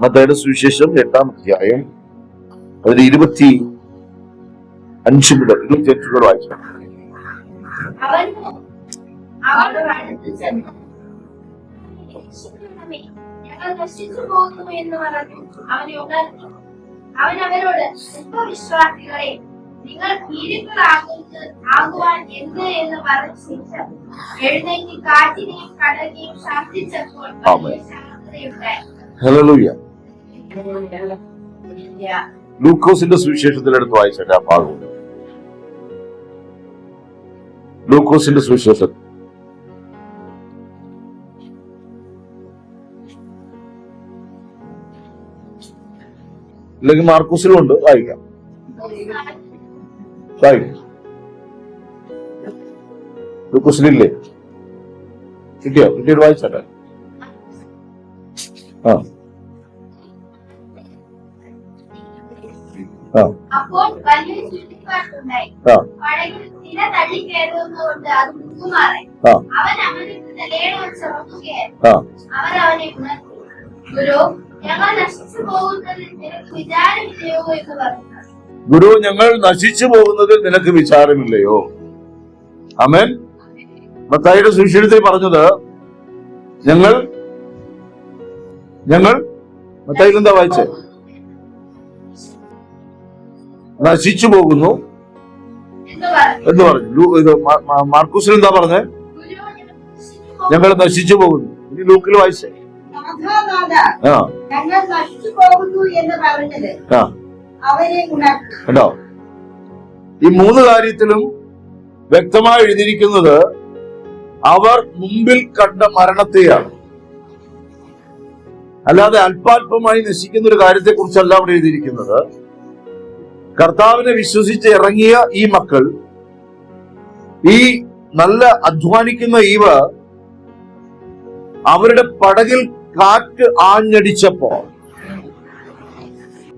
മത്തായിയുടെ സുവിശേഷം 8-ാം അധ്യായം അതിൽ 25 മുതൽ 28 വായിച്ചു. ഞങ്ങൾ നശിച്ചു പോകുന്നു എന്ന് പറഞ്ഞു അവനെ ഉണർത്തി. അവൻ അവരോട്, വിശ്വാസികളെ, നിങ്ങൾ ആകുവാൻ എന്ത് എന്ന് പറഞ്ഞ ശേഷം എഴുന്നേറ്റ് കാറ്റിനെയും കടലിനെയും ശാസിച്ചപ്പോൾ ശാന്തതയുണ്ടായി. ഹല്ലേലൂയ. ലൂക്കോസിന്റെ സുവിശേഷത്തിൽ എടുത്ത് വായിച്ചേട്ടെ ആ ഭാഗം. ലൂക്കോസിന്റെ സുവിശേഷം അല്ലെങ്കിൽ മാർക്കോസിലും ഉണ്ട്, വായിക്കാം. ലൂക്കോസിലില്ലേ? കിട്ടിയത് വായിച്ചേട്ടെ. അപ്പോൾ വലിയ ചുഴലിക്കാറ്റുണ്ടായി. പടകിൽ തിര തള്ളിക്കയറുന്നതുകൊണ്ട് അത് മുങ്ങുമാറി. അവൻ അവനിൽ തലയുടെ ചുമക്കുകയായിരുന്നു. അവർ അവനെ ഉണർത്തി. ഗുരു, ഞങ്ങൾ നശിച്ചു പോകുന്നതിൽ നിനക്ക് വിചാരമില്ലയോ എന്ന് പറഞ്ഞു. ഗുരു, ഞങ്ങൾ നശിച്ചു പോകുന്നതിൽ നിനക്ക് വിചാരമില്ലയോ? ആമേൻ. മത്തായിയുടെ സുവിശേഷത്തിൽ പറഞ്ഞത് ഞങ്ങൾ മത്തായിയിൽ എന്താ വായിച്ചേ? നശിച്ചു പോകുന്നു എന്ന് പറഞ്ഞു. ഇത് മാർക്കൂസിൽ എന്താ പറഞ്ഞേ? ഞങ്ങൾ നശിച്ചു പോകുന്നു. ഇനി ലൂക്കിൽ വായിച്ചേ. കേട്ടോ, ഈ 3 കാര്യത്തിലും വ്യക്തമായി എഴുതിയിരിക്കുന്നത് അവർ മുമ്പിൽ കണ്ട മരണത്തെയാണ്. അല്ലാതെ അല്പാൽപമായി നശിക്കുന്ന ഒരു കാര്യത്തെ കുറിച്ചല്ല അവിടെ എഴുതിയിരിക്കുന്നത്. കർത്താവിനെ വിശ്വസിച്ച് ഇറങ്ങിയ ഈ മക്കൾ, ഈ നല്ല അധ്വാനിക്കുന്ന ഇവർ, അവരുടെ പടകിൽ കാറ്റ് ആഞ്ഞടിച്ചപ്പോ,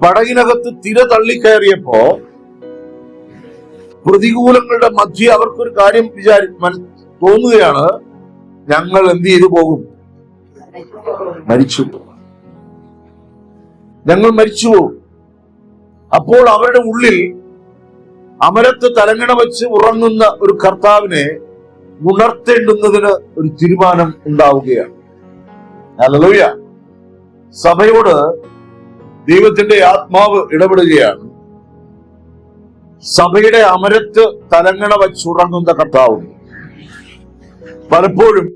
പടകിനകത്ത് തിര തള്ളിക്കയറിയപ്പോ, പ്രതികൂലങ്ങളുടെ മധ്യ അവർക്കൊരു കാര്യം തോന്നുകയാണ്, ഞങ്ങൾ എന്ത് ചെയ്തു പോകും? മരിച്ചു പോകും. ഞങ്ങൾ മരിച്ചു പോകും. അപ്പോൾ അവരുടെ ഉള്ളിൽ അമരത്ത് തലങ്ങണ വെച്ച് ഉറങ്ങുന്ന ഒരു കർത്താവിനെ ഉണർത്തേണ്ടുന്നതിന് ഒരു തീരുമാനം ഉണ്ടാവുകയാണ്. ഹല്ലേലൂയ. സഭയോട് ദൈവത്തിന്റെ ആത്മാവ് ഇടപെടുകയാണ്. സഭയുടെ അമരത്ത് തലങ്ങണ വെച്ചുറങ്ങുന്ന കർത്താവ് പലപ്പോഴും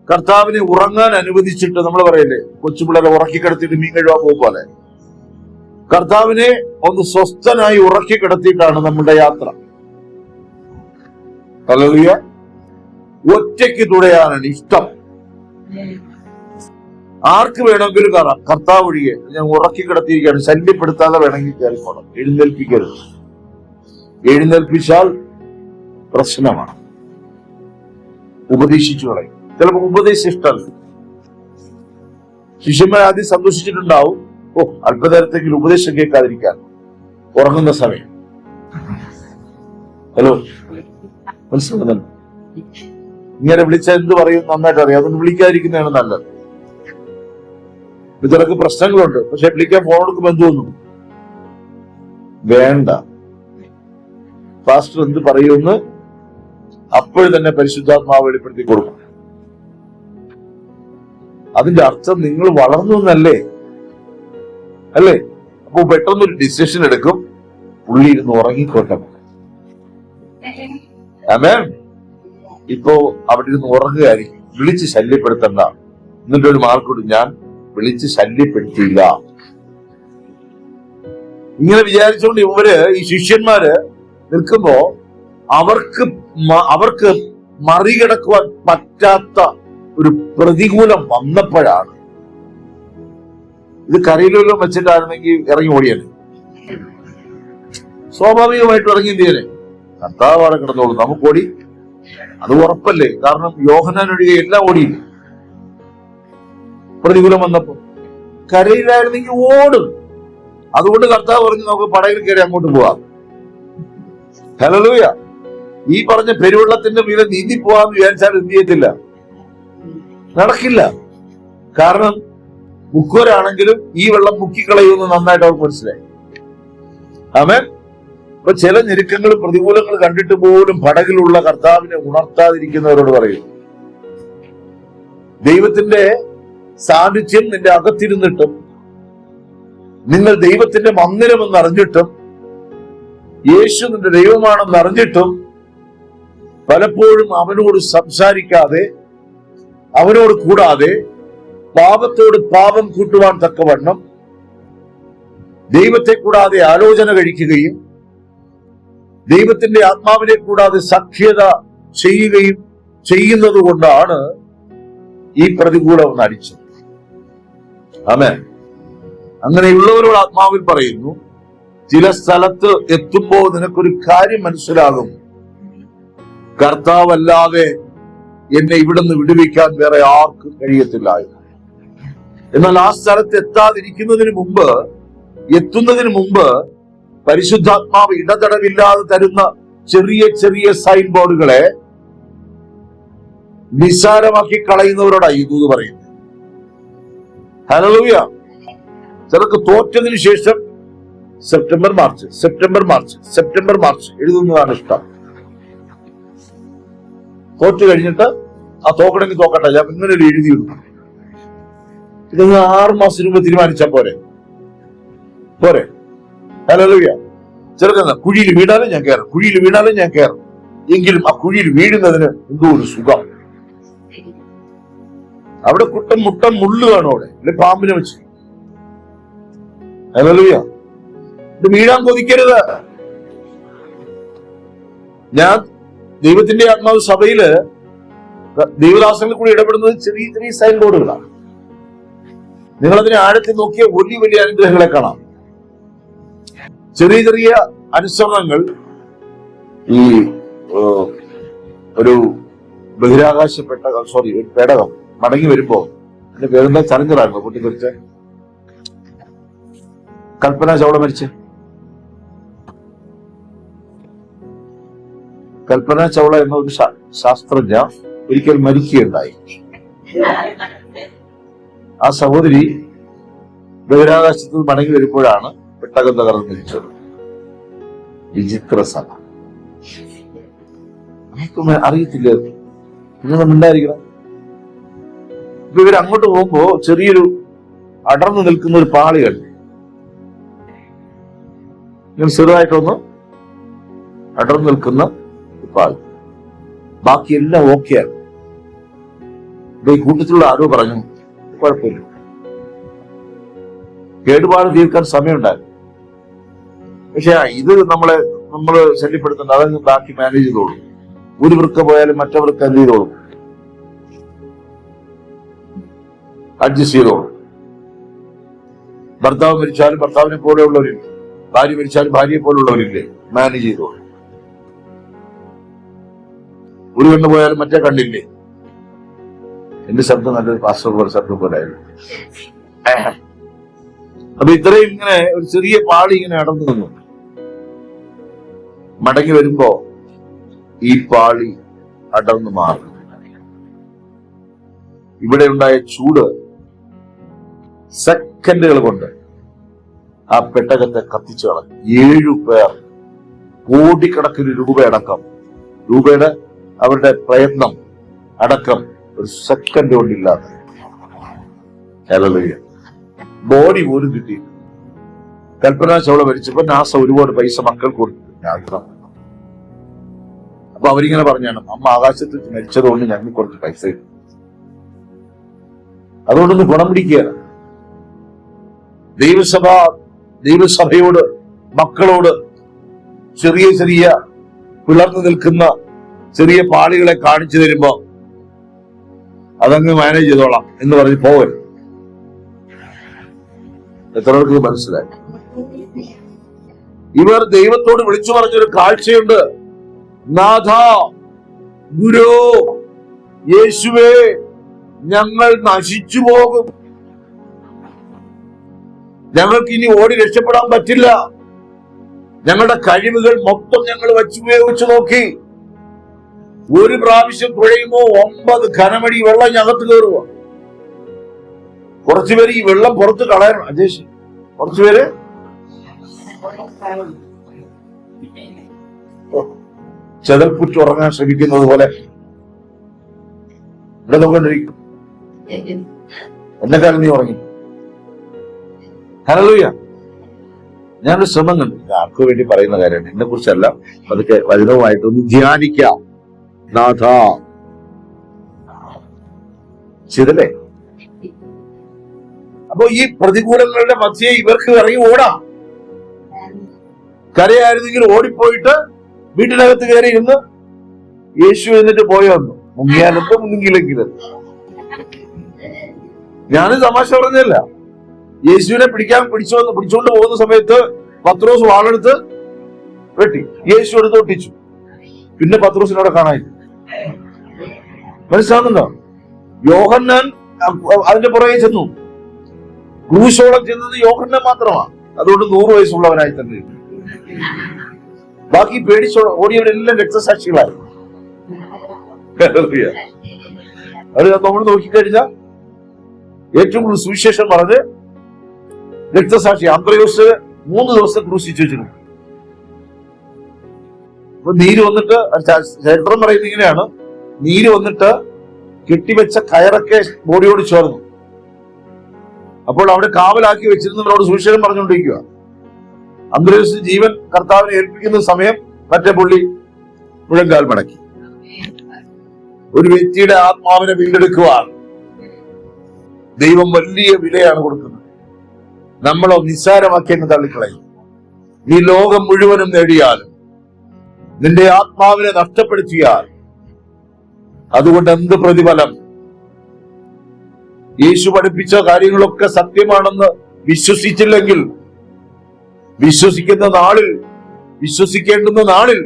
കർത്താവിനെ ഉറങ്ങാൻ അനുവദിച്ചിട്ട്, നമ്മൾ പറയില്ലേ, കൊച്ചുപിള്ളേരെ ഉറക്കിക്കിടത്തിയിട്ട് മീൻ കഴുകാൻ പോകും പോലെ, കർത്താവിനെ ഒന്ന് സ്വസ്ഥനായി ഉറക്കിക്കിടത്തിയിട്ടാണ് നമ്മുടെ യാത്ര. ഹല്ലേലൂയ. ഒറ്റയ്ക്ക് തുഴയാനാണ് ഇഷ്ടം. ആർക്ക് വേണമെങ്കിലും കയറാം, കർത്താവ് ഒഴികെ. ഞാൻ ഉറക്കിക്കിടത്തിയിരിക്കുകയാണ്, ശല്യപ്പെടുത്താതെ വേണമെങ്കിൽ കയറിക്കോളാം. എഴുന്നേൽപ്പിക്കരുത്. എഴുന്നേൽപ്പിച്ചാൽ പ്രശ്നമാണ്. ഉപദേശിച്ചു കളയും. ചിലപ്പോൾ ഉപദേശം ഇഷ്ടമല്ല. ശിഷ്യന്മാർ ആദ്യം സന്തോഷിച്ചിട്ടുണ്ടാവും, അല്പനേരത്തെങ്കിലും ഉപദേശം കേൾക്കാതിരിക്കാൻ, ഉറങ്ങുന്ന സമയം. ഹലോ, മനസ്സിലാകുന്നുണ്ട്? ഇങ്ങനെ വിളിച്ചാൽ എന്ത് പറയും നന്നായിട്ട് അറിയാം. അതൊന്നും വിളിക്കാതിരിക്കുന്നതാണ് നല്ലത്. ചിലർക്ക് പ്രശ്നങ്ങളുണ്ട്, പക്ഷെ വിളിക്കാൻ ഫോൺ എടുക്കുമ്പോൾ എന്ത് തോന്നും? വേണ്ട, പാസ്റ്റർ എന്ത് പറയുമെന്ന് അപ്പോഴും തന്നെ പരിശുദ്ധാത്മാവ് വെളിപ്പെടുത്തി കൊടുക്കും. അതിന്റെ അർത്ഥം നിങ്ങൾ വളർന്നു എന്നല്ലേ? അല്ലേ? അപ്പൊ പെട്ടെന്നൊരു ഡിസിഷൻ എടുക്കും, പുള്ളി ഇരുന്ന് ഉറങ്ങിക്കോട്ടെ. ആമേൻ. ഇപ്പോ അവിടെ ഇരുന്ന് ഉറങ്ങുകയായിരിക്കും. വിളിച്ച് ശല്യപ്പെടുത്തണ്ട. എന്നിട്ടൊരു മാർക്കോട്, ഞാൻ വിളിച്ച് ശല്യപ്പെടുത്തിയില്ല. ഇങ്ങനെ വിചാരിച്ചുകൊണ്ട് ഈ ശിഷ്യന്മാര് നിൽക്കുമ്പോ അവർക്ക് മറികടക്കുവാൻ പറ്റാത്ത ഒരു പ്രതികൂലം വന്നപ്പോഴാണ്. ഇത് കരയിലെല്ലാം വെച്ചിട്ടായിരുന്നെങ്കിൽ ഇറങ്ങി ഓടിയാണ്. സ്വാഭാവികമായിട്ടും ഇറങ്ങി എന്ത് ചെയ്യാനെ? കർത്താവ് അവിടെ കിടന്നോളൂ, നമുക്ക് ഓടി. അത് ഉറപ്പല്ലേ? കാരണം യോഹന്നാൻ ഒഴികെ എല്ലാം ഓടിയില്ലേ പ്രതികൂലം വന്നപ്പോ. കരയിലായിരുന്നെങ്കിൽ ഓടും. അതുകൊണ്ട് കർത്താവ് പറഞ്ഞു, നമുക്ക് പടകിൽ കയറി അങ്ങോട്ട് പോവാം. ഹല്ലേലൂയ. ഈ പറഞ്ഞ പെരുവെള്ളത്തിന്റെ മീതെ നീന്തി പോവാന്ന് വിചാരിച്ചാൽ എന്ത് ചെയ്യത്തില്ല, നടക്കില്ല. കാരണം മുക്കുവരാണെങ്കിലും ഈ വെള്ളം മുക്കിക്കളയുമെന്ന് നന്നായിട്ട് അവർക്ക് മനസ്സിലായി. ആമേൻ. അപ്പൊ ചില ഞെരുക്കങ്ങളും പ്രതികൂലങ്ങളും കണ്ടിട്ട് പോലും പടകിലുള്ള കർത്താവിനെ ഉണർത്താതിരിക്കുന്നവരോട് പറയും, ദൈവത്തിന്റെ സാന്നിധ്യം നിന്റെ അകത്തിരുന്നിട്ടും നിങ്ങൾ ദൈവത്തിന്റെ മന്ദിരമെന്ന് അറിഞ്ഞിട്ടും യേശു നിന്റെ ദൈവമാണെന്ന് അറിഞ്ഞിട്ടും പലപ്പോഴും അവനോട് സംസാരിക്കാതെ, അവനോട് കൂടാതെ പാപത്തോട് പാപം കൂട്ടുവാൻ തക്കവണ്ണം ദൈവത്തെ കൂടാതെ ആലോചന കഴിക്കുകയും ദൈവത്തിന്റെ ആത്മാവിനെ കൂടാതെ സഖ്യത ചെയ്യുകയും ചെയ്യുന്നത് കൊണ്ടാണ് ഈ പ്രതികൂലം നടിച്ചത്. ആമേൻ. അങ്ങനെയുള്ളവരോട് ആത്മാവിൽ പറയുന്നു, ചില സ്ഥലത്ത് എത്തുമ്പോൾ നിനക്കൊരു കാര്യം മനസ്സിലാകും, കർത്താവല്ലാതെ എന്നെ ഇവിടുന്ന് വിടുവിക്കാൻ വേറെ ആർക്കും കഴിയത്തില്ല. എന്നാൽ ആ സ്ഥലത്ത് എത്തുന്നതിന് മുമ്പ് പരിശുദ്ധാത്മാവ് ഇടതടവില്ലാതെ തരുന്ന ചെറിയ ചെറിയ സൈൻ ബോർഡുകളെ നിസ്സാരമാക്കി കളയുന്നവരോടായി ഇത് പറയുന്നത്. ഹല്ലേലൂയ. ചിലർക്ക് തോറ്റതിനു ശേഷം സെപ്റ്റംബർ മാർച്ച് എഴുതുന്നതാണ് ഇഷ്ടം. തോറ്റു കഴിഞ്ഞിട്ട് ആ തോക്കണമെങ്കിൽ തോക്കട്ടെ, ഞാൻ ഇങ്ങനെ ഒരു എഴുതിയിടും. ഇതൊന്ന് 6 മാസത്തിന് മുമ്പ് തീരുമാനിച്ചാൽ പോരെ. ഹല്ലേലൂയ. ചെറുക്കുന്ന കുഴിയിൽ വീണാലും ഞാൻ കയറും, എങ്കിലും ആ കുഴിയിൽ വീഴുന്നതിന് എന്തോ ഒരു സുഖം. അവിടെ മുട്ടം മുള്ളു കാണും, അവിടെ അല്ലെ പാമ്പിനെ വെച്ച്. ഹല്ലേലൂയ. ഇത് വീഴാൻ കൊതിക്കരുത്. ഞാൻ ദൈവത്തിന്റെ ആത്മാവ് സഭയില് ദൈവദാസങ്ങളിൽ കൂടി ഇടപെടുന്നത് ചെറിയ ചെറിയ സൈൻ ബോർഡുകളാണ്. നിങ്ങളതിനെ ആഴത്തിൽ നോക്കിയ വലിയ വലിയ അനുഗ്രഹങ്ങളെ കാണാം. ചെറിയ ചെറിയ അനുസരണങ്ങൾ. ഈ ഒരു ബഹിരാകാശപ്പെട്ട ഒരു പേടകം മടങ്ങി വരുമ്പോ എന്റെ പേരെന്താ ചലഞ്ചറായിരുന്നു പൊട്ടിത്തെറിച്ച കൽപ്പന ചൗള മരിച്ച കൽപ്പന ചൗള എന്ന ഒരു ശാസ്ത്രജ്ഞ ഒരിക്കൽ മരിക്കുകയുണ്ടായി. ആ സഹോദരി ബഹിരാകാശത്ത് നിന്ന് മടങ്ങി വരുമ്പോഴാണ് പെട്ടകം തകർന്ന് മരിച്ചത്. വിചിത്ര സ്ഥല. അറിയത്തില്ല, ഇതൊന്നും ഉണ്ടായിരിക്കണം. ഇപ്പൊ ഇവരങ്ങോട്ട് പോകുമ്പോ ചെറിയൊരു അടർന്നു നിൽക്കുന്ന ഒരു പാളി കണ്ടു. ഇങ്ങനെ ചെറുതായിട്ടൊന്ന് അടർന്നു നിൽക്കുന്ന പാളി. ബാക്കിയെല്ലാം ഓക്കെയാണ്. ഇപ്പൊ ഈ കൂട്ടത്തിലുള്ള ആരോ പറഞ്ഞു, കുഴപ്പമില്ല, കേടുപാട് തീർക്കാൻ സമയമുണ്ടായിരുന്നു. പക്ഷെ ഇത് നമ്മള് ശല്യപ്പെടുത്തേണ്ട, അതങ്ങ് ബാക്കി മാനേജ് ചെയ്തോളൂ. ഒരു വൃക്ക പോയാലും മറ്റേ വൃക്ക എന്ത് ചെയ്തോളൂ, അഡ്ജസ്റ്റ് ചെയ്തോളൂ. ഭർത്താവ് മരിച്ചാലും ഭർത്താവിനെ പോലെയുള്ളവരില്ലേ, ഭാര്യ മരിച്ചാലും ഭാര്യയെ പോലുള്ളവരില്ലേ, മാനേജ് ചെയ്തോളൂ. ഒരു കണ്ണ് പോയാലും മറ്റേ കണ്ണില്ലേ. എന്റെ ശബ്ദം നല്ലൊരു പാസ്റ്റർ ശബ്ദം പോലായിരുന്നു. അപ്പൊ ഇത്രയും ഇങ്ങനെ ഒരു ചെറിയ പാളി ഇങ്ങനെ അടർന്നു നിന്നു. മടങ്ങി വരുമ്പോ ഈ പാളി അടർന്നു മാറും. ഇവിടെ ഉണ്ടായ ചൂട് സെക്കൻഡുകൾ കൊണ്ട് ആ പെട്ടകത്തെ കത്തിച്ചു കളഞ്ഞു. 7 പേർ, കോടിക്കണക്കിന് രൂപയുടെ അവരുടെ പ്രയത്നം അടക്കം ഒരു സെക്കൻഡ് കൊണ്ടില്ലാതെ. ഹല്ലേലൂയ. ബോഡി പോലും കിട്ടി. കൽപ്പന ചൗള മരിച്ചപ്പോ നാസ ഒരുപാട് പൈസ മക്കൾക്ക് കൊടുത്തു. അപ്പൊ അവരിങ്ങനെ പറഞ്ഞാണ്, അമ്മ ആകാശത്ത് മരിച്ചതുകൊണ്ട് ഞങ്ങൾ കുറച്ച് പൈസ കിട്ടും, അതുകൊണ്ടൊന്ന് ഗുണം പിടിക്കുകയാണ്. ദൈവസഭയോട് മക്കളോട് ചെറിയ ചെറിയ പിളർന്നു നിൽക്കുന്ന ചെറിയ പാളികളെ കാണിച്ചു തരുമ്പോ അതങ്ങ് മാനേജ് ചെയ്തോളാം എന്ന് പറഞ്ഞ് പോകരുത്. എത്ര പേർക്ക് മനസ്സിലായി? ഇവർ ദൈവത്തോട് വിളിച്ചു പറഞ്ഞൊരു കാഴ്ചയുണ്ട്. നാഥ, ഗുരു, യേശുവേ, ഞങ്ങൾ നശിച്ചു പോകും, ഞങ്ങൾക്ക് ഇനി ഓടി രക്ഷപ്പെടാൻ പറ്റില്ല, ഞങ്ങളുടെ കഴിവുകൾ മൊത്തം ഞങ്ങൾ ഉപയോഗിച്ചു നോക്കി, ഒരു പ്രാവശ്യം തുഴയുമ്പോ 9 ഘനമടി വെള്ളം ഞകത്ത് കയറുക. കുറച്ചുപേര് ഈ വെള്ളം പുറത്ത് കളയണം. അജേഷ്, കുറച്ചുപേര് ചെതൽപ്പുറ്റ് ഉറങ്ങാൻ ശ്രമിക്കുന്നത് പോലെ ഇവിടെ നോക്കണ്ടിരിക്കും. എന്നെക്കാളും നീ ഉറങ്ങി. ഹല്ലേലൂയ. ഞാനൊരു ശ്രമം കണ്ടു. ആർക്കു വേണ്ടി പറയുന്ന കാര്യമാണ്, എന്നെ കുറിച്ചല്ല. അതൊക്കെ വചനവുമായിട്ടൊന്ന് ധ്യാനിക്കാം. നാഥ ചെയ്തല്ലേ. അപ്പൊ ഈ പ്രതികൂലങ്ങളുടെ മധ്യേ ഇവർക്ക് ഇറങ്ങി ഓടാം. കരയായിരുന്നെങ്കിൽ ഓടിപ്പോയിട്ട് വീട്ടിനകത്ത് കയറി ഇരുന്ന് യേശു എന്നിട്ട് പോയൊന്നു മുങ്ങിയാലെന്തോ മുങ്ങിയില്ലെങ്കിലും. ഞാന് തമാശ പറഞ്ഞല്ല. യേശുവിനെ പിടിച്ചോണ്ട് പോകുന്ന സമയത്ത് പത്രോസ് വാളെടുത്ത് വെട്ടി, യേശു എടുത്ത് ഒട്ടിച്ചു. പിന്നെ പത്രോസിനോടെ കാണാനില്ല. മനസ്സിലാകുന്നുണ്ടോ? യോഹന്നാൻ അതിന്റെ പുറകെ ചെന്നു. ക്രൂശോളം ചെന്നത് യോഹന്നാൻ മാത്രമാണ്. അതുകൊണ്ട് 100 വയസ്സുള്ളവനായി തന്നെ. ബാക്കി ഓടിയവരെല്ലാം രക്തസാക്ഷികളായി. അത് നമ്മൾ നോക്കിക്കഴിഞ്ഞാൽ ഏറ്റവും കൂടുതൽ സുവിശേഷം പറഞ്ഞ് രക്തസാക്ഷി അന്ത്രയോസ് 3 ദിവസം ക്രൂശിച്ചു വെച്ചിരുന്നു. അപ്പൊ നീര് വന്നിട്ട് ചരിത്രം പറയുന്നത് ഇങ്ങനെയാണ്, നീര് വന്നിട്ട് കെട്ടിവെച്ച കയറൊക്കെ ബോഡിയോട് ചേർന്നു. അപ്പോൾ അവിടെ കാവലാക്കി വെച്ചിരുന്നവരോട് സുവിശേഷം പറഞ്ഞുകൊണ്ടിരിക്കുക. അന്ത്രയോസ് ജീവൻ കർത്താവിനെ ഏൽപ്പിക്കുന്ന സമയം മറ്റേ പുള്ളി മുഴങ്കാൽ മടക്കി. ഒരു വ്യക്തിയുടെ ആത്മാവിനെ വീണ്ടെടുക്കുവാൻ ദൈവം വലിയ വിലയാണ് കൊടുക്കുന്നത്. നമ്മളോ നിസ്സാരമാക്കി എന്ന് തള്ളിക്കളയും. നീ ലോകം മുഴുവനും നേടിയാലും നിന്റെ ആത്മാവിനെ നഷ്ടപ്പെടുത്തിയാൽ അതുകൊണ്ട് എന്ത് പ്രതിഫലം? യേശു പഠിപ്പിച്ച കാര്യങ്ങളൊക്കെ സത്യമാണെന്ന് വിശ്വസിച്ചില്ലെങ്കിൽ വിശ്വസിക്കേണ്ടുന്ന നാളിൽ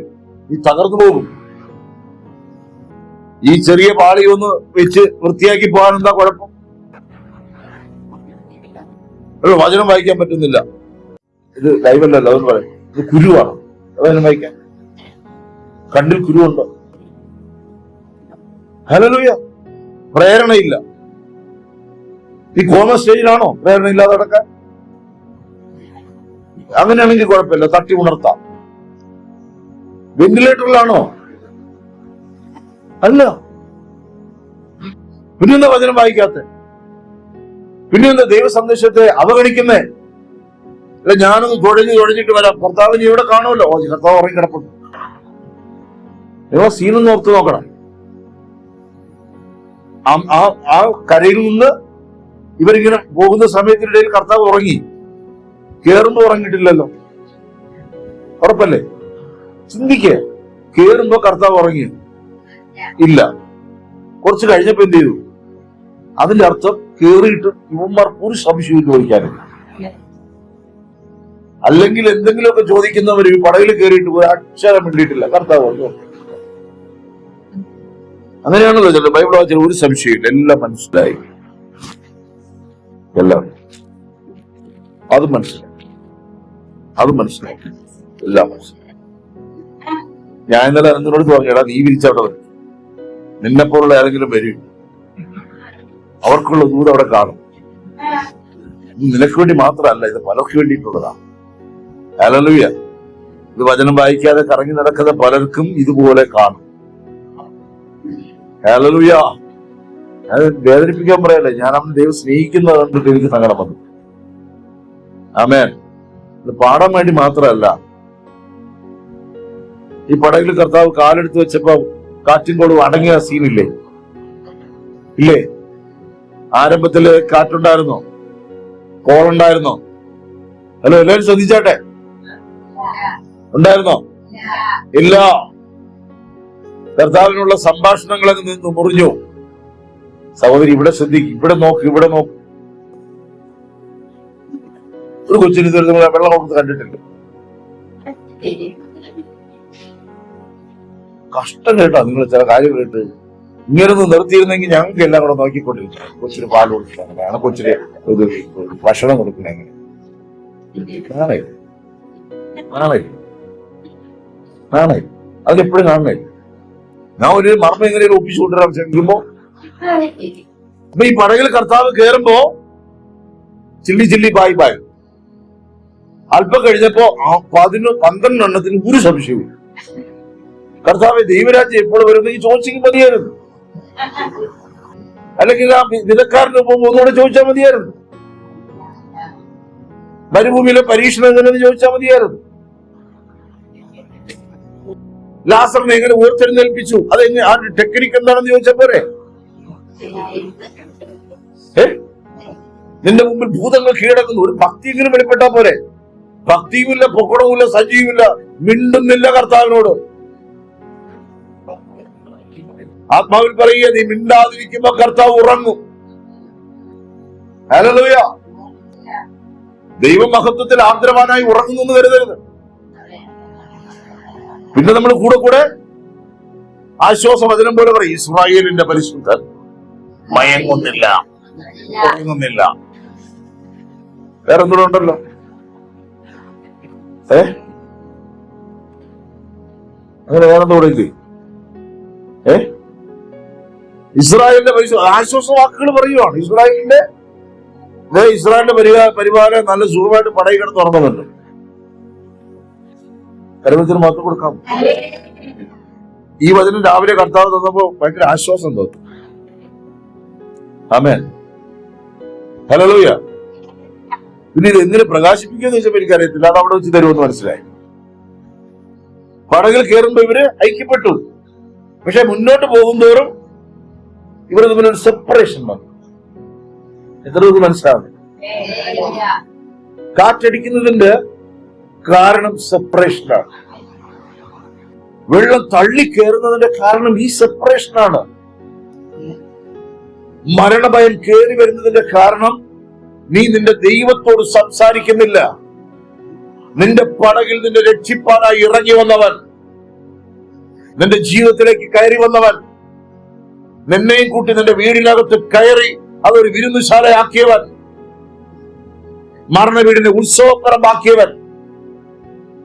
നീ തകർന്നു പോകും. ഈ ചെറിയ പാളി ഒന്ന് വെച്ച് വൃത്തിയാക്കി പോകാൻ എന്താ കുഴപ്പം? വചനം വായിക്കാൻ പറ്റുന്നില്ല. ഇത് ലൈവല്ലല്ലോ, അതെന്ന് പറയും. ഇത് കുരുവാണ്. വചനം വായിക്കാൻ കണ്ണിൽ കുരുവുണ്ടോ? ഹല്ലേലൂയ. പ്രേരണയില്ല. ഈ കോമ സ്റ്റേജിലാണോ പ്രേരണയില്ലാതെ നടക്കാൻ? അങ്ങനെയാണെങ്കിൽ കുഴപ്പമില്ല, തട്ടി ഉണർത്താം. വെന്റിലേറ്ററിലാണോ? അല്ല. പിന്നെ എന്താ വചനം വായിക്കാത്ത? പിന്നെ എന്താ ദൈവ സന്ദേശത്തെ അവഗണിക്കുന്നേ? അല്ല, ഞാനൊന്ന് തുഴഞ്ഞിട്ട് വരാം, കർത്താവിനെ ഇവിടെ കാണുമല്ലോ. കർത്താവ് ഉറങ്ങി കിടപ്പുണ്ട്. നിങ്ങൾ സീനൊന്ന് ഓർത്ത് നോക്കണം. ആ കരയിൽ നിന്ന് ഇവരിങ്ങനെ പോകുന്ന സമയത്തിനിടയിൽ കർത്താവ് ഉറങ്ങി. കേറുമ്പോ ഉറങ്ങിയിട്ടില്ലല്ലോ, ഉറപ്പല്ലേ? ചിന്തിക്കുക. കേറുമ്പോ കർത്താവ് ഉറങ്ങി ഇല്ല. കുറച്ച് കഴിഞ്ഞപ്പോ എന്ത് ചെയ്തു? അതിന്റെ അർത്ഥം കേറിയിട്ട് ഇവന്മാർക്ക് ഒരു സംശയവും ചോദിക്കാനില്ല. അല്ലെങ്കിൽ എന്തെങ്കിലുമൊക്കെ ചോദിക്കുന്നവർ ഈ പടകിൽ കയറിയിട്ട് ഒരു അക്ഷരം മിണ്ടിയിട്ടില്ല. കർത്താവ് അങ്ങനെയാണല്ലോ ചില ബൈബിൾ വായിച്ചാൽ ഒരു സംശയമില്ല, എല്ലാം മനസ്സിലായി. എല്ലാം അത് മനസ്സിലായി, എല്ലാം മനസ്സിലായി. ഞാൻ ഇന്നലെ അനന്തനോട് പറഞ്ഞാ, നീ വിരിച്ചവിടെ വരും, നിന്നെപ്പോലുള്ള ആരെങ്കിലും വരും, അവർക്കുള്ള ദൂരം അവിടെ കാണും. നിനക്ക് വേണ്ടി മാത്രമല്ല, ഇത് പലർക്ക് വേണ്ടിയിട്ടുള്ളതാണ്. ഹല്ലേലൂയ. ഇത് വചനം വായിക്കാതെ കറങ്ങി നടക്കുന്ന പലർക്കും ഇതുപോലെ കാണും. ഹല്ലേലൂയ. അത് വേദനിപ്പിക്കാൻ പറയല്ലേ, ഞാൻ അവൻ ദൈവം സ്നേഹിക്കുന്നത് കണ്ടിട്ട് എനിക്ക് സങ്കടം വന്നു. ആമേൻ. ഇത് പാടാൻ വേണ്ടി മാത്രമല്ല. ഈ പടകിൽ കർത്താവ് കാലെടുത്ത് വെച്ചപ്പോ കാറ്റും കോളും അടങ്ങിയ സീനില്ലേ? ഇല്ലേ? ആരംഭത്തില് കാറ്റുണ്ടായിരുന്നോ? കോളുണ്ടായിരുന്നോ? ഹലോ, എല്ലാവരും ശ്രദ്ധിച്ചാട്ടെ. ഉണ്ടായിരുന്നോ? ഇല്ല. കർത്താവിനുള്ള സംഭാഷണങ്ങളൊക്കെ നിന്ന് മുറിഞ്ഞു. സഹോദരി, ഇവിടെ ശ്രദ്ധിക്കും, ഇവിടെ നോക്ക്. ഒരു കൊച്ചിന് വെള്ളം കൊടുത്ത് കണ്ടിട്ടില്ല. കഷ്ടം കേട്ടോ നിങ്ങൾ ചില കാര്യം കേട്ട്. ഇങ്ങനൊന്ന് നിർത്തിയിരുന്നെങ്കിൽ ഞങ്ങൾക്ക് എല്ലാം കൂടെ നോക്കിക്കൊണ്ടിരിക്കും. കൊച്ചിന് പാൽ കൊടുക്കണം, കൊച്ചിന് ഇത് ഭക്ഷണം കൊടുക്കണം. എങ്ങനെ അതിലെപ്പോഴും കാണണേ. ഞാൻ ഒരു മർമ്മം എങ്ങനെയും ഒപ്പിച്ചു കൊണ്ടുവരാൻ ശ്രമിക്കുമ്പോ, അപ്പൊ ഈ പടകിൽ കർത്താവ് കയറുമ്പോ ചില്ലി ചില്ലി ബായ് ബായ്. അല്പം കഴിഞ്ഞപ്പോ 12 എണ്ണത്തിന് ഒരു സംശയവും. കർത്താവേ, ദൈവരാജ്യം എപ്പോൾ വരുന്നെങ്കിൽ ചോദിച്ചെങ്കിൽ മതിയായിരുന്നു. അല്ലെങ്കിൽ ആ വിധക്കാരന് പോകുമ്പോൾ ഒന്നുകൂടെ ചോദിച്ചാൽ മതിയായിരുന്നു. മരുഭൂമിയിലെ പരീക്ഷണം എങ്ങനെയെന്ന് ചോദിച്ചാൽ മതിയായിരുന്നു. ലാസറിനെ എങ്ങനെ ഉയർത്തെഴുന്നേൽപ്പിച്ചു, അതെങ്ങനെ, ആ ടെക്നിക്ക് എന്താണെന്ന് ചോദിച്ചാൽ പോരെ? നിന്റെ മുമ്പിൽ ഭൂതങ്ങൾ കീഴടക്കുന്നു, ഒരു ഭക്തിയെങ്കിലും വെളിപ്പെട്ടാ പോരെ? ഭക്തിയുമില്ല, പൊക്കണവുമില്ല, സജീവമില്ല, മിണ്ടുന്നില്ല കർത്താവിനോട്. ആത്മാവിൽ പറയുക, നീ മിണ്ടാതിരിക്കുമ്പോ കർത്താവ് ഉറങ്ങും. ഹല്ലേലൂയ. ദൈവമഹത്വത്തിൽ ആർദ്രവാനായി ഉറങ്ങുന്നു എന്ന് കരുതരുത്. പിന്നെ നമ്മൾ കൂടെ ആശ്വാസവചനം പോലെ പറയും, ഇസ്രായേലിന്റെ പരിശുദ്ധൻ മയങ്ങുന്നില്ല, ഉറങ്ങുന്നില്ല. വേറെ എന്തും ഉണ്ടല്ലോ. അങ്ങനെ വേറെന്തോ ഇല്ലേ? ഇസ്രായേലിന്റെ ആശ്വാസ വാക്കുകൾ പറയുവാണ്. ഇസ്രായേലിന്റെ പരിപാലനം നല്ല സുഖമായിട്ട് പടയി കിടന്ന് ഉറങ്ങുന്നുണ്ട്. കരമത്തിന് മാത്രം കൊടുക്കാം. ഈ വചനം രാവിലെ കർത്താവ് തന്നപ്പോ ഭയങ്കര ആശ്വാസം തോന്നി. ആമേൻ. ഹല്ലേലൂയ. പിന്നെ ഇത് എങ്ങനെ പ്രകാശിപ്പിക്കുമെന്ന് ചോദിച്ചപ്പോ എനിക്കറിയത്തില്ല. അത് അവിടെ വെച്ച് തരുമെന്ന് മനസ്സിലായി. പടകിൽ കയറുമ്പോ ഇവര് ഐക്യപ്പെട്ടു. പക്ഷെ മുന്നോട്ട് പോകുന്തോറും ഇവർ തമ്മിലൊരു സെപ്പറേഷൻ വന്നു. എത്ര പേർക്ക് മനസ്സിലാവുന്നു? കാറ്റടിക്കുന്നതിന്റെ കാരണം സെപ്പറേഷനാണ്. വെള്ളം തള്ളിക്കയറുന്നതിന്റെ കാരണം ഈ സെപ്പറേഷനാണ്. മരണഭയം കയറി വരുന്നതിന്റെ കാരണം നീ നിന്റെ ദൈവത്തോട് സംസാരിക്കുന്നില്ല. നിന്റെ പടകിൽ നിന്റെ രക്ഷിപ്പാനായി ഇറങ്ങി വന്നവൻ, നിന്റെ ജീവിതത്തിലേക്ക് കയറി വന്നവൻ, നിന്നെയും കൂട്ടി നിന്റെ വീടിനകത്ത് കയറി അതൊരു വിരുന്നുശാലയാക്കിയവൻ, മരണ വീടിന്റെ ഉത്സവപ്പറമ്പാക്കിയവൻ.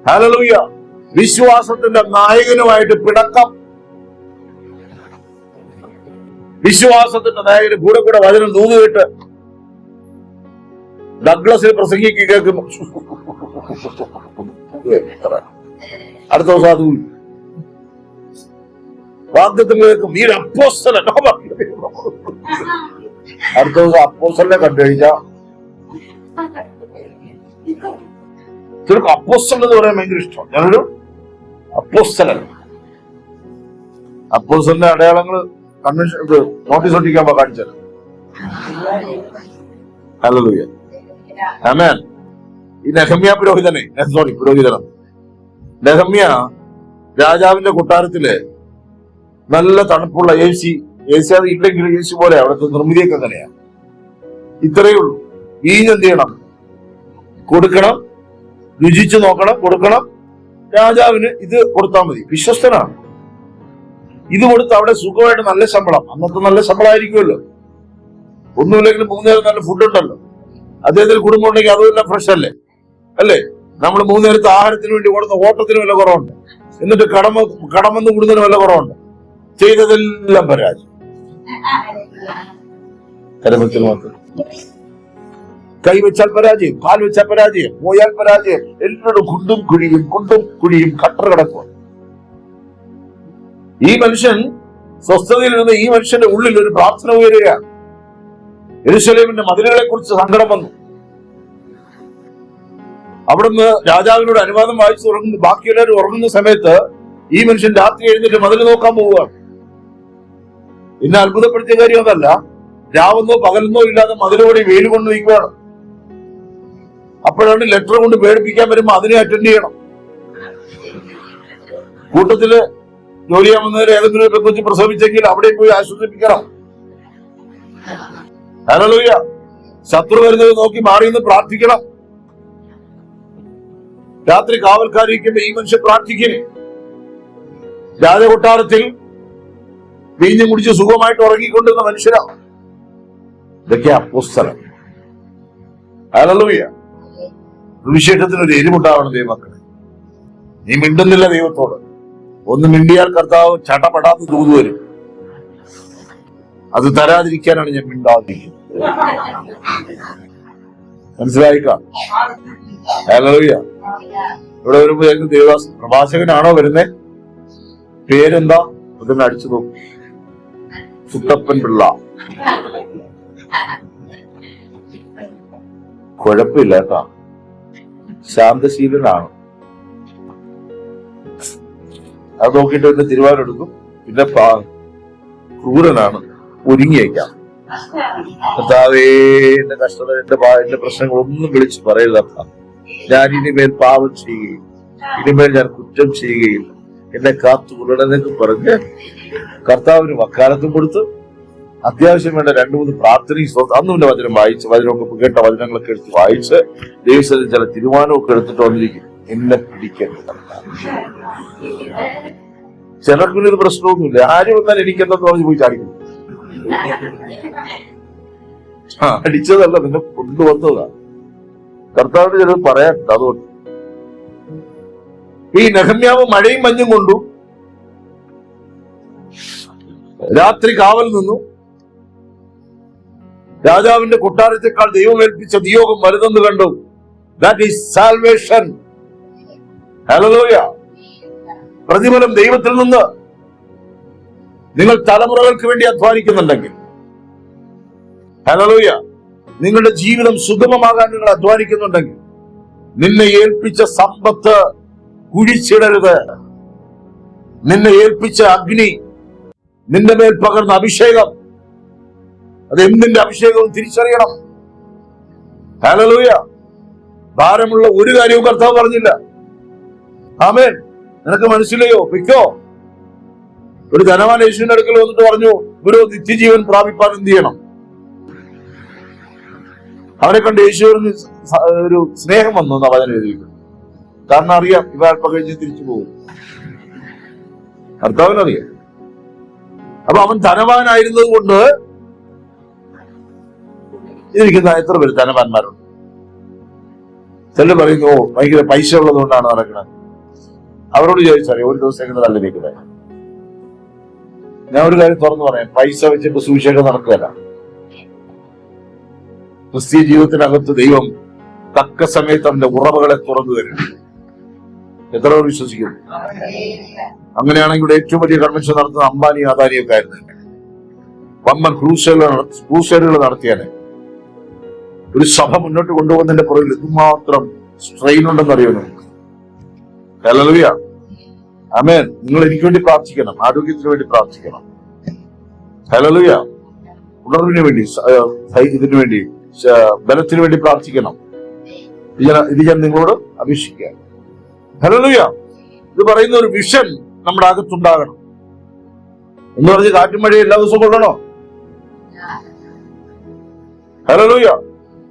ഹല്ലേലൂയ. വിശ്വാസത്തിന്റെ നായകനുമായിട്ട് പിണക്കം. വിശ്വാസത്തിന്റെ നായകന് കൂടെ വചനം തൂന്നുകെട്ട് ഡഗ്ലസിൽ പ്രസംഗിക്ക് കേൾക്കുന്നു. അടുത്ത ദിവസം അത് വാഗ്ദത്തം കേൾക്കും, നീ ഒരു അപ്പോസ്തലൻ. അടുത്ത ദിവസം അപ്പോസ്തലനെ കണ്ടു കഴിഞ്ഞാൽ ചിലർക്ക് അപ്പോസ്തലൻ എന്ന് പറയാൻ ഭയങ്കര ഇഷ്ടം. ഞാനൊരു അപ്പോസ്തലൻ. അപ്പോസ്തലന്റെ അടയാളങ്ങൾ കൺവെൻഷൻ നോട്ടീസ് ഒട്ടിക്കാൻ കാണിച്ചാൽ. ഹല്ലേലൂയ. ആമേൻ. ഈ നെഹമ്യ പുരോഹിതനാണ്. നെഹമ്യ രാജാവിന്റെ കൊട്ടാരത്തില് നല്ല തണുപ്പുള്ള AC അത് ഇല്ലെങ്കിൽ AC പോലെ അവിടുത്തെ നിർമ്മിതിയൊക്കെ അങ്ങനെയാ. ഇത്രയേ ഉള്ളൂ. വീഞ്ഞെന്ത് ചെയ്യണം? കൊടുക്കണം, രുചിച്ചു നോക്കണം, കൊടുക്കണം. രാജാവിന് ഇത് കൊടുത്താൽ മതി. വിശ്വസ്തനാണ്. ഇത് കൊടുത്ത് അവിടെ സുഖമായിട്ട് നല്ല ശമ്പളം, അന്നത്തെ നല്ല ശമ്പളമായിരിക്കുമല്ലോ. ഒന്നുമില്ലെങ്കിലും 3 നേരം നല്ല ഫുഡ് ഉണ്ടല്ലോ. അദ്ദേഹത്തിന് കുടുംബം ഉണ്ടെങ്കിൽ അതുമെല്ലാം ഫ്രഷ് അല്ലേ? നമ്മൾ 3 നേരത്തെ ആഹാരത്തിന് വേണ്ടി കൊടുത്ത ഓട്ടത്തിന് വല്ല കുറവുണ്ട്, എന്നിട്ട് കടമെന്ന് കൂടുന്നതിന് വല്ല കുറവുണ്ട്. ചെയ്തതെല്ലാം പരാജയം. മാത്രം കൈവച്ചാൽ പരാജയം, കാൽ വെച്ചാൽ പരാജയം, പോയാൽ പരാജയം. എല്ലാവരും കുണ്ടും കുഴിയും കട്ടർ കിടക്കുക. ഈ മനുഷ്യൻ സ്വസ്ഥതയിൽ നിന്ന് ഈ മനുഷ്യന്റെ ഉള്ളിൽ ഒരു പ്രാർത്ഥന ഉയരുകയാണ്. യെരൂശലേമിന്റെ മതിലുകളെ കുറിച്ച് സങ്കടം വന്നു. അവിടുന്ന് രാജാവിനോട് അനുവാദം വായിച്ചു ഉറങ്ങുന്നു. ബാക്കിയെല്ലാവരും ഉറങ്ങുന്ന സമയത്ത് ഈ മനുഷ്യൻ രാത്രി എഴുന്നേറ്റ് മതിൽ നോക്കാൻ പോവുകയാണ്. പിന്നെ അത്ഭുതപ്പെടുത്തിയ കാര്യം അതല്ല, രാവെന്നോ പകലെന്നോ ഇല്ലാതെ മതിലോടെ വെയിൽ കൊണ്ട് നിൽക്കുകയാണ്. അപ്പോഴാണ് ലെറ്റർ കൊണ്ട് പേടിപ്പിക്കാൻ വരുമ്പോ അതിനെ അറ്റൻഡ് ചെയ്യണം. കൂട്ടത്തില് ജോലി ചെയ്യാൻ വന്നവരെ ഏതെങ്കിലും ഒരു കൊച്ചു പ്രസവിച്ചെങ്കിൽ അവിടെ പോയി ആശ്വസിപ്പിക്കണം. ഹല്ലേലൂയ. ശത്രു വരുന്നത് നോക്കി മാറിയെന്ന് പ്രാർത്ഥിക്കണം. രാത്രി കാവൽക്കാരിക്കുമ്പോ ഈ മനുഷ്യൻ പ്രാർത്ഥിക്കും. രാജകൊട്ടാരത്തിൽ വീഞ്ഞും കുടിച്ച് സുഖമായിട്ട് ഉറങ്ങിക്കൊണ്ടിരുന്ന മനുഷ്യരാണ്. ഇതൊക്കെ അപ്പോസ്തലൻ. ഹല്ലേലൂയ. സുവിശേഷത്തിന് ഒരു എരിവുണ്ടാവണം ദൈവമക്കളെ. നീ മിണ്ടുന്നില്ല ദൈവത്തോട്. ഒന്ന് മിണ്ടിയാൽ കർത്താവ് ചടപടാന്ന് തൂതു വരും. അത് തരാതിരിക്കാനാണ് ഞാൻ മിണ്ടാതിരിക്കുന്നത്. മനസ്സിലായിക്കാം. ഹല്ലേലൂയ. ഇവിടെ വരുമ്പോ ഞങ്ങൾക്ക് ദേവദാസ് പ്രവാചകനാണോ വരുന്നേ? പേരെന്താ? അതൊന്ന് അടിച്ചു നോക്കും. കുട്ടപ്പൻ പിള്ള. കുഴപ്പമില്ല കേട്ടാ, ശാന്തശീലനാണ്. അത് നോക്കിയിട്ട് എന്റെ തീരുമാനം എടുക്കും. പിന്നെ ക്രൂരനാണ്, ഒരുങ്ങിയേക്കാം. കർത്താവേ, എന്റെ കഷ്ടത, എന്റെ പ്രശ്നങ്ങളൊന്നും വിളിച്ച് പറയരുതപ്പ. ഞാൻ ഇനിമേൽ പാപം ചെയ്യുകയും ഇനിമേൽ ഞാൻ കുറ്റം ചെയ്യുകയില്ല, എന്നെ കാത്തുകൊള്ളണമെന്നൊക്കെ പറഞ്ഞ് കർത്താവിന് വക്കാലത്തും കൊടുത്ത് അത്യാവശ്യം വേണ്ട 2-3 പ്രാർത്ഥനയും അന്നും വചനം വായിച്ച്, വചനമൊക്കെ കേട്ട വചനങ്ങളൊക്കെ എടുത്ത് വായിച്ച് ദൈവത്തിൽ ചില തീരുമാനമൊക്കെ എടുത്തിട്ട് വന്നിരിക്കും. എന്നെ പിടിക്കരുത്. ചിലർക്കും ഇത് പ്രശ്നമൊന്നുമില്ല. ആരും വന്നാൽ എനിക്കെന്തെന്ന് പറഞ്ഞ് പോയി ചാടിക്കുന്നു. അടിച്ചതല്ല, നിന്നെ കൊണ്ടുവന്നതാ. കർത്താവിന് ചിലത് പറയാനുണ്ട്. അതുകൊണ്ട് ഈ നെഹമ്യാവ് മഴയും മഞ്ഞും കൊണ്ടു രാത്രി കാവൽ നിന്നു. രാജാവിന്റെ കൊട്ടാരത്തെക്കാൾ ദൈവം ഏൽപ്പിച്ച നിയോഗം വലുതെന്ന് കണ്ടു. That is salvation. ഹല്ലേലൂയ. പ്രതിഫലം ദൈവത്തിൽ നിന്ന്. നിങ്ങൾ തലമുറകൾക്ക് വേണ്ടി അധ്വാനിക്കുന്നുണ്ടെങ്കിൽ, ഹല്ലേലൂയ, നിങ്ങളുടെ ജീവിതം സുഗമമാകാൻ നിങ്ങൾ അധ്വാനിക്കുന്നുണ്ടെങ്കിൽ, നിന്നെ ഏൽപ്പിച്ച സമ്പത്ത് കുഴിച്ചിടരുത്. നിന്നെ ഏൽപ്പിച്ച അഗ്നി, നിന്റെ മേൽ പകർന്ന അഭിഷേകം, അത് എന്തിന്റെ അഭിഷേകവും തിരിച്ചറിയണം. ഹല്ലേലൂയ. ഭാരമുള്ള ഒരു കാര്യവും കർത്താവ് പറഞ്ഞില്ല. ആമേൻ. നിനക്ക് മനസ്സിലായോ? പിക്കോ. ഒരു ധനവാൻ യേശുവിന്റെ അടുക്കൽ വന്നിട്ട് പറഞ്ഞു, ഗുരു, നിത്യജീവൻ പ്രാപിപ്പാൻ എന്ത് ചെയ്യണം? അവനെ കണ്ട് യേശുവിന് ഒരു സ്നേഹം വന്നു എന്നാ വചനം എഴുതിയിരിക്കുന്നത്. കാരണം അറിയാം, ഇവ അല്പം കഴിഞ്ഞ് തിരിച്ചു പോകും. കർത്താവിനറിയാം. അപ്പൊ അവൻ ധനവാനായിരുന്നത് കൊണ്ട് ഇരിക്കുന്ന എത്ര പേര് ധനവാന്മാരുണ്ട്? ചിലർ പറയുന്നു, ഓ, ഭയങ്കര പൈസ ഉള്ളത് കൊണ്ടാണ് നടക്കുന്നത്. അവരോട് ചോദിച്ചറിയാം, ഒരു ദിവസം എങ്ങനെ തള്ളിലേക്കുന്നത്? ഞാൻ ഒരു കാര്യം തുറന്നു പറയാം, പൈസ വെച്ചിട്ട് സുവിശേഷം നടക്കുകയല്ല. ക്രിസ്തീയ ജീവിതത്തിനകത്ത് ദൈവം തക്ക സമയത്ത് അവന്റെ ഉറവകളെ തുറന്നു തരും. എത്ര പേർ വിശ്വസിക്കുന്നു? അങ്ങനെയാണെങ്കിൽ ഇവിടെ ഏറ്റവും വലിയ കൺവെൻഷൻ നടത്തുന്ന അംബാനി അദാനിയൊക്കെ ആയിരുന്നു. വമ്പൻ ക്രൂസൈഡുകൾ നടത്തിയാല് ഒരു സഭ മുന്നോട്ട് കൊണ്ടുപോകുന്നതിന്റെ പുറകിൽ ഇതുമാത്രം സ്ട്രെയിൻ ഉണ്ടെന്ന് അറിയുന്നു. ഹല്ലേലൂയ. ആമേൻ. നിങ്ങൾ എനിക്ക് വേണ്ടി പ്രാർത്ഥിക്കണം, ആരോഗ്യത്തിന് വേണ്ടി പ്രാർത്ഥിക്കണം. ഹല്ലേലൂയ. ഉണർവിന് വേണ്ടി, ഇതിനു വേണ്ടി, ബലത്തിന് വേണ്ടി പ്രാർത്ഥിക്കണം. ഇത് ഞാൻ നിങ്ങളോട് അപേക്ഷിക്കാം. ഹല്ലേലൂയ. ഇത് പറയുന്ന ഒരു വിഷൻ നമ്മുടെ അകത്തുണ്ടാകണം. എന്ന് പറഞ്ഞ് കാറ്റും മഴയും എല്ലാ ദിവസവും കൊള്ളണോ? ഹല്ലേലൂയ.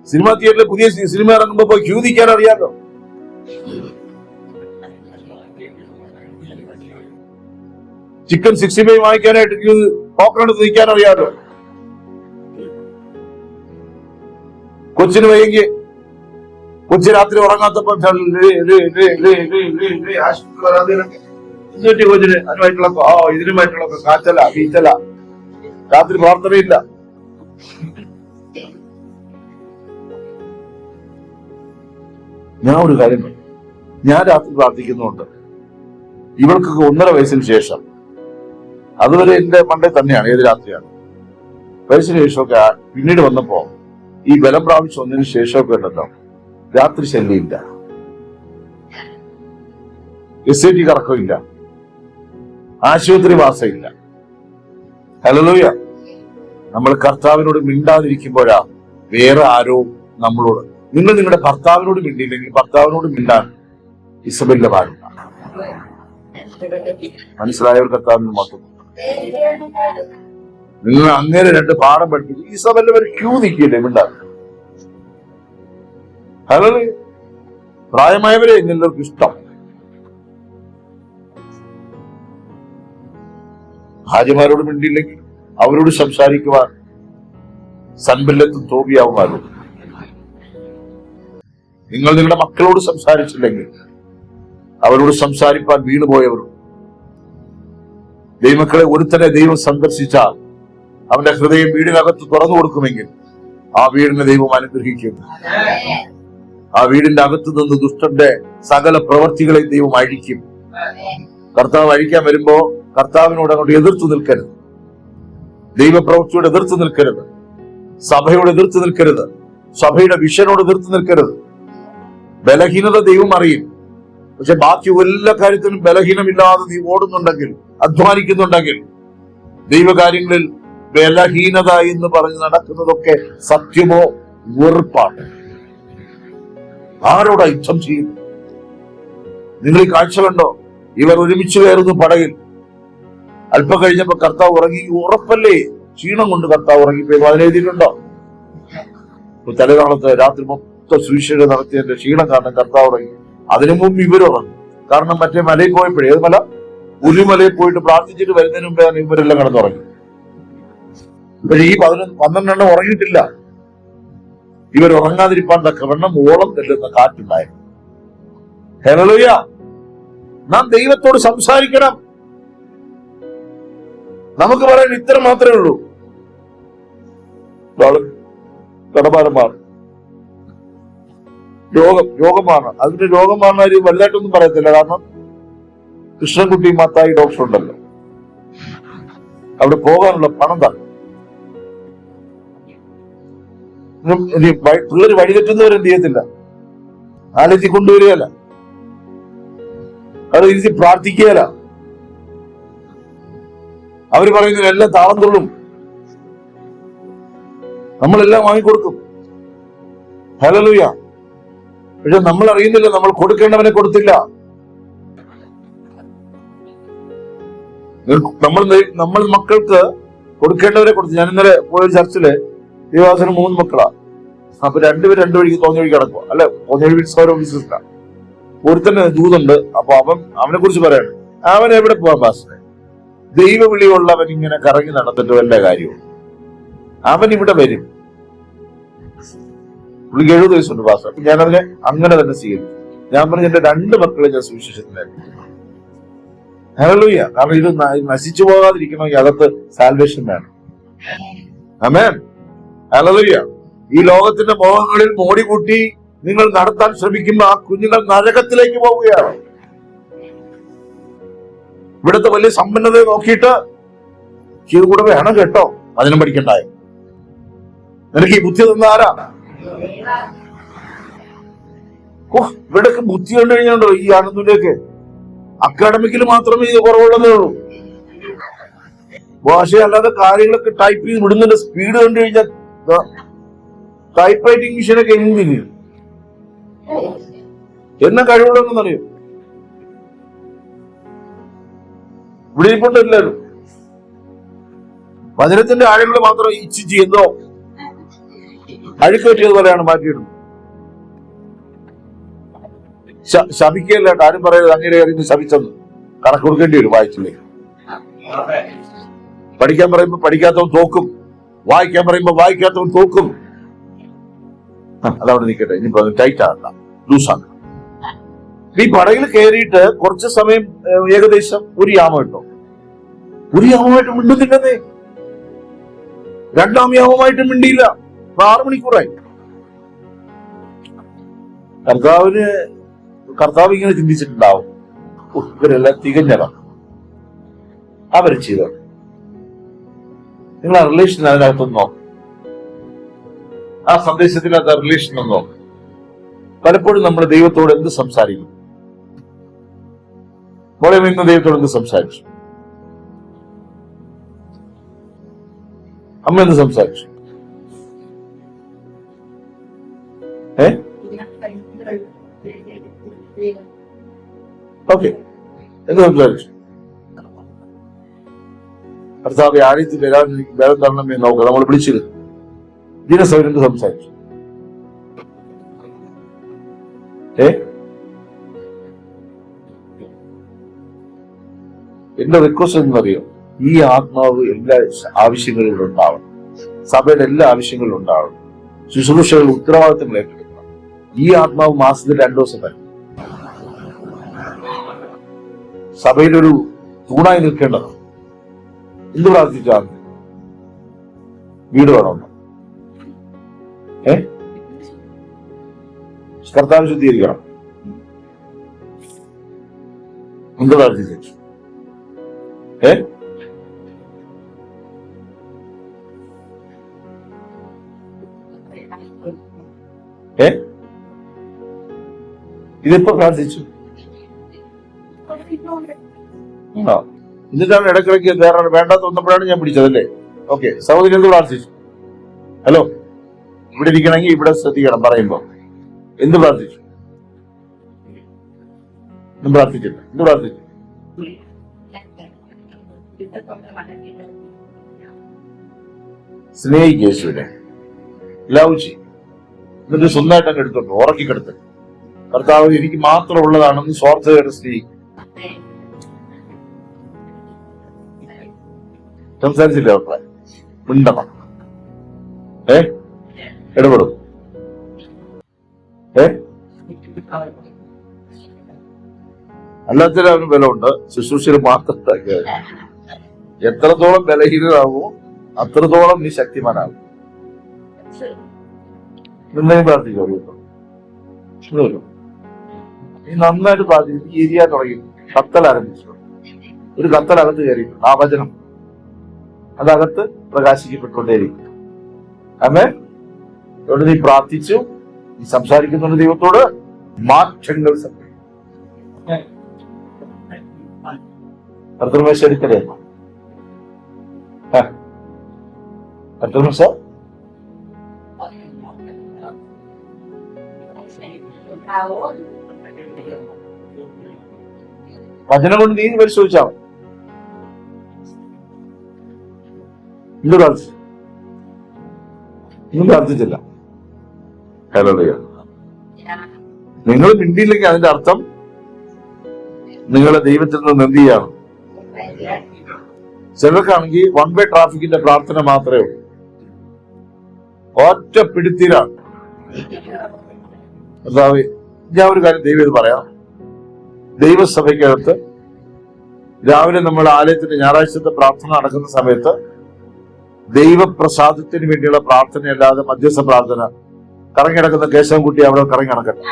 സിനിമാ തിയേറ്ററിൽ പുതിയ സിനിമ ഇറങ്ങുമ്പോ പോയി ക്യൂ നിൽക്കാൻ അറിയാലോ. ചിക്കൻ 65 വാങ്ങിക്കാനായിട്ട് ക്യൂ പോക്കണെടുത്ത് നിൽക്കാൻ അറിയാലോ. കൊച്ചിന് വയ്യെങ്കിൽ കൊച്ചി രാത്രി ഉറങ്ങാത്തപ്പോ കൊച്ചിന് അതിനുമായിട്ടുള്ള ഇതിനുമായിട്ടുള്ള കാച്ചല വീച്ചല, രാത്രി പ്രാർത്ഥനയില്ല. ഞാൻ ഒരു കാര്യം, ഞാൻ രാത്രി പ്രാർത്ഥിക്കുന്നുണ്ട്. ഇവൾക്കൊക്കെ 1.5 വയസ്സിന് ശേഷം, അതുവരെ എന്റെ മണ്ടേ തന്നെയാണ്, ഏത് രാത്രിയാണ്, വയസ്സിന് ശേഷമൊക്കെ പിന്നീട് വന്നപ്പോ ഈ ബലം പ്രാപിച്ചു വന്നതിന് ശേഷമൊക്കെ ഉണ്ടല്ലോ, രാത്രി ശല്യമില്ല, SIT കറക്കമില്ല, ആശുപത്രി വാസമില്ല. ഹല്ലേലൂയ. നമ്മൾ കർത്താവിനോട് മിണ്ടാതിരിക്കുമ്പോഴാ വേറെ ആരോ നമ്മളോട്, നിങ്ങൾ നിങ്ങളുടെ ഭർത്താവിനോട് മിണ്ടിയില്ലെങ്കിൽ ഭർത്താവിനോട് മിണ്ടാൻ ഇസബെല്ല പാടില്ല. മനസ്സിലായവർ കർത്താവിന് മാത്രം. നിങ്ങൾ അങ്ങനെ 2 പാഠം പഠിപ്പിച്ചു. ഇസബെല്ല വരെ ക്യൂ നിൽക്കില്ലേ മിണ്ടാൻ? ഹല്ലേലൂയ. പ്രായമായവരെ എല്ലാവർക്കും ഇഷ്ടം. ഭാര്യമാരോട് മിണ്ടിയില്ലെങ്കിൽ അവരോട് സംസാരിക്കുവാൻ സൻബല്ലത്തും തോബിയാവുമാരും. നിങ്ങൾ നിങ്ങളുടെ മക്കളോട് സംസാരിച്ചില്ലെങ്കിൽ അവരോട് സംസാരിപ്പാൻ വീണുപോയവരും. ദൈവമക്കളെ, ഒരുത്തനെ ദൈവം സന്ദർശിച്ചാൽ അവന്റെ ഹൃദയം വീടിനകത്ത് തുറന്നു കൊടുക്കുമെങ്കിൽ ആ വീടിനെ ദൈവം അനുഗ്രഹിക്കും. ആ വീടിന്റെ അകത്തു നിന്ന് ദുഷ്ടന്റെ സകല പ്രവർത്തികളെ ദൈവം അഴിക്കും. കർത്താവ് അഴിക്കാൻ വരുമ്പോ കർത്താവിനോട് അങ്ങോട്ട് എതിർത്ത് നിൽക്കരുത്. ദൈവപ്രവൃത്തിയോട് എതിർത്ത് നിൽക്കരുത്. സഭയോട് എതിർത്ത് നിൽക്കരുത്. സഭയുടെ വിഷനോട് എതിർത്ത് നിൽക്കരുത്. ബലഹീനത ദൈവം അറിയും. പക്ഷെ ബാക്കി എല്ലാ കാര്യത്തിനും ബലഹീനമില്ലാതെ നീ ഓടുന്നുണ്ടെങ്കിൽ, അധ്വാനിക്കുന്നുണ്ടെങ്കിൽ, ദൈവകാര്യങ്ങളിൽ ബലഹീനത എന്ന് പറഞ്ഞ് നടക്കുന്നതൊക്കെ സത്യമോ വെറുപ്പാണ്. ആരോടാ യുദ്ധം ചെയ്യുന്നു? നിങ്ങൾ ഈ കാഴ്ച കണ്ടോ? ഇവർ ഒരുമിച്ച് കയറുന്നു പടകിൽ. അല്പം കഴിഞ്ഞപ്പോ കർത്താവ് ഉറങ്ങി. ഉറപ്പല്ലേ? ക്ഷീണം കൊണ്ട് കർത്താവ് ഉറങ്ങിപ്പോയി. അതിനെഴുതിയിട്ടുണ്ടോ? തലേനാളത്ത് രാത്രി മൊത്തം സുവിശേഷം നടത്തിയതിന്റെ ക്ഷീണം കാരണം കർത്താവ് ഉറങ്ങി. അതിനു മുമ്പ് ഇവരുറങ്ങി. കാരണം മറ്റേ മലയിൽ പോയപ്പോഴേ, ഏത് മല? പുലിമലയിൽ പോയിട്ട് പ്രാർത്ഥിച്ചിട്ട് വരുന്നതിന് മുമ്പേ ഇവരെല്ലാം കിടന്നുറങ്ങി. പക്ഷെ ഈ 12 ഉറങ്ങിയിട്ടില്ല. ഇവർ ഉറങ്ങാതിരിപ്പാൻ തക്കവണ്ണം ഓളം തെല്ലുന്ന കാറ്റുണ്ടായിരുന്നു. ഹല്ലേലൂയ! നാം ദൈവത്തോട് സംസാരിക്കണം. നമുക്ക് പറയാൻ ഇത്ര മാത്രമേ ഉള്ളൂ. കടഭാരം മാറും, രോഗം മാറണം. അതിന്റെ രോഗം മാറുന്ന കാര്യം വലുതായിട്ടൊന്നും പറയത്തില്ല. കാരണം കൃഷ്ണൻകുട്ടി മത്തായി ഡോക്ടർ ഉണ്ടല്ലോ, അവിടെ പോകാനുള്ള പണം തന്നെ. പിള്ളേർ വഴിതെറ്റുന്നവരെന്ത് ചെയ്യത്തില്ല, ആലോചിച്ച് കൊണ്ടുവരികയല്ല, അത് ഇരുത്തി പ്രാർത്ഥിക്കുകയല്ല. അവര് പറയുന്നതിനെല്ലാം താളം തുള്ളും. നമ്മളെല്ലാം വാങ്ങിക്കൊടുക്കും. ഹല്ലേലൂയ! പക്ഷെ നമ്മൾ അറിയുന്നില്ല, നമ്മൾ കൊടുക്കേണ്ടവനെ കൊടുത്തില്ല. നമ്മൾ മക്കൾക്ക് കൊടുക്കേണ്ടവരെ കൊടുത്തു. ഞാൻ ഇന്നലെ പോയ ചർച്ചില് ദേവാസനം 3 മക്കളാ. അപ്പൊ 2 പേര് 2 വഴിക്ക് തോന്നിയ വഴിക്ക് നടക്കുക. അല്ലെ, തോന്നിയ വഴി വിശ്വസിക്ക. ഒരുത്തന്നെ ദൂതുണ്ട്. അപ്പൊ അവനെ കുറിച്ച് പറയാണ്, അവൻ എവിടെ പോവാൻ പാസ്റ്ററെ? ദൈവവിളിയുള്ളവൻ ഇങ്ങനെ കറങ്ങി നടന്നിട്ട് വല്ല കാര്യവും. അവൻ ഇവിടെ വരും. പുള്ളിക്ക് 70 വയസ്സുണ്ട് പാസ്റ്റർ. അപ്പൊ ഞാൻ അതിനെ അങ്ങനെ തന്നെ സ്വീകരിച്ചു. ഞാൻ പറഞ്ഞു, എന്റെ 2 മക്കളെ ഞാൻ സുവിശേഷത്തിലായിരുന്നു. ഹല്ലേലൂയ! കാരണം ഇത് നശിച്ചു പോകാതിരിക്കണമെങ്കിൽ അകത്ത് സാൽവേഷൻ വേണം. ആമേൻ. ഹല്ലേലൂയ! ഈ ലോകത്തിന്റെ മോഹങ്ങളിൽ മോടികൂട്ടി നിങ്ങൾ നടത്താൻ ശ്രമിക്കുമ്പോൾ ആ കുഞ്ഞുങ്ങൾ നരകത്തിലേക്ക് പോവുകയാണ്. ഇവിടുത്തെ വലിയ സമ്പന്നതയെ നോക്കിയിട്ട് ഇത് കൂടെ വേണം കേട്ടോ, അതിനും പഠിക്കണ്ടായോ? നിനക്ക് ഈ ബുദ്ധി തന്ന ആരാ? ഇവിടെയൊക്കെ ബുദ്ധി കണ്ടു കഴിഞ്ഞാണ്ടോ ഈ ആനന്ദിന്റെയൊക്കെ അക്കാഡമിക്കിൽ മാത്രമേ ഇത് കുറവുള്ളതേ ഉള്ളൂ. ഭാഷയല്ലാതെ കാര്യങ്ങളൊക്കെ ടൈപ്പ് ചെയ്ത് വിടുന്നതിന്റെ സ്പീഡ് കണ്ടു കഴിഞ്ഞാൽ ടൈപ്പ് റൈറ്റിംഗ് മെഷീനൊക്കെ എന്തിന് എന്നാ കഴിവുള്ളതെന്നറിയോ? ഇവിടെ ഇരിപ്പുണ്ട് എല്ലാവരും. വചനത്തിന്റെ ആഴങ്ങൾ മാത്രം ഇച്ഛിച്ച് എന്തോ അഴുക്ക് പറ്റിയത് പോലെയാണ് മാറ്റിയിടുന്നത്. ശപിക്കല്ല, ആരും പറയരുത് അങ്ങനെ അറിയുന്നത് ശപിച്ചെന്ന്. കണക്ക് കൊടുക്കേണ്ടി വരും വായിച്ചില്ലേ. പഠിക്കാൻ പറയുമ്പോ പഠിക്കാത്തവൻ തോക്കും, വായിക്കാൻ പറയുമ്പോ വായിക്കാത്തവൻ തോക്കും. അതവിടെ നിൽക്കട്ടെ, ഇനിയിപ്പോ ടൈറ്റ് ആകണ്ട, ലൂസാണ്. ഈ പടകിൽ കയറിയിട്ട് കുറച്ച് സമയം, ഏകദേശം 1 യാമം കേട്ടോ. 1 യാമമായിട്ട് മിണ്ടുന്നില്ലെന്നേ. 2ാം യാമമായിട്ട് മിണ്ടിയില്ല. 6 മണിക്കൂറായി. കർത്താവ് ഇങ്ങനെ ചിന്തിച്ചിട്ടുണ്ടാവും, ഇവരെല്ലാം തികഞ്ഞതാണ് അവർ ചെയ്തത്. നിങ്ങൾ ആ റിലേഷൻ അതിനകത്തൊന്ന് നോക്കും. ആ സന്ദേശത്തിനകത്ത് റിലേഷൻ ഒന്ന് നോക്കും. പലപ്പോഴും നമ്മൾ ദൈവത്തോട് എന്ത് സംസാരിക്കും? മോളെ, ഇന്ന് ദൈവത്തോട് എന്ത് സംസാരിച്ചു? അമ്മ എന്ത് സംസാരിച്ചു? ഓക്കെ, എന്ത് സംസാരിച്ചു? കർത്താവെ ആഴത്തിൽ ബലം തരണമെന്ന് നോക്കുക. നമ്മൾ വിളിച്ചിരുന്നു. ദിനസഭയിൽ എന്ത് സംസാരിച്ചു? എന്റെ റിക്വസ്റ്റ് എന്നറിയോ? ഈ ആത്മാവ് എല്ലാ ആവശ്യങ്ങളിലും ഉണ്ടാവണം. സഭയുടെ എല്ലാ ആവശ്യങ്ങളിലും ഉണ്ടാവണം. ശുശ്രൂഷകൾ, ഉത്തരവാദിത്തങ്ങൾ ഏറ്റെടുക്കണം. ഈ ആത്മാവ് മാസത്തിൽ 2 ദിവസം വരും. സഭയിലൊരു തൂണായി നിൽക്കേണ്ടത്. എന്ത് പ്രാർത്ഥിച്ചാൽ? വീട് വേണമെന്ന്, കർത്താവ് ശുദ്ധീകരിക്കണം. എന്ത് പ്രാർത്ഥിച്ചു? ഇതിപ്പോ പ്രാർത്ഥിച്ചു. എന്നിട്ടാണ് ഇടയ്ക്കിടയ്ക്ക് വേറെ വേണ്ടാത്ത വന്നപ്പോഴാണ് ഞാൻ പിടിച്ചതല്ലേ. ഓക്കെ, സഹോദരി എന്ത് പ്രാർത്ഥിച്ചു? ഹലോ, ഇവിടെ ഇരിക്കണമെങ്കിൽ ഇവിടെ ശ്രദ്ധിക്കണം പറയുമ്പോ. എന്ത് പ്രാർത്ഥിച്ചു? എന്ത് പ്രാർത്ഥിച്ചില്ല? എന്ത് പ്രാർത്ഥിച്ചു? സ്നേഹിക്കുക, യേശുവിനെ ലവ് ചെയ്യും. എന്നിട്ട് സ്വന്തമായിട്ട് അങ്ങ് എടുത്തോണ്ട് ഉറക്കിക്കെടുത്ത് കർത്താവ് എനിക്ക് മാത്രം ഉള്ളതാണെന്ന് സ്വാർത്ഥതയുടെ സ്നേഹിക്കും. സംസാരിച്ചില്ല അഭിപ്രായം? മിണ്ടണം. ഇടപെടും. അല്ലാത്തതിന് ബലമുണ്ട്, ശുശ്രൂഷയിൽ മാത്രം. എത്രത്തോളം ബലഹീനരാകുമോ അത്രത്തോളം നീ ശക്തിമാനാകും. നിന്നെയും പ്രാർത്ഥിക്കോ? നീ നന്നായിട്ട് പ്രാർത്ഥിക്കും. ഈ എരിയാൻ തുടങ്ങി കത്തൽ ആരംഭിച്ചിട്ടുണ്ട്. ഒരു കത്തലകത്ത് കയറിയിട്ടുണ്ട്. ആ വചനം അതകത്ത് പ്രകാശിക്കപ്പെട്ടുകൊണ്ടേയിരിക്കും. അമ്മേ, അതുകൊണ്ട് നീ പ്രാർത്ഥിച്ചു, നീ സംസാരിക്കുന്നുണ്ട് ദൈവത്തോട്, മാറ്റങ്ങൾ സംഭവിക്കും. കർത്തൃമേശ എടുക്കലേ? കർത്തൃമേശ വചനം കൊണ്ട് നീ പരിശോധിച്ചാൽ മതി. ഇന്ന് പ്രാർത്ഥിച്ചു? ഇന്നും പ്രാർത്ഥിച്ചില്ല. ഹല്ലേലൂയ. നിങ്ങൾ മിണ്ടിയില്ലെങ്കിൽ അതിന്റെ അർത്ഥം നിങ്ങളെ ദൈവത്തിൽ നിന്ന് എന്ത് ചെയ്യാണ്? ചിലർക്കാണെങ്കിൽ വൺ വേ ട്രാഫിക്കിന്റെ പ്രാർത്ഥന മാത്രമേ ഉള്ളൂ. ഒറ്റ പിടിത്തീരാണ്. ഞാൻ ഒരു കാര്യം ദൈവം പറയാം. ദൈവസഭയ്ക്കകത്ത് രാവിലെ നമ്മൾ ആലയത്തിന്റെ ഞായറാഴ്ചത്തെ പ്രാർത്ഥന നടക്കുന്ന സമയത്ത് ദൈവപ്രസാദത്തിന് വേണ്ടിയുള്ള പ്രാർത്ഥനയല്ലാതെ മധ്യസ്ഥ പ്രാർത്ഥന, കറങ്ങിടക്കുന്ന കേശവൻകുട്ടി അവിടെ കറങ്ങി നടക്കട്ടെ,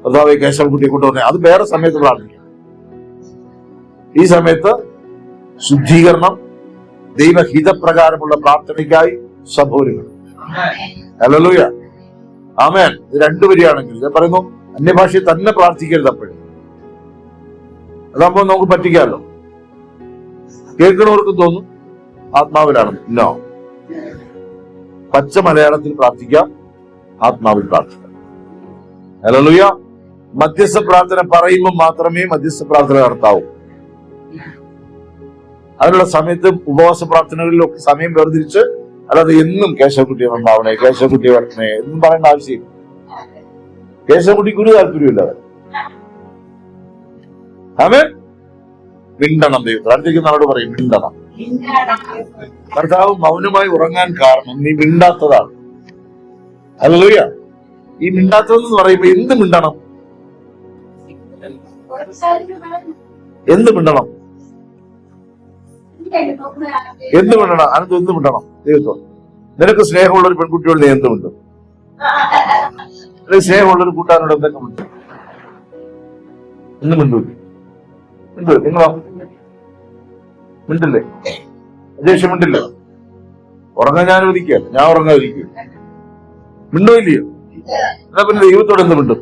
കർത്താവേ കേശവൻകുട്ടിയെ കൊണ്ടുവന്നേ, അത് വേറെ സമയത്ത് പ്രാർത്ഥിക്കും. ഈ സമയത്ത് ശുദ്ധീകരണം, ദൈവഹിതപ്രകാരമുള്ള പ്രാർത്ഥനയ്ക്കായി സഭ ഒരുങ്ങും. ഹല്ലേലൂയ, ആമേൻ. ഇത് രണ്ടുപേരെയാണെങ്കിൽ ഞാൻ പറയുന്നു, അന്യഭാഷയിൽ തന്നെ പ്രാർത്ഥിക്കരുത്. അപ്പോഴും അതാകുമ്പോ നമുക്ക് പറ്റിക്കാമല്ലോ. കേൾക്കണവർക്ക് തോന്നും ആത്മാവിലാണെന്ന്. നോ, പച്ച മലയാളത്തിൽ പ്രാർത്ഥിക്കാം, ആത്മാവിൽ പ്രാർത്ഥിക്കാം. ഹല്ലേലൂയ. മധ്യസ്ഥ പ്രാർത്ഥന പറയുമ്പോൾ മാത്രമേ മധ്യസ്ഥ പ്രാർത്ഥന നടത്താവൂ. അതിനുള്ള സമയത്ത് ഉപവാസ പ്രാർത്ഥനകളിലൊക്കെ സമയം വേർതിരിച്ച്, അല്ലാതെ എന്നും കേശവക്കുട്ടിയെ നന്നാവണേ, കേശവക്കുട്ടിയെ വരണേ എന്നും പറയേണ്ട ആവശ്യമില്ല. കേശവക്കുട്ടിക്ക് ഒരു താല്പര്യമില്ല. ആമേൻ. മിണ്ടണം. ദൈവം അടുത്തേക്ക് നമ്മളോട് പറയും മിണ്ടണം. കർത്താവ് മൗനമായി ഉറങ്ങാൻ കാരണം നീ മിണ്ടാത്തതാണ്. ഹല്ലേലൂയ. ഈ മിണ്ടാത്തതെന്ന് പറയുമ്പോ എന്ത് മിണ്ടണം? എന്ത് മിണ്ടണം? എന്ത് മിണ്ടണം? അതിനകത്ത് എന്ത് മിണ്ടണം? ദൈവത്തോ, നിനക്ക് സ്നേഹമുള്ള ഒരു പെൺകുട്ടിയോട് നീ എന്ത് മിണ്ടും? സ്നേഹമുള്ള ഒരു കൂട്ടാനോട് എന്തൊക്കെ മിണ്ടും? ഒന്നും മിണ്ടൂല്ല. നിങ്ങളോ മിണ്ടില്ലേ? അജേഷ് മിണ്ടില്ല. ഉറങ്ങാൻ ഞാൻ അനുവദിക്കുകയല്ല, ഞാൻ ഉറങ്ങാതിരിക്കുക. മിണ്ടോ ഇല്ലയോ? എന്നാ പിന്നെ ദൈവത്തോട് എന്ത് മിണ്ടും?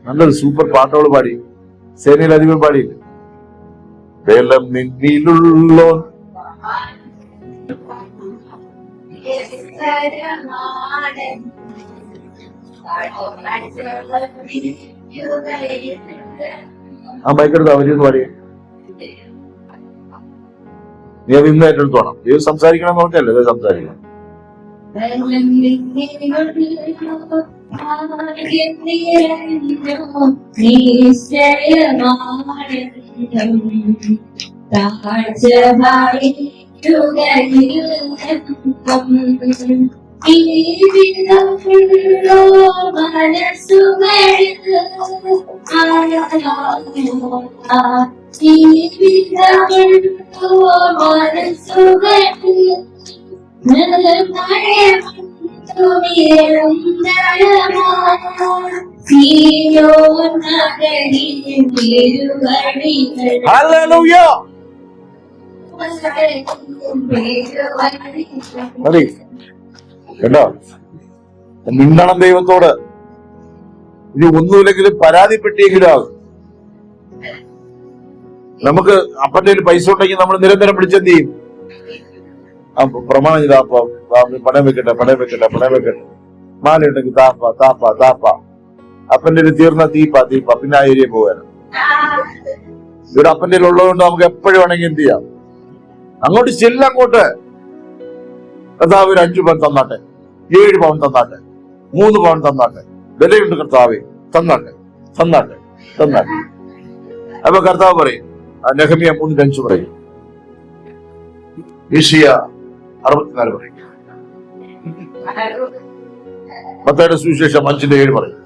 നല്ലൊരു സൂപ്പർ പാട്ടോള് പാടി, സേനയിൽ അധികം പാടിയില്ല. ബലം നിന്നിലുള്ളോ ആ ബൈക്കെടുത്ത് അവരെയൊന്ന് പാടിയേ. നീ അത് ഇന്ന് ഏറ്റെടുത്ത് വേണം. ദൈവം സംസാരിക്കണം എന്ന് പറഞ്ഞല്ലേ ദൈവം സംസാരിക്കണം. ഹല്ലേലൂയ. മതി കേട്ടോ. മിണ്ടണം ദൈവത്തോട്. ഇനി ഒന്നുമില്ലെങ്കിലും പരാതിപ്പെട്ടിയെങ്കിലും ആകും. നമുക്ക് അപ്പന്റെ ഒരു പൈസ ഉണ്ടെങ്കിൽ നമ്മൾ നിരന്തരം വിളിച്ചെന്ത് ചെയ്യും? പ്രമാണം ചെയ്താ പണയം വെക്കട്ടെ. മാല ഉണ്ടെങ്കിൽ താപ്പ. അപ്പന്റെ ഒരു തീർന്ന തീപ്പ. പിന്നെ ആ ഏരിയ പോകാനും ഇവിടെ അപ്പന്റെ ഉള്ളതുകൊണ്ട് നമുക്ക് എപ്പോഴും വേണമെങ്കിൽ എന്ത് ചെയ്യാം? അങ്ങോട്ട് ചെല്ലങ്ങോട്ട്. കർത്താവ് ഒരു 5 പവൻ തന്നാട്ടെ, 7 പവൻ തന്നാട്ടെ, 3 പവൻ തന്നാട്ടെ. വിലയുണ്ട് കർത്താവേ, തന്നാട്ടെ. അപ്പൊ കർത്താവ് പറയും, നെഹമ്യ 3:5 പറയും, യെശയ്യാ 64 പറയും, മത്തായിയുടെ സുവിശേഷം 5:7 പറയും.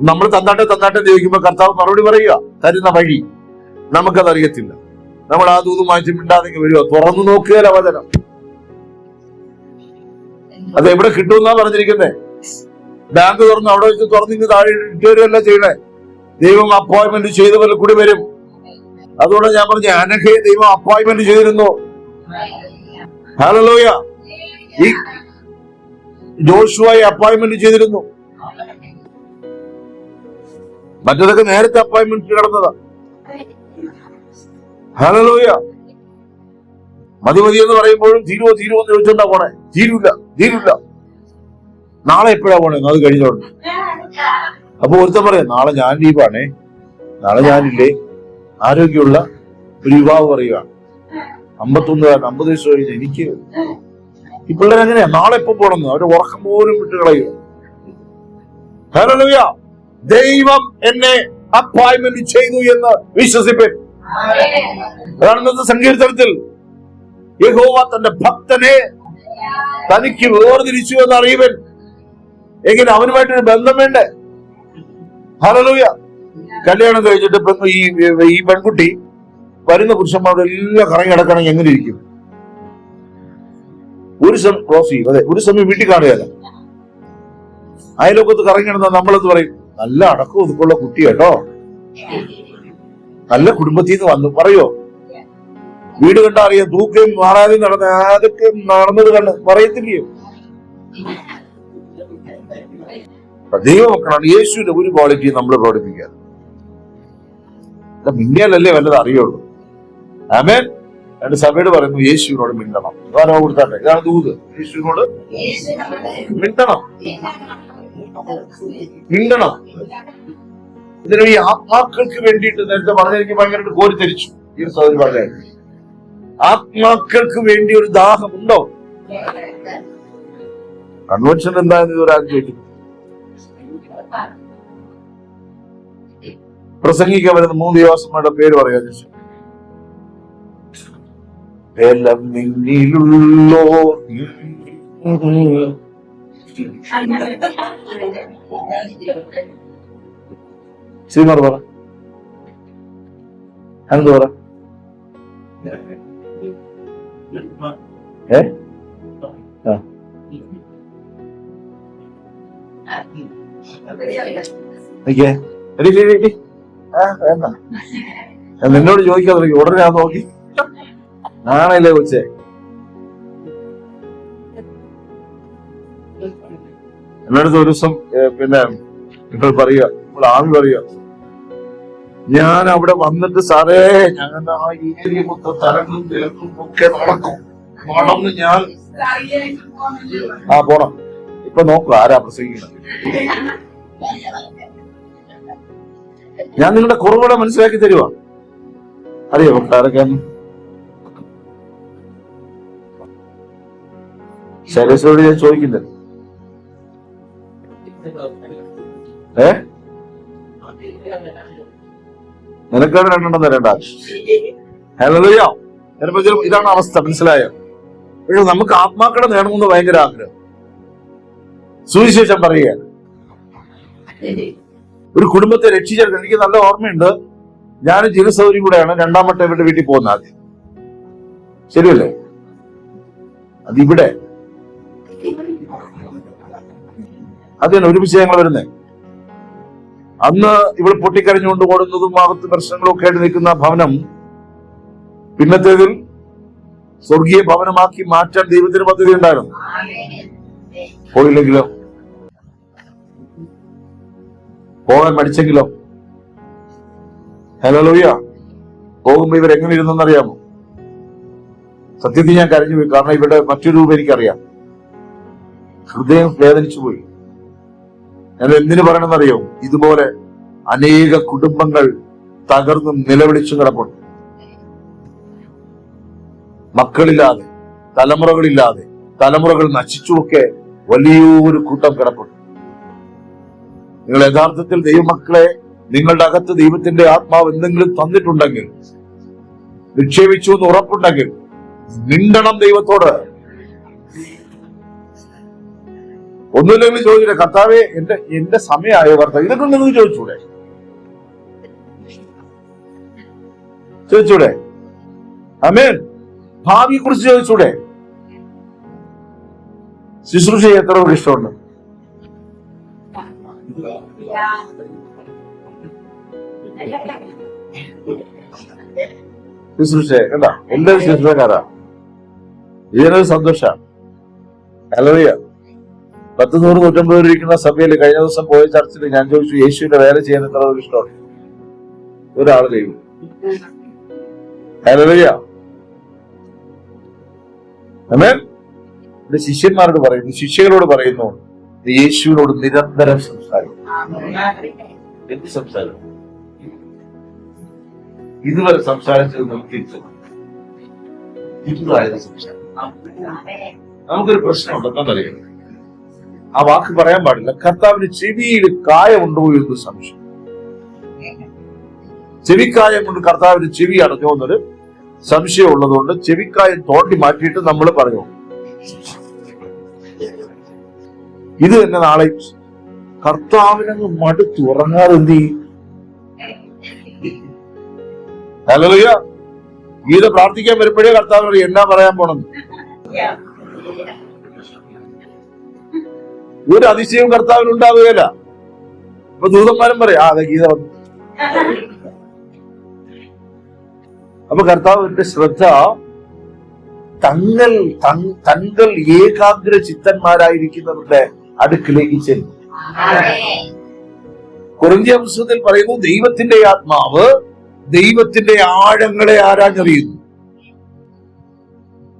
നമ്മൾ തന്നാട്ടെ ചോദിക്കുമ്പോ കർത്താവ് മറുപടി പറയുക. തരുന്ന വഴി നമുക്കത് അറിയത്തില്ല. നമ്മൾ ആ ദൂത് വാങ്ങിച്ച് മിണ്ടാതെ വരുമോ? തുറന്നു നോക്കുകയല്ല വചനം. അത് എവിടെ കിട്ടുമെന്നാ പറഞ്ഞിരിക്കുന്നേ? ബാങ്ക് തുറന്ന് അവിടെ വെച്ച് തുറന്നിങ്ങ് താഴെ ഇട്ടുവരുമല്ല ചെയ്യണേ. ദൈവം അപ്പോയിന്റ്മെന്റ് ചെയ്ത പോലെ കൂടി വരും. അതുകൊണ്ട് ഞാൻ പറഞ്ഞു, അനഘയെ ദൈവം അപ്പോയിന്റ്മെന്റ് ചെയ്തിരുന്നു. ഹല്ലേലൂയ. ഈ ജോഷുവയെ അപ്പോയിന്റ്മെന്റ് ചെയ്തിരുന്നു. മറ്റതൊക്കെ നേരത്തെ അപ്പോയിന്റ്മെന്റ് കിടന്നതാ. ഹല്ലേലൂയ. മതി എന്ന് പറയുമ്പോഴും തീരുവോ എന്ന് ചോദിച്ചോണ്ടാ പോണേ. തീരൂല. നാളെ എപ്പോഴാ പോണേ? അത് കഴിഞ്ഞോണ്ട്. അപ്പൊ ഒരുത്തൻ പറയാം, നാളെ ഞാൻ ലീവാണേ, നാളെ ഞാനില്ലേ. ആരോഗ്യമുള്ള ഒരു യുവാവ് പറയുകയാണ്, 51 വയസ്സ് കഴിഞ്ഞ എനിക്ക്. ഈ പിള്ളേരെങ്ങനെയാ നാളെ എപ്പോ പോണെന്ന് അവര് ഉറക്കം പോലും വിട്ട് കളയുക. ഹല്ലേലൂയ. ദൈവം എന്നെ അപ്പോയിന്റ്മെന്റ് ചെയ്തു എന്ന് വിശ്വസിപ്പൻ. അതാണ് ഇന്നത്തെ സങ്കീർത്തനത്തിൽ യഹോവ തന്റെ ഭക്തനെ തനിക്ക് വേർതിരിച്ചു എന്ന് അറിയുവൻ. എങ്കിലും അവനുമായിട്ടൊരു ബന്ധം വേണ്ടേ? ഹല്ലേലൂയ. കല്യാണം കഴിച്ചിട്ട് ഈ പെൺകുട്ടി വരുന്ന പുരുഷന്മാരുടെ എല്ലാം കറങ്ങി കിടക്കണമെങ്കിൽ എങ്ങനെ ഇരിക്കും? ഒരു സമയം ക്ലോസ് ചെയ്യും. അതെ, ഒരു സമയം വീട്ടിൽ കാണുകയല്ല. അയലോക്കത്ത് കറങ്ങി കിടന്നാൽ നമ്മളെന്ന് പറയും, നല്ല അടക്കം ഒതുക്കുള്ള കുട്ടി കേട്ടോ, നല്ല കുടുംബത്തിൽ നിന്ന് വന്നു പറയോ? വീട് കണ്ടാ അറിയാം. തൂക്കുകയും മാറാതെയും അതൊക്കെ നടന്നത് കണ്ട് പറയത്തില്ലയോ? ദൈവമക്കളാണ്. യേശുവിന്റെ ഒരു ക്വാളിറ്റി നമ്മൾ പ്രകടിപ്പിക്കുക. മിണ്ടിയാലല്ലേ വല്ലത് അറിയുള്ളൂ. ആമേൻ. എന്റെ സഭയോട് പറയുന്നു, യേശുവിനോട് മിണ്ടണം. ഇതാണോ കൊടുത്താട്ടെ? ഇതാണ് ദൂത്. യേശുവിനോട് മിണ്ടണം. ഇതിന് ഈ ആത്മാക്കൾക്ക് വേണ്ടിയിട്ട് നേരത്തെ പറഞ്ഞ എനിക്ക് ഭയങ്കരമായിട്ട് കോരിത്തരിച്ചു. ഈ സഹോദരി പറഞ്ഞ ആത്മാക്കൾക്ക് വേണ്ടി ഒരു ദാഹമുണ്ടോ? കൺവെൻഷൻ എന്തായെന്ന് ഇതൊരാൾ ചോദിച്ചു. പ്രസംഗിക്കാൻ വരുന്ന 3 ദേവസ്വങ്ങളുടെ പേര് പറയാൻ ചോദിച്ചു. ശ്രീമാർ പറ, എന്ത് പറ? നിന്നോട് ചോദിക്കാൻ തുടങ്ങി. ഉടനെ ഞാൻ നോക്കി ആണല്ലേ കൊച്ചേ. എന്നടുത്ത് ഒരു ദിവസം പിന്നെ നിങ്ങൾ പറയുക, നമ്മൾ ആമി പറയുക, ഞാൻ അവിടെ വന്നിട്ട് സാറേ ഞങ്ങളുടെ ആ ഏരിയ മൊത്തം തരങ്ങളും തിരക്കും ഒക്കെ നടന്ന് ഞാൻ പോണം. ഇപ്പൊ നോക്കുക ആരാ പ്രസംഗിക്കുന്നത്. ഞാൻ നിങ്ങളുടെ കുറവുകളെ മനസ്സിലാക്കി തരുവാ. അറിയോ ആരൊക്കെ? ശൈലേശ്വരോട് ഞാൻ ചോദിക്കുന്നത്. നിനക്കാണ് 2 തരേണ്ട. ഹല്ലേലൂയ. ഇതാണ് അവസ്ഥ, മനസ്സിലായോ? പക്ഷെ നമുക്ക് ആത്മാക്കളെ നേടണമെന്ന് ഭയങ്കര ആഗ്രഹം. സുവിശേഷം പറയുക, ഒരു കുടുംബത്തെ രക്ഷിച്ചെടുക്കാൻ എനിക്ക് നല്ല ഓർമ്മയുണ്ട്. ഞാനും ചില സൗകര്യം കൂടെയാണ് രണ്ടാമത്തെ ഇവരുടെ വീട്ടിൽ പോകുന്നത് ആദ്യം. ശരിയല്ലേ? അതിവിടെ അതിന് ഒരുമിച്ച് ഞങ്ങൾ വരുന്നേ. അന്ന് ഇവിടെ പൊട്ടിക്കരഞ്ഞുകൊണ്ട് ഓടുന്നതും ഭാഗത്ത് പ്രശ്നങ്ങളും ഒക്കെ ആയിട്ട് നിൽക്കുന്ന ഭവനം പിന്നത്തേതിൽ സ്വർഗീയ ഭവനമാക്കി മാറ്റാൻ ദൈവത്തിന് പദ്ധതി ഉണ്ടായിരുന്നു. പോയില്ലെങ്കിലോ, പോകാൻ മടിച്ചെങ്കിലോ? ഹല്ലേലൂയ. പോകുമ്പോ ഇവരെങ്ങനെ ഇരുന്നെന്നറിയാമോ? സത്യത്തിൽ ഞാൻ കരഞ്ഞു പോയി. കാരണം ഇവിടെ മറ്റൊരു രൂപം എനിക്കറിയാം. ഹൃദയം വേദനിച്ചു പോയി. ഞാൻ എന്തിനു പറയണമെന്നറിയോ? ഇതുപോലെ അനേക കുടുംബങ്ങൾ തകർന്നും നിലവിളിച്ചും കിടപ്പുണ്ട്. മക്കളില്ലാതെ, തലമുറകളില്ലാതെ, തലമുറകൾ നശിച്ചുമൊക്കെ വലിയൊരു കൂട്ടം കിടപ്പുണ്ട്. നിങ്ങൾ യഥാർത്ഥത്തിൽ ദൈവമക്കളെ, നിങ്ങളുടെ അകത്ത് ദൈവത്തിന്റെ ആത്മാവ് എന്തെങ്കിലും തന്നിട്ടുണ്ടെങ്കിൽ, നിക്ഷേപിച്ചു എന്ന് ഉറപ്പുണ്ടെങ്കിൽ മിണ്ടണം ദൈവത്തോട്. ഒന്നുമില്ലെങ്കിൽ ചോദിച്ചില്ല, കർത്താവേ എന്റെ സമയമായോ കർത്താവ്? ഇതൊക്കെ നിങ്ങൾക്ക് ചോദിച്ചൂടെ? ആമേൻ. ഭാവിയെ കുറിച്ച് ചോദിച്ചൂടെ? ശുശ്രൂഷ എത്ര ഇഷ്ടമുണ്ട്? ശുശ്രൂഷ കണ്ട, എല്ലാവരും ശുശ്രൂഷക്കാരാ. ഇതിനൊരു സന്തോഷമാണ്. ഹല്ലേലൂയ. 100-150 ഇരിക്കുന്ന സഭയിൽ കഴിഞ്ഞ ദിവസം പോയ ചർച്ചിൽ ഞാൻ ചോദിച്ചു, യേശുവിന്റെ വേല ചെയ്യാൻ എത്ര ഇഷ്ടമാണ്? ഒരാള് ചെയ്യും. ഹല്ലേലൂയ. ആമേൻ. ശിഷ്യന്മാരോട് പറയുന്നു, ശിഷ്യകളോട് പറയുന്നു, യേശുവിനോട് നിരന്തരം സംസാരിക്കും. എന്ത് സംസാരം? ഇതുവരെ സംസാരിച്ചത് നിർത്തിച്ചു. സംസാരം. നമുക്കൊരു പ്രശ്നമുണ്ട്. എന്താണെന്നറിയാം? ആ വാക്ക് പറയാൻ പാടില്ല. കർത്താവിന് ചെവിയിൽ കായമുണ്ടോ എന്ന് സംശയം. ചെവിക്കായം കൊണ്ട് കർത്താവിന് ചെവി അടഞ്ഞോ എന്നൊരു സംശയം ഉള്ളതുകൊണ്ട് ചെവിക്കായം തോണ്ടി മാറ്റിയിട്ട് നമ്മൾ പറഞ്ഞു. ഇത് തന്നെ നാളെ കർത്താവിനങ്ങ് മടുത്തു ഉറങ്ങാതെ എന്ത് ചെയ്യും? ഹല്ലേലൂയ. ഗീത പ്രാർത്ഥിക്കാൻ വരുമ്പോഴേ കർത്താവിനോട് എന്നാ പറയാൻ പോണെന്ന്. ഒരു അതിശയവും കർത്താവിന് ഉണ്ടാവുകയില്ല. അപ്പൊ ദൂതന്മാരും പറയും, അതെ ഗീത വന്നു. അപ്പൊ കർത്താവിന്റെ ശ്രദ്ധ തങ്ങൾ ഏകാഗ്ര ചിത്തന്മാരായിരിക്കുന്നവരുടെ അടുക്കിലേക്ക് ചെല്ലും. കൊരിന്ത്യ പുസ്തകത്തിൽ പറയുന്നു, ദൈവത്തിന്റെ ആത്മാവ് ദൈവത്തിന്റെ ആഴങ്ങളെ ആരാഞ്ഞറിയുന്നു.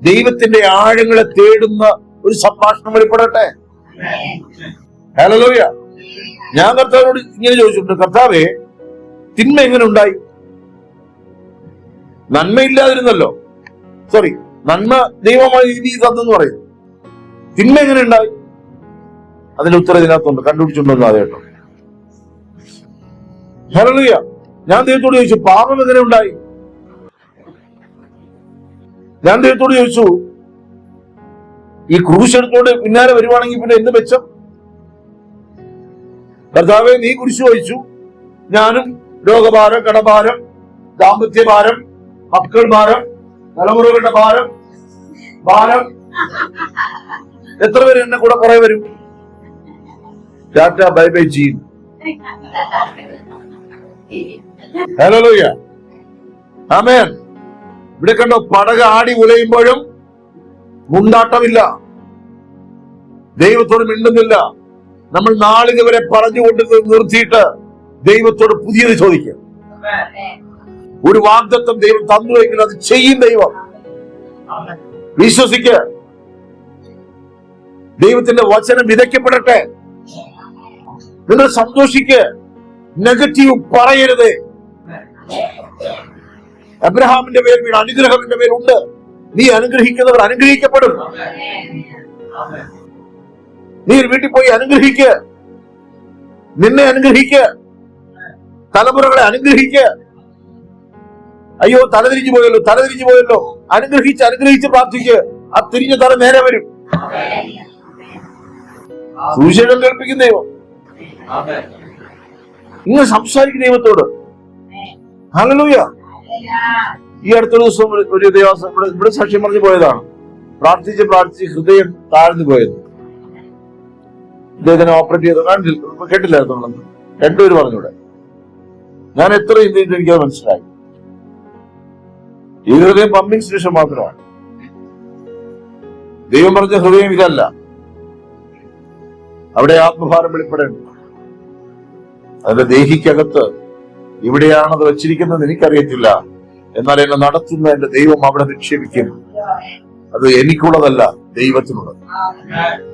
ദൈവത്തിന്റെ ആഴങ്ങളെ തേടുന്ന ഒരു സംഭാഷണം വെളിപ്പെടട്ടെ. ഹല്ലേലൂയ. ഞാൻ കർത്താവിനോട് ഇങ്ങനെ ചോദിച്ചിട്ടുണ്ട്, കർത്താവേ, തിന്മ എങ്ങനെ ഉണ്ടായി? നന്മയില്ലാതിരുന്നല്ലോ. സോറി, നന്മ ദൈവമായി നീതി തന്നെന്ന് പറയുന്നു. തിന്മ എങ്ങനെ ഉണ്ടായി? അതിന്റെ ഉത്തരം ഇതിനകത്തുണ്ട്. കണ്ടുപിടിച്ചിട്ടുണ്ടോ അതെ കേട്ടോ. ഹല്ലേലൂയ. ഞാൻ ദൈവത്തോട് ചോദിച്ചു, പാപം എങ്ങനെ ഉണ്ടായി? ഞാൻ ദൈവത്തോട് ചോദിച്ചു, ഈ ക്രൂശ് എടുത്തോണ്ട് പിന്നാലെ വരുവാണെങ്കിൽ പിന്നെ എന്ത് മെച്ചം? കർത്താവേ, നീ കുരിശ് വഹിച്ചു, ഞാനും രോഗഭാരം, കടഭാരം, ദാമ്പത്യഭാരം, മക്കൾ ഭാരം, തലമുറകളുടെ ഭാരം, എത്ര പേര് എന്നെ കൂടെ കുറെ വരും? ടാറ്റ ബൈ ബൈ ജീൻ. ഹല്ലേലൂയ. ആമേൻ. ഇവിടെ കണ്ടോ, പടക ആടി ഉലയുമ്പോഴും മുണ്ടാട്ടമില്ല, ദൈവത്തോട് മിണ്ടുന്നില്ല. നമ്മൾ നാളിതുവരെ പറഞ്ഞുകൊണ്ട് നിർത്തിയിട്ട് ദൈവത്തോട് പുതിയത് ചോദിക്കുക. ഒരു വാഗ്ദത്തം ദൈവം തന്നുവെങ്കിൽ അത് ചെയ്യും ദൈവം. വിശ്വസിക്കുക. ദൈവത്തിന്റെ വചനം വിതയ്ക്കപ്പെടട്ടെ. നിങ്ങൾ സന്തോഷിക്കുക. നെഗറ്റീവ് പറയരുത്. അബ്രഹാമിന്റെ പേർ വീട് അനുഗ്രഹത്തിന്റെ പേരുണ്ട്. നീ അനുഗ്രഹിക്കുന്നവർ അനുഗ്രഹിക്കപ്പെടും. നീ വീട്ടിൽ പോയി അനുഗ്രഹിക്കുക. നിന്നെ അനുഗ്രഹിക്കുക. തലമുറകളെ അനുഗ്രഹിക്കുക. അയ്യോ തലതിരിഞ്ഞു പോയല്ലോ. അനുഗ്രഹിച്ച് പ്രാർത്ഥിക്കുക. ആ തിരിഞ്ഞ തല നേരെ വരും. സുവിശേഷം കേൾപ്പിക്കുന്ന ദൈവം. ഇങ്ങനെ സംസാരിക്കുന്ന ദൈവത്തോട് ഹല്ലേലൂയ. ഈ അടുത്തൊരു ദിവസം ഒരു ദേവാസം ഇവിടെ സാക്ഷ്യം പറഞ്ഞു പോയതാണ്. പ്രാർത്ഥിച്ച് ഹൃദയം താഴ്ന്നു പോയത്. ഇദ്ദേഹത്തിനെ ഓപ്പറേറ്റ് ചെയ്ത് കേട്ടില്ലായിരുന്നു. രണ്ടുപേര് പറഞ്ഞൂടെ. ഞാൻ എത്ര ഇന്ത്യയിൽ എനിക്കത് മനസ്സിലായി. ഈ ഹൃദയം പമ്പിങ് സ്റ്റേഷൻ മാത്രമാണ്. ദൈവം പറഞ്ഞ ഹൃദയം ഇതല്ല. അവിടെ ആത്മഭാരം വെളിപ്പെടേണ്ടത്. അതിന്റെ ദേഹിക്കകത്ത് ഇവിടെയാണത് വെച്ചിരിക്കുന്നത് എനിക്കറിയത്തില്ല. എന്നാൽ എന്നെ നടത്തുന്ന എന്റെ ദൈവം അവിടെ നിക്ഷേപിക്കും. അത് എനിക്കുള്ളതല്ല, ദൈവത്തിനുള്ളത്.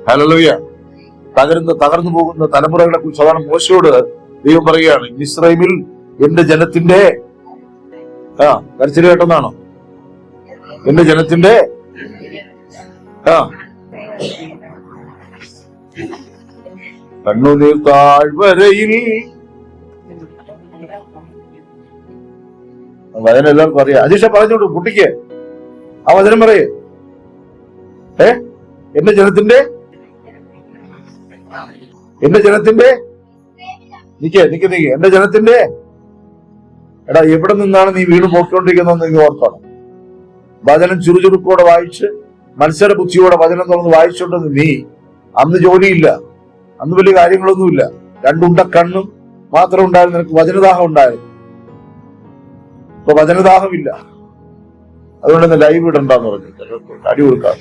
ഹല്ലേലൂയ. തകർന്നു പോകുന്ന തലമുറകളെ കുറിച്ച് അതാണ് മോശയോട് ദൈവം പറയുകയാണ്, മിസ്രയീമിൽ എന്റെ ജനത്തിന്റെ കരച്ചിൽ കേട്ടെന്നാണോ? എന്റെ ജനത്തിന്റെ കണ്ണുനീർ താഴ്വരയിൽ. വചനം എല്ലാവർക്കും അറിയാം. അജീഷ പറഞ്ഞോട്ടു കുട്ടിക്ക് ആ വചനം പറയേ. എന്റെ ജനത്തിന്റെ നിക്ക് എന്റെ ജനത്തിന്റെ. എടാ, എവിടെ നിന്നാണ് നീ വീണ് പോയിക്കൊണ്ടിരിക്കുന്നതെന്ന് നീ ഓർക്കണം. വചനം ചുറുചുറുക്കോടെ വായിച്ച് മത്സര ബുദ്ധിയോടെ വചനം തുറന്ന് വായിച്ചോണ്ടെന്ന് നീ അന്ന് ജോലിയില്ല, അന്ന് വലിയ കാര്യങ്ങളൊന്നുമില്ല. രണ്ടുണ്ട കണ്ണും മാത്രം ഉണ്ടായിരുന്നു. നിനക്ക് വചനദാഹം ഉണ്ടായിരുന്നു. ഇപ്പൊ വചനദാഹമില്ല. അതുകൊണ്ട് തന്നെ ലൈവ് ഇടണ്ടെന്ന് പറഞ്ഞു അടി കൊടുക്കാം.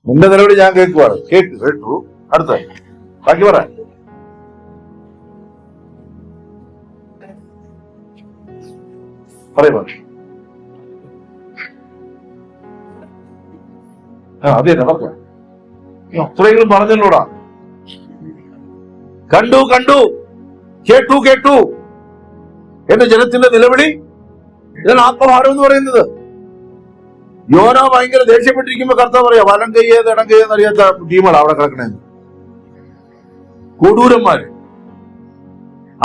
നിന്റെ നിലവിളി ഞാൻ കേൾക്കുവാണ്. കേട്ടു. അടുത്ത ബാക്കി പറ. പറയുമോ? അതെ പറഞ്ഞു. അത്രയെങ്കിലും പറഞ്ഞല്ലോടാ. കണ്ടു കേട്ടു എന്റെ ജനത്തിന്റെ നിലവിളി. ഇതാണ് ആത്മഭാരം എന്ന് പറയുന്നത്. യോന ഭയങ്കര ദേഷ്യപ്പെട്ടിരിക്കുമ്പോ കർത്താവ് പറയാ, വലം കയ്യേത് ഇടം കയ്യെന്ന് അറിയാത്ത ടീമാണ് അവിടെ കിടക്കണേന്ന്. കൊടൂരന്മാര്.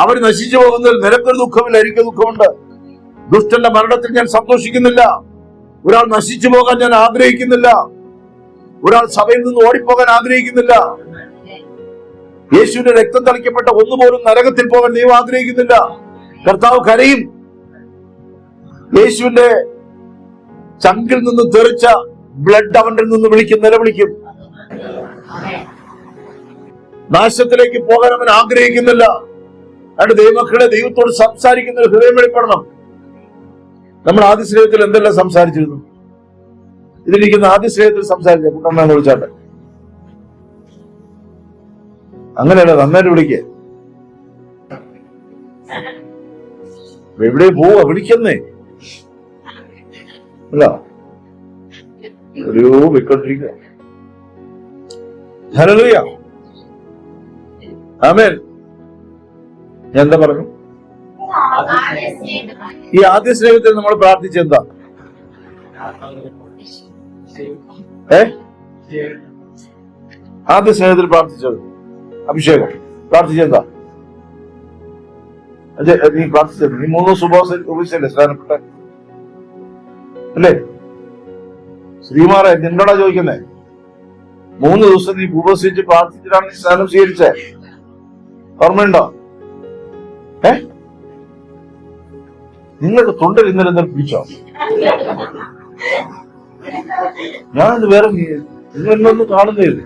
അവർ നശിച്ചു പോകുന്നതിൽ നിനക്കൊരു ദുഃഖമില്ല, എനിക്ക് ദുഃഖമുണ്ട്. ദുഷ്ടന്റെ മരണത്തിൽ ഞാൻ സന്തോഷിക്കുന്നില്ല. ഒരാൾ നശിച്ചു പോകാൻ ഞാൻ ആഗ്രഹിക്കുന്നില്ല. ഒരാൾ സഭയിൽ നിന്ന് ഓടിപ്പോകാൻ ആഗ്രഹിക്കുന്നില്ല. യേശുവിന്റെ രക്തം തളിക്കപ്പെട്ട ഒന്നുപോലും നരകത്തിൽ പോകാൻ ദൈവം ആഗ്രഹിക്കുന്നില്ല. കർത്താവ് കരയും. യേശുവിന്റെ ചങ്കിൽ നിന്ന് തെറിച്ച ബ്ലഡ് അവന്റെ നിന്ന് നിലവിളിക്കും. നാശത്തിലേക്ക് പോകാൻ അവൻ ആഗ്രഹിക്കുന്നില്ല. അതുകൊണ്ട് ദൈവമക്കളെ, ദൈവത്തോട് സംസാരിക്കുന്ന ഒരു ഹൃദയം വെളിപ്പെടണം. നമ്മൾ ആദ്യ സ്നേഹത്തിൽ എന്തെല്ലാം സംസാരിച്ചിരുന്നു? ഇതിലിരിക്കുന്ന ആദ്യ സ്നേഹത്തിൽ സംസാരിച്ച കുട്ടമ്മ വിളിച്ചാട്ടെ. അങ്ങനെയല്ല, നന്നായിട്ട് വിളിക്കേ. എവിടെ പോവാ വിളിക്കുന്നേ? അല്ല, എവിടെയോ പോയിക്കൊണ്ടിരിക്കുക. ഹല്ലേലൂയ. ആമേൻ. ഞാൻ എന്താ പറഞ്ഞു? ഈ ആദ്യ സ്നേഹത്തിൽ നമ്മൾ പ്രാർത്ഥിച്ചെന്താ? ആദ്യ സ്നേഹത്തിൽ പ്രാർത്ഥിച്ചത് അഭിഷേകം. പ്രാർത്ഥിച്ചെന്താ? നീ പ്രാർത്ഥിച്ചത് നീ 3 ദിവസം ഉപസിച്ചല്ലേ സ്നാനപ്പെട്ട അല്ലേ? ശ്രീമാരെ നിന്നോടാ ചോദിക്കുന്നേ. 3 ദിവസം നീ ഉപസിച്ച് പ്രാർത്ഥിച്ചിട്ടാണ് നീ സ്നാനം സ്വീകരിച്ചേ. ഓർമ്മയുണ്ടോ? നിങ്ങൾക്ക് തൊണ്ടിൽ ഇന്നലെ പിടിച്ചോ? ഞാനത് വേറെ നിങ്ങളൊന്നും കാണുന്നില്ല.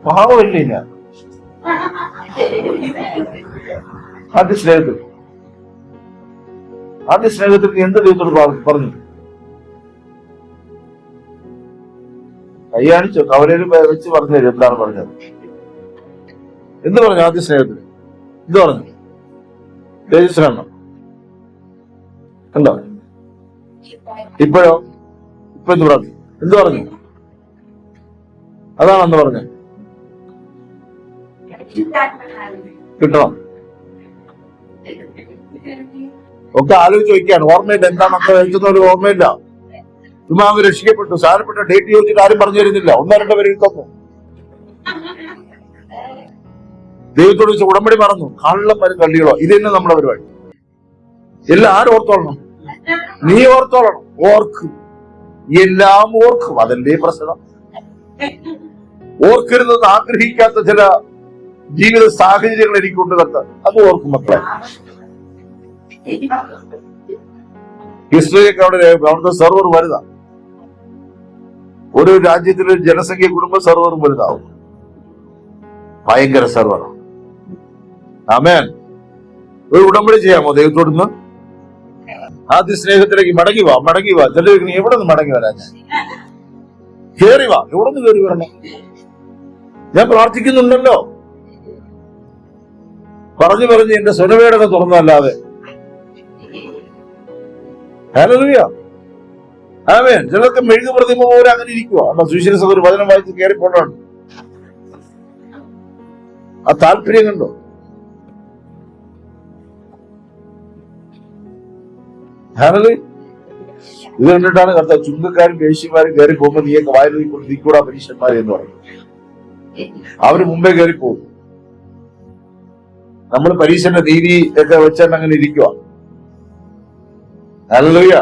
പാവമല്ലേ ഞാൻ? ആദ്യ സ്നേഹത്തിൽ നീ എന്ത് ദൈവത്തോട് പറഞ്ഞു? കയ്യാണിച്ചോ? കവലയിൽ വെച്ച് പറഞ്ഞു തരും എന്താണ് പറഞ്ഞത്? എന്ത് പറഞ്ഞു ആദ്യ സ്നേഹത്തിൽ? എന്ത് പറഞ്ഞു? തേജസ്വരണം കണ്ടോ? ഇപ്പോഴോ? ഇപ്പൊ എന്ത് പറഞ്ഞു? എന്ത് പറഞ്ഞു? അതാണെന്ന് പറഞ്ഞ കിട്ടണം. ഒക്കെ ആലോചിച്ച് വയ്ക്കുകയാണ്. ഓർമ്മയില്ല. എന്താ മക്കളെ കഴിക്കുന്ന ഒരു ഓർമ്മയില്ല. ചുമ്മാ അങ്ങ് രക്ഷിക്കപ്പെട്ടു. സാരപ്പെട്ട ഡേറ്റ് ചോദിച്ചിട്ട് ആരും പറഞ്ഞു തരുന്നില്ല. 1-2 പേര് തന്നു. ദൈവത്തോട് വെച്ച് ഉടമ്പടി മറന്നു. കള്ളന്മാരും കള്ളികളോ? ഇത് തന്നെ നമ്മുടെ പരിപാടി. എല്ലാം ആരും ഓർത്തോളണം? നീ ഓർത്തോളണം. ഓർക്കും, എല്ലാം ഓർക്കും. അതല്ലേ പ്രശ്നം. ഓർക്കരുതെന്ന് ആഗ്രഹിക്കാത്ത ചില ജീവിത സാഹചര്യങ്ങൾ എനിക്കുണ്ട് കർത്താവ്. അത് ഓർക്കും മക്കളെ. ഹിസ്റ്ററിയൊക്കെ അവിടുത്തെ സെർവർ വലുതാ. ഒരു രാജ്യത്തിലെ ജനസംഖ്യ കുടുംബ സെർവറും വലുതാവും. ഭയങ്കര സെർവർ. ആമേൻ. ഒരു ഉടമ്പടി ചെയ്യാമോ ദൈവത്തോടുന്ന്? ആദ്യ സ്നേഹത്തിലേക്ക് മടങ്ങി വാ. ചിലർ എവിടെ നിന്ന് മടങ്ങി വരാൻ? കേറി വാ. എവിടെ നിന്ന് കയറി വരണം? ഞാൻ പ്രാർത്ഥിക്കുന്നുണ്ടല്ലോ. പറഞ്ഞു എന്റെ സ്വരവേടൊക്കെ തുറന്നല്ലാതെ. ഹല്ലേലൂയ. ആമേൻ. ചിലർക്ക് മെഴുകു പ്രതിമ പോലെ അങ്ങനെ ഇരിക്കുക. സുവിശേഷ ഒരു വചനം വായിച്ച് കയറിപ്പോണ്ടാണ്. ആ താല്പര്യം കണ്ടോ? ഹല്ലേലൂയ. ഇത് കണ്ടിട്ടാണ് കർത്താവ് ചുങ്കക്കാരും വേശ്യമാരും കയറി പോകുമ്പോ നീയൊക്കെ വായിക്കൊണ്ട് നീക്കൂടാ പരീക്ഷന്മാരെ എന്ന് പറയും. അവര് മുമ്പേ കയറി പോകും. നമ്മൾ പരീക്ഷന്റെ നീതി ഒക്കെ വെച്ചാൽ അങ്ങനെ ഇരിക്കുക. ഹല്ലേലൂയ.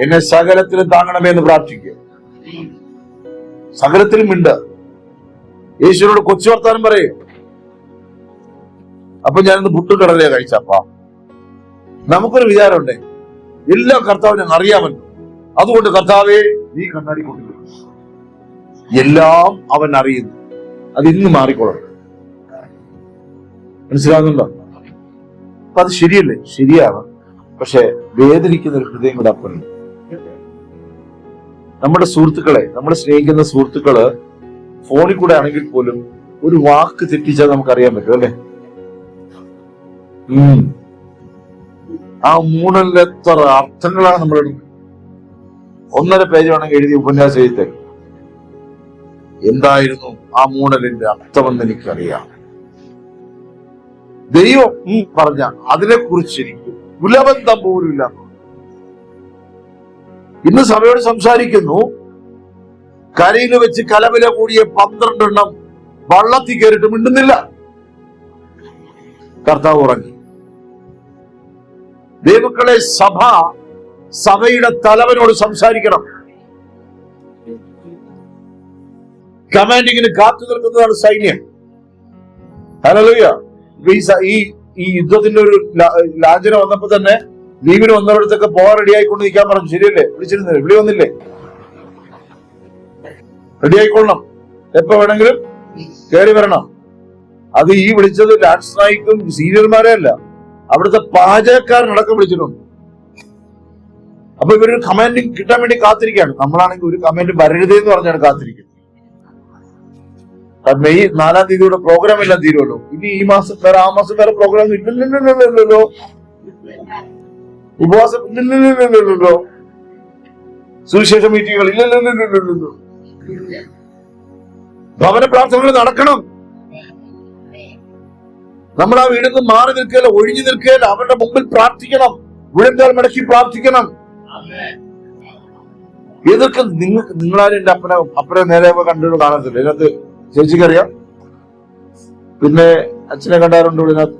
എന്നെ സകലത്തിലും താങ്ങണമേ എന്ന് പ്രാർത്ഥിക്കുക. സകലത്തിലും ഉണ്ട്. യേശുവിനോട് കൊച്ചു വർത്താനം പറയും. അപ്പൊ ഞാനിന്ന് പുട്ടുകടലേ കഴിച്ചപ്പാ. നമുക്കൊരു വിചാരമുണ്ടേ, എല്ലാ കർത്താവിനും അറിയാമല്ലോ. അതുകൊണ്ട് കർത്താവേ നീ കണ്ണാടി കൊണ്ടിരിക്കും. എല്ലാം അവൻ അറിയുന്നു. അത് ഇന്ന് മാറിക്കൊള്ളണം. മനസ്സിലാകുന്നുണ്ടോ? അപ്പൊ അത് ശരിയല്ലേ? ശരിയാണ്. പക്ഷെ വേദനിക്കുന്ന ഒരു ഹൃദയം കൂടെ അപ്പനുണ്ട്. നമ്മുടെ സുഹൃത്തുക്കളെ, നമ്മളെ സ്നേഹിക്കുന്ന സുഹൃത്തുക്കള് ഫോണിൽ കൂടെ ആണെങ്കിൽ പോലും ഒരു വാക്ക് തെറ്റിച്ചാൽ നമുക്കറിയാൻ പറ്റും അല്ലെ? ആ മൂന്നല്ല എത്ര അർത്ഥങ്ങളാണ് നമ്മൾ 1.5 പേജ് വേണമെങ്കിൽ എഴുതി ഉപന്യാസം എഴുതി. എന്തായിരുന്നു ആ മൂടലിന്റെ അർത്ഥമെന്ന് എനിക്കറിയാം. ദൈവം പറഞ്ഞ അതിനെക്കുറിച്ച് എനിക്ക് കുലബന്ധം പോലുമില്ല. ഇന്ന് സഭയോട് സംസാരിക്കുന്നു. കരയിൽ വെച്ച് കലവില കൂടിയ 12 എണ്ണം വള്ളത്തിൽ കയറിയിട്ട് മിണ്ടുന്നില്ല. കർത്താവ് ഉറങ്ങി. ദൈവക്കളെ, സഭയുടെ തലവനോട് സംസാരിക്കണം. കമാൻഡിങ്ങിന് കാത്തു നിൽക്കുന്നതാണ് സൈന്യം. ഹല്ലേലൂയ. ഈ യുദ്ധത്തിന്റെ ഒരു ലാഞ്ചന വന്നപ്പോ തന്നെ ലീവിന് വന്നവരടുത്തൊക്കെ പോകാൻ റെഡി ആയിക്കൊണ്ട് നിൽക്കാൻ പറഞ്ഞു. ശരിയല്ലേ? വിളിച്ചിരുന്നില്ലേ? വിളി വന്നില്ലേ? റെഡി ആയിക്കൊള്ളണം. എപ്പോ വേണമെങ്കിലും കയറി വരണം. അത് ഈ വിളിച്ചത് ലാൻസ് നായിക്കും സീനിയർമാരെ അല്ല, അവിടുത്തെ പാചകക്കാരനടക്കം വിളിച്ചിട്ടുണ്ട്. അപ്പൊ ഇവരൊരു കമാൻഡിങ് കിട്ടാൻ വേണ്ടി കാത്തിരിക്കുകയാണ്. നമ്മളാണെങ്കിൽ ഒരു കമാൻഡ് വരരുതേ എന്ന് പറഞ്ഞാണ് കാത്തിരിക്കുന്നത്. മെയ് 4-ാം തീയതിയുടെ പ്രോഗ്രാം എല്ലാം തീരുമല്ലോ. ഇനി ഈ മാസം വേറെ, ആ മാസം വേറെ പ്രോഗ്രാം ഇല്ലല്ലോ. ഉപവാസം ഇല്ലല്ലോ. സുവിശേഷ മീറ്റിങ്ങുകൾ ഇല്ലല്ലോ. ഭവന പ്രാർത്ഥനകൾ നടക്കണം. നമ്മൾ ആ വീടിൽ നിന്ന് മാറി നിൽക്കുകയല്ല, ഒഴിഞ്ഞു നിൽക്കുകയല്ല. അവരുടെ മുമ്പിൽ പ്രാർത്ഥിക്കണം. വിഴുങ്കാൽ മടക്കി പ്രാർത്ഥിക്കണം. ഇതൊക്കെ നിങ്ങളാരും എന്റെ അപ്പനെ നേരെ കണ്ടു കാണത്തില്ല. ഇതിനകത്ത് ചേച്ചിക്കറിയാം. പിന്നെ അച്ഛനെ കണ്ടാറുണ്ടോ ഇതിനകത്ത്?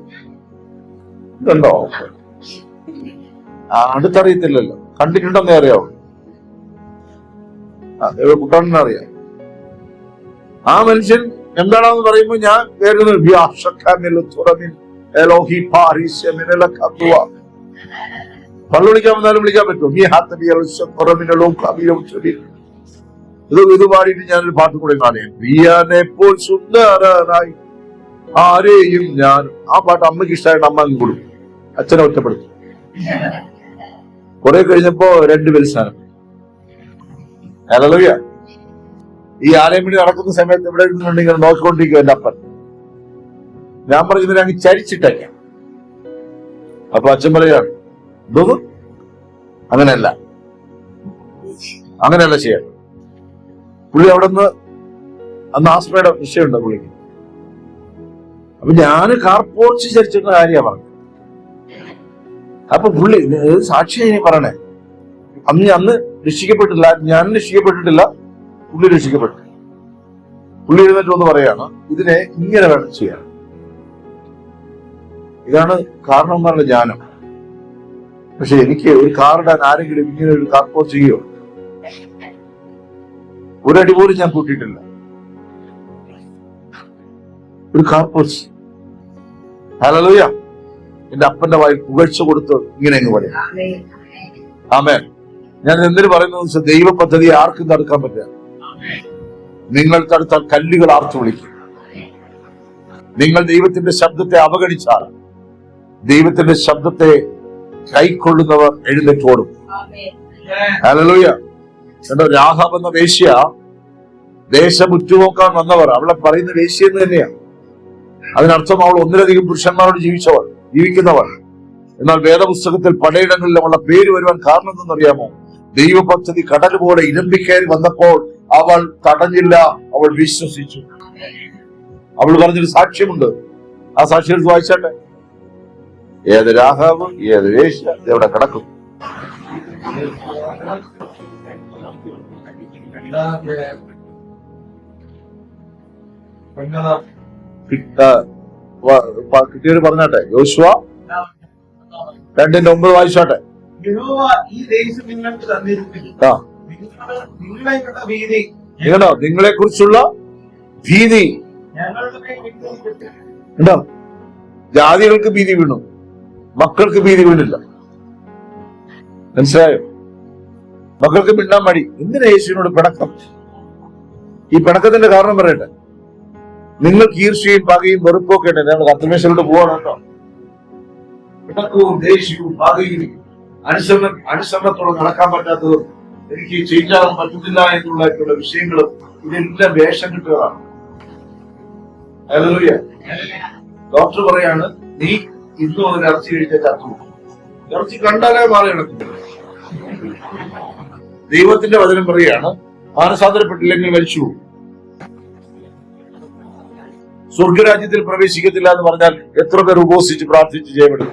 ഇതുണ്ടോ? അടുത്തറിയത്തില്ലല്ലോ. കണ്ടിട്ടുണ്ടെന്നേ അറിയാവോ? കുട്ടാണെന്ന് അറിയാം. ആ മനുഷ്യൻ എന്താണെന്ന് പറയുമ്പോ ഞാൻ പള്ളു വിളിക്കാൻ വന്നാലും വിളിക്കാൻ പറ്റുമോ? ഇത് പാടിയിട്ട് ഞാനൊരു പാട്ട് കൂടെ കാണുകയാണ്. സുന്ദരനായി ആരെയും ഞാൻ. ആ പാട്ട് അമ്മയ്ക്ക് ഇഷ്ടമായിട്ട് അമ്മ അങ്ങ് കൊടുക്കും. അച്ഛനെ ഒറ്റപ്പെടുത്തും. കുറെ കഴിഞ്ഞപ്പോ 2 ബലിസ്ഥാനം. ഹല്ലേലൂയ. ഈ ആലയം വേണ്ടി നടക്കുന്ന സമയത്ത് ഇവിടെ ഇരുന്നുണ്ടെങ്കിൽ നോക്കിക്കൊണ്ടിരിക്കും എന്റെ അപ്പൻ. ഞാൻ പറഞ്ഞതിനെ അങ്ങ് ചരിച്ചിട്ടേക്കാം. അപ്പൊ അച്ഛൻ പറയാണ്, എന്തോന്ന്? അങ്ങനെയല്ല ചെയ്യാൻ. പുള്ളി അവിടെ നിന്ന് അന്ന് ആസ്മയുടെ വിഷയമുണ്ട് പുള്ളിക്ക്. അപ്പൊ ഞാന് കാർപോർച്ച് ചരിച്ചിരുന്ന കാര്യമാണ് പറഞ്ഞത്. അപ്പൊ പുള്ളി സാക്ഷിയായി പറയണേ. അന്ന് രക്ഷിക്കപ്പെട്ടില്ല, ഞാൻ രക്ഷിക്കപ്പെട്ടിട്ടില്ല, പുള്ളി രക്ഷിക്കപ്പെട്ടു. പുള്ളി എഴുന്നേറ്റ് ഒന്ന് പറയാണ്, ഇതിനെ ഇങ്ങനെ വേണം ചെയ്യാൻ. ഇതാണ് കാരണം എന്നാണ് ജ്ഞാനം. പക്ഷെ എനിക്ക് ഒരു കാറിടാൻ ആരെങ്കിലും ഇങ്ങനെ ഒരു കാർപോർച്ച് ചെയ്യോ? ഒരടി പോലും ഞാൻ കൂട്ടിയിട്ടില്ല. ഒരു കാർപ്പസ്. ഹല്ലേലൂയ. എന്റെ അപ്പന്റെ വായിൽ പുകഴ്ച കൊടുത്ത് ഇങ്ങനെ അങ്ങ് പറയും. ആമേൻ. ഞാൻ എന്തിനു പറയുന്നത്? ദൈവ പദ്ധതി ആർക്കും തടുക്കാൻ പറ്റില്ല. നിങ്ങൾ തടുത്താൽ കല്ലുകൾ ആർത്തു വിളിക്കും. നിങ്ങൾ ദൈവത്തിന്റെ ശബ്ദത്തെ അവഗണിച്ചാൽ ദൈവത്തിന്റെ ശബ്ദത്തെ കൈക്കൊള്ളുന്നവർ എഴുന്നേറ്റോടും. ഹല്ലേലൂയ. കണ്ടോ, രാഹാബ് എന്ന വേശ്യ ദേശം ഉറ്റുനോക്കാൻ വന്നവർ, അവളെ പറയുന്ന വേശ്യ എന്ന് തന്നെയാണ്. അതിനർത്ഥം അവൾ ഒന്നിലധികം പുരുഷന്മാരോട് ജീവിക്കുന്നവർ. എന്നാൽ വേദപുസ്തകത്തിൽ പലയിടങ്ങളിലും അവളുടെ പേര് വരുവാൻ കാരണം എന്തെന്നറിയാമോ? ദൈവ പദ്ധതി കടൽ പോലെ ഇരമ്പിക്കയറി വന്നപ്പോൾ അവൾ തടഞ്ഞില്ല, അവൾ വിശ്വസിച്ചു. അവൾ പറഞ്ഞൊരു സാക്ഷ്യമുണ്ട്. ആ സാക്ഷ്യം എടുത്ത് വായിച്ചാട്ടെ. ഏത് രാഹാബ്, ഏത് വേശ്യ എവിടെ കിടക്കും? കിട്ടിയവര് പറഞ്ഞാട്ടെ. യോശുവ 2:9 വായിച്ചാട്ടെ. നിങ്ങളോ നിങ്ങളെ കുറിച്ചുള്ള ഭീതി ഉണ്ടോ? ജാതികൾക്ക് ഭീതി വീണു, മക്കൾക്ക് ഭീതി വീണില്ല. മനസ്സിലായോ? മക്കൾക്ക് മിണ്ടാൻ മടി. എന്തിനാ യേശുവിനോട് പിണക്കം? ഈ പിണക്കത്തിന്റെ കാരണം പറയട്ടെ. നിങ്ങൾക്ക് ഈർഷ്യയും പകയും വെറുപ്പൊക്കെ ഉണ്ട്. ഞങ്ങൾ കർത്തമേശയിലോട്ട് പോവാണ് കേട്ടോ. പിണക്കവും ദേഷ്യവും പകയും അനുസരണത്തോടെ നടക്കാൻ പറ്റാത്തതും എനിക്ക് ചെയ്യാൻ പറ്റുന്നില്ല എന്നുള്ള വിഷയങ്ങളും ഇതെല്ലാം വേഷം കിട്ടുകയാണ്. ഹല്ലേലൂയ. ഡോക്ടർ പറയാണ്, നീ ഇന്നും ഒരു ഇറച്ചി കഴിച്ച ചത്തു. ഇറച്ചി കണ്ടാലേ മാറി കിടക്കും. ദൈവത്തിന്റെ വചനം പറയാണ്, മാനസാന്തരപ്പെട്ടില്ലെങ്കിൽ മരിച്ചു പോകും. സ്വർഗരാജ്യത്തിൽ പ്രവേശിക്കത്തില്ല എന്ന് പറഞ്ഞാൽ എത്ര പേർ ഉപവസിച്ച് പ്രാർത്ഥിച്ച് ചെയ്യപ്പെടും?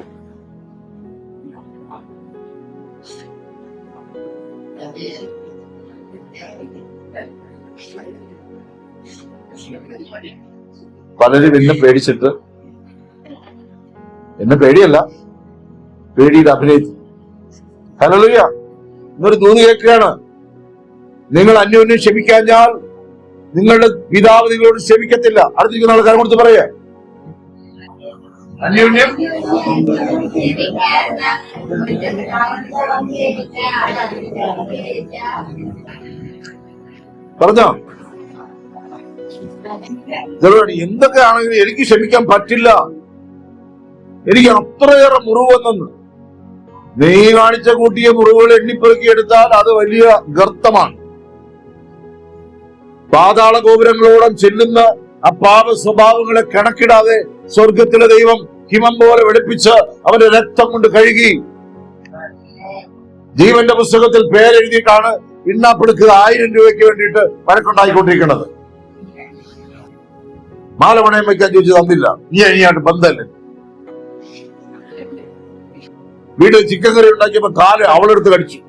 പലരും എന്നെ പേടിച്ചിട്ട്, എന്നെ പേടിയല്ല, പേടിയുടെ അഭിനയിച്ചു. ഹല്ലേലൂയ. ഇന്നൊരു ദൂത് കേൾക്കുകയാണ്. നിങ്ങൾ അന്യോന്യം ക്ഷമിക്കാഞ്ഞാൽ നിങ്ങളുടെ പിതാവ് നിങ്ങളോട് ക്ഷമിക്കത്തില്ല. അടുത്തിരിക്കുന്ന ആൾക്കാരെ കൊടുത്ത് പറയാ, അന്യോന്യം പറഞ്ഞോ. എന്തൊക്കെ ആണെങ്കിലും എനിക്ക് ക്ഷമിക്കാൻ പറ്റില്ല, എനിക്ക് അത്രയേറെ മുറിവ് വന്നെന്ന്. നീ കാണിച്ച കൂട്ടിയ മുറിവുകൾ എണ്ണിപ്പെറുക്കി എടുത്താൽ അത് വലിയ ഗർത്തമാണ്. പാതാള ഗോപുരങ്ങളോളം ചെല്ലുന്ന ആ പാപ സ്വഭാവങ്ങളെ കണക്കിടാതെ സ്വർഗത്തിലെ ദൈവം ഹിമം പോലെ വെളുപ്പിച്ച് അവന്റെ രക്തം കൊണ്ട് കഴുകി ജീവന്റെ പുസ്തകത്തിൽ പേരെഴുതിയിട്ടാണ് ഇണ്ണാപ്പെടുക്കുക 1000 രൂപയ്ക്ക് വേണ്ടിയിട്ട് വഴക്കുണ്ടായിക്കൊണ്ടിരിക്കുന്നത്. മാലമണയം വയ്ക്കാൻ ചോദിച്ചു തന്നില്ല. നീ അനിയായിട്ട് ബന്ധല്ലേ. വീട്ടിൽ ചിക്കൻ കറി ഉണ്ടാക്കിയപ്പോ കാല് അവളെടുത്ത് കടിച്ചു.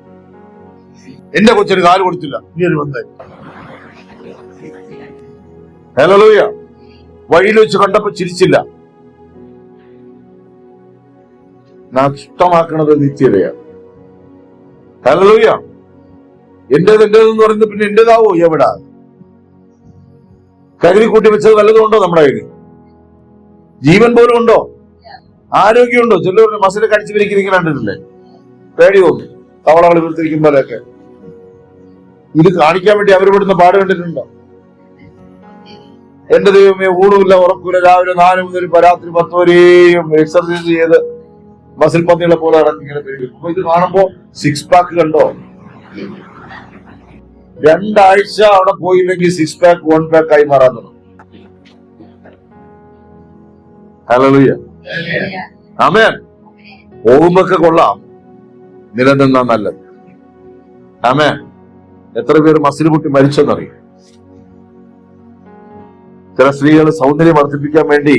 എന്റെ കൊച്ചിന് കാല് കൊടുത്തില്ല. നീ ഒരു ബന്ധം. ഹല്ലേലൂയ. വഴിയിൽ വെച്ച് കണ്ടപ്പോ ചിരിച്ചില്ല. നഷ്ടമാക്കണത് നിത്യതയാണ്. ഹല്ലേലൂയ. എന്റേതെന്ന് പറയുന്നത് പിന്നെ എന്റേതാവോ? എവിടാ കരുതി കൂട്ടി വെച്ചത് വല്ലതും നമ്മുടെ കയ്യിൽ? ജീവൻ പോലും ഉണ്ടോ? ആരോഗ്യമുണ്ടോ? ചിലർ മസിൽ കടിച്ചു പിരിക്കുന്ന കണ്ടിട്ടില്ലേ? പേടി തോന്നി തവളകൾ വീർത്തിരിക്കുമ്പോഴൊക്കെ. ഇത് കാണിക്കാൻ വേണ്ടി അവരിവിടുന്ന പാട് കണ്ടിട്ടുണ്ടോ? എന്റെ ദൈവമേ, ഊണുമില്ല ഉറക്കൂല, രാവിലെ 4 മുതൽ രാത്രി 10 വരെയും എക്സർസൈസ് ചെയ്ത് മസിൽ പന്നികളെ പോലെ നടക്കി ഇങ്ങനെ പേടി. അപ്പൊ ഇത് കാണുമ്പോ 6 പാക്ക് കണ്ടോ? 2 ആഴ്ച അവിടെ പോയില്ലെങ്കിൽ 6 പാക്ക് 1 പാക്ക് ആയി മാറാൻ തുടങ്ങും. ഹല്ലേലൂയ. ആമേൻ. പോകുമ്പൊക്കെ കൊള്ളാം, നിലനിന്നാ നല്ലത്. ആമേൻ. എത്ര പേര് മസിൽ പൊട്ടി മരിച്ചെന്നറിയും. ചില സ്ത്രീകൾ സൗന്ദര്യം വർദ്ധിപ്പിക്കാൻ വേണ്ടി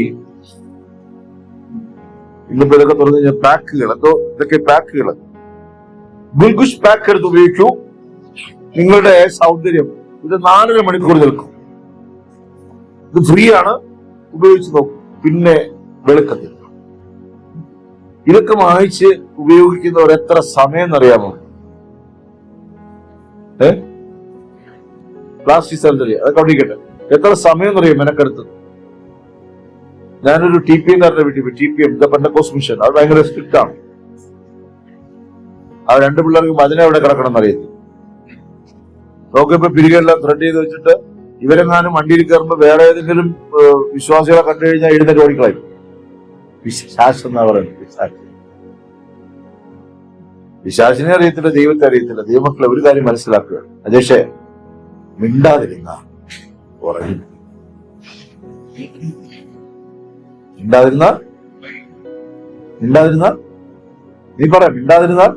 ഇന്നിപ്പോ ഇതൊക്കെ തുറന്നു കഴിഞ്ഞാൽ പാക്കുകൾ, എന്തോ ഇതൊക്കെ പാക്കുകൾ, ഗുൽഗുഷ് പാക്ക് എടുത്ത് ഉപയോഗിക്കൂ. നിങ്ങളുടെ സൗന്ദര്യം ഇത് 4.5 മണിക്കൂർ നിൽക്കും. ഇത് ഫ്രീ ആണ്, ഉപയോഗിച്ച് നോക്കും. പിന്നെ വെളുക്കത്തില്ല. ഇതൊക്കെ വാങ്ങിച്ച് ഉപയോഗിക്കുന്നവർ എത്ര സമയം എന്നറിയാമോ? പ്ലാസ്റ്റിക് സർജറി അതൊക്കെ അവിടിക്കട്ടെ, എത്ര സമയം എന്നറിയാം മെനക്കെടുത്തത്. ഞാനൊരു TPM-കാരുടെ വീട്ടിൽ പോയി. TPM പെന്തക്കോസ്ത് മിഷൻ, അത് ഭയങ്കര സ്ട്രിക്റ്റ് ആണ്. ആ 2 പിള്ളേർക്ക് വചനം എവിടെ കിടക്കണം എന്നറിയത്തില്ല. നോക്കിയപ്പോ പിരികെല്ലാം ത്രെഡ് ചെയ്ത് വെച്ചിട്ട് ഇവരെങ്ങാനും വണ്ടിയിൽ കയറുമ്പോ വേറെ ഏതെങ്കിലും വിശ്വാസികളെ കണ്ടു കഴിഞ്ഞാൽ എഴുന്നേറ്റ് ഓടിക്കളയും. പിശാച് എന്നാ പറയുന്നത്. പിശാചിനെ അറിയത്തില്ല, ദൈവത്തെ അറിയത്തില്ല. ദൈവമക്കളെ ഒരു കാര്യം മനസ്സിലാക്കുക, അജേഷേ, മിണ്ടാതിരുന്ന ഉറങ്ങി. മിണ്ടാതിരുന്നാൽ നീ പറയാം, മിണ്ടാതിരുന്നാൽ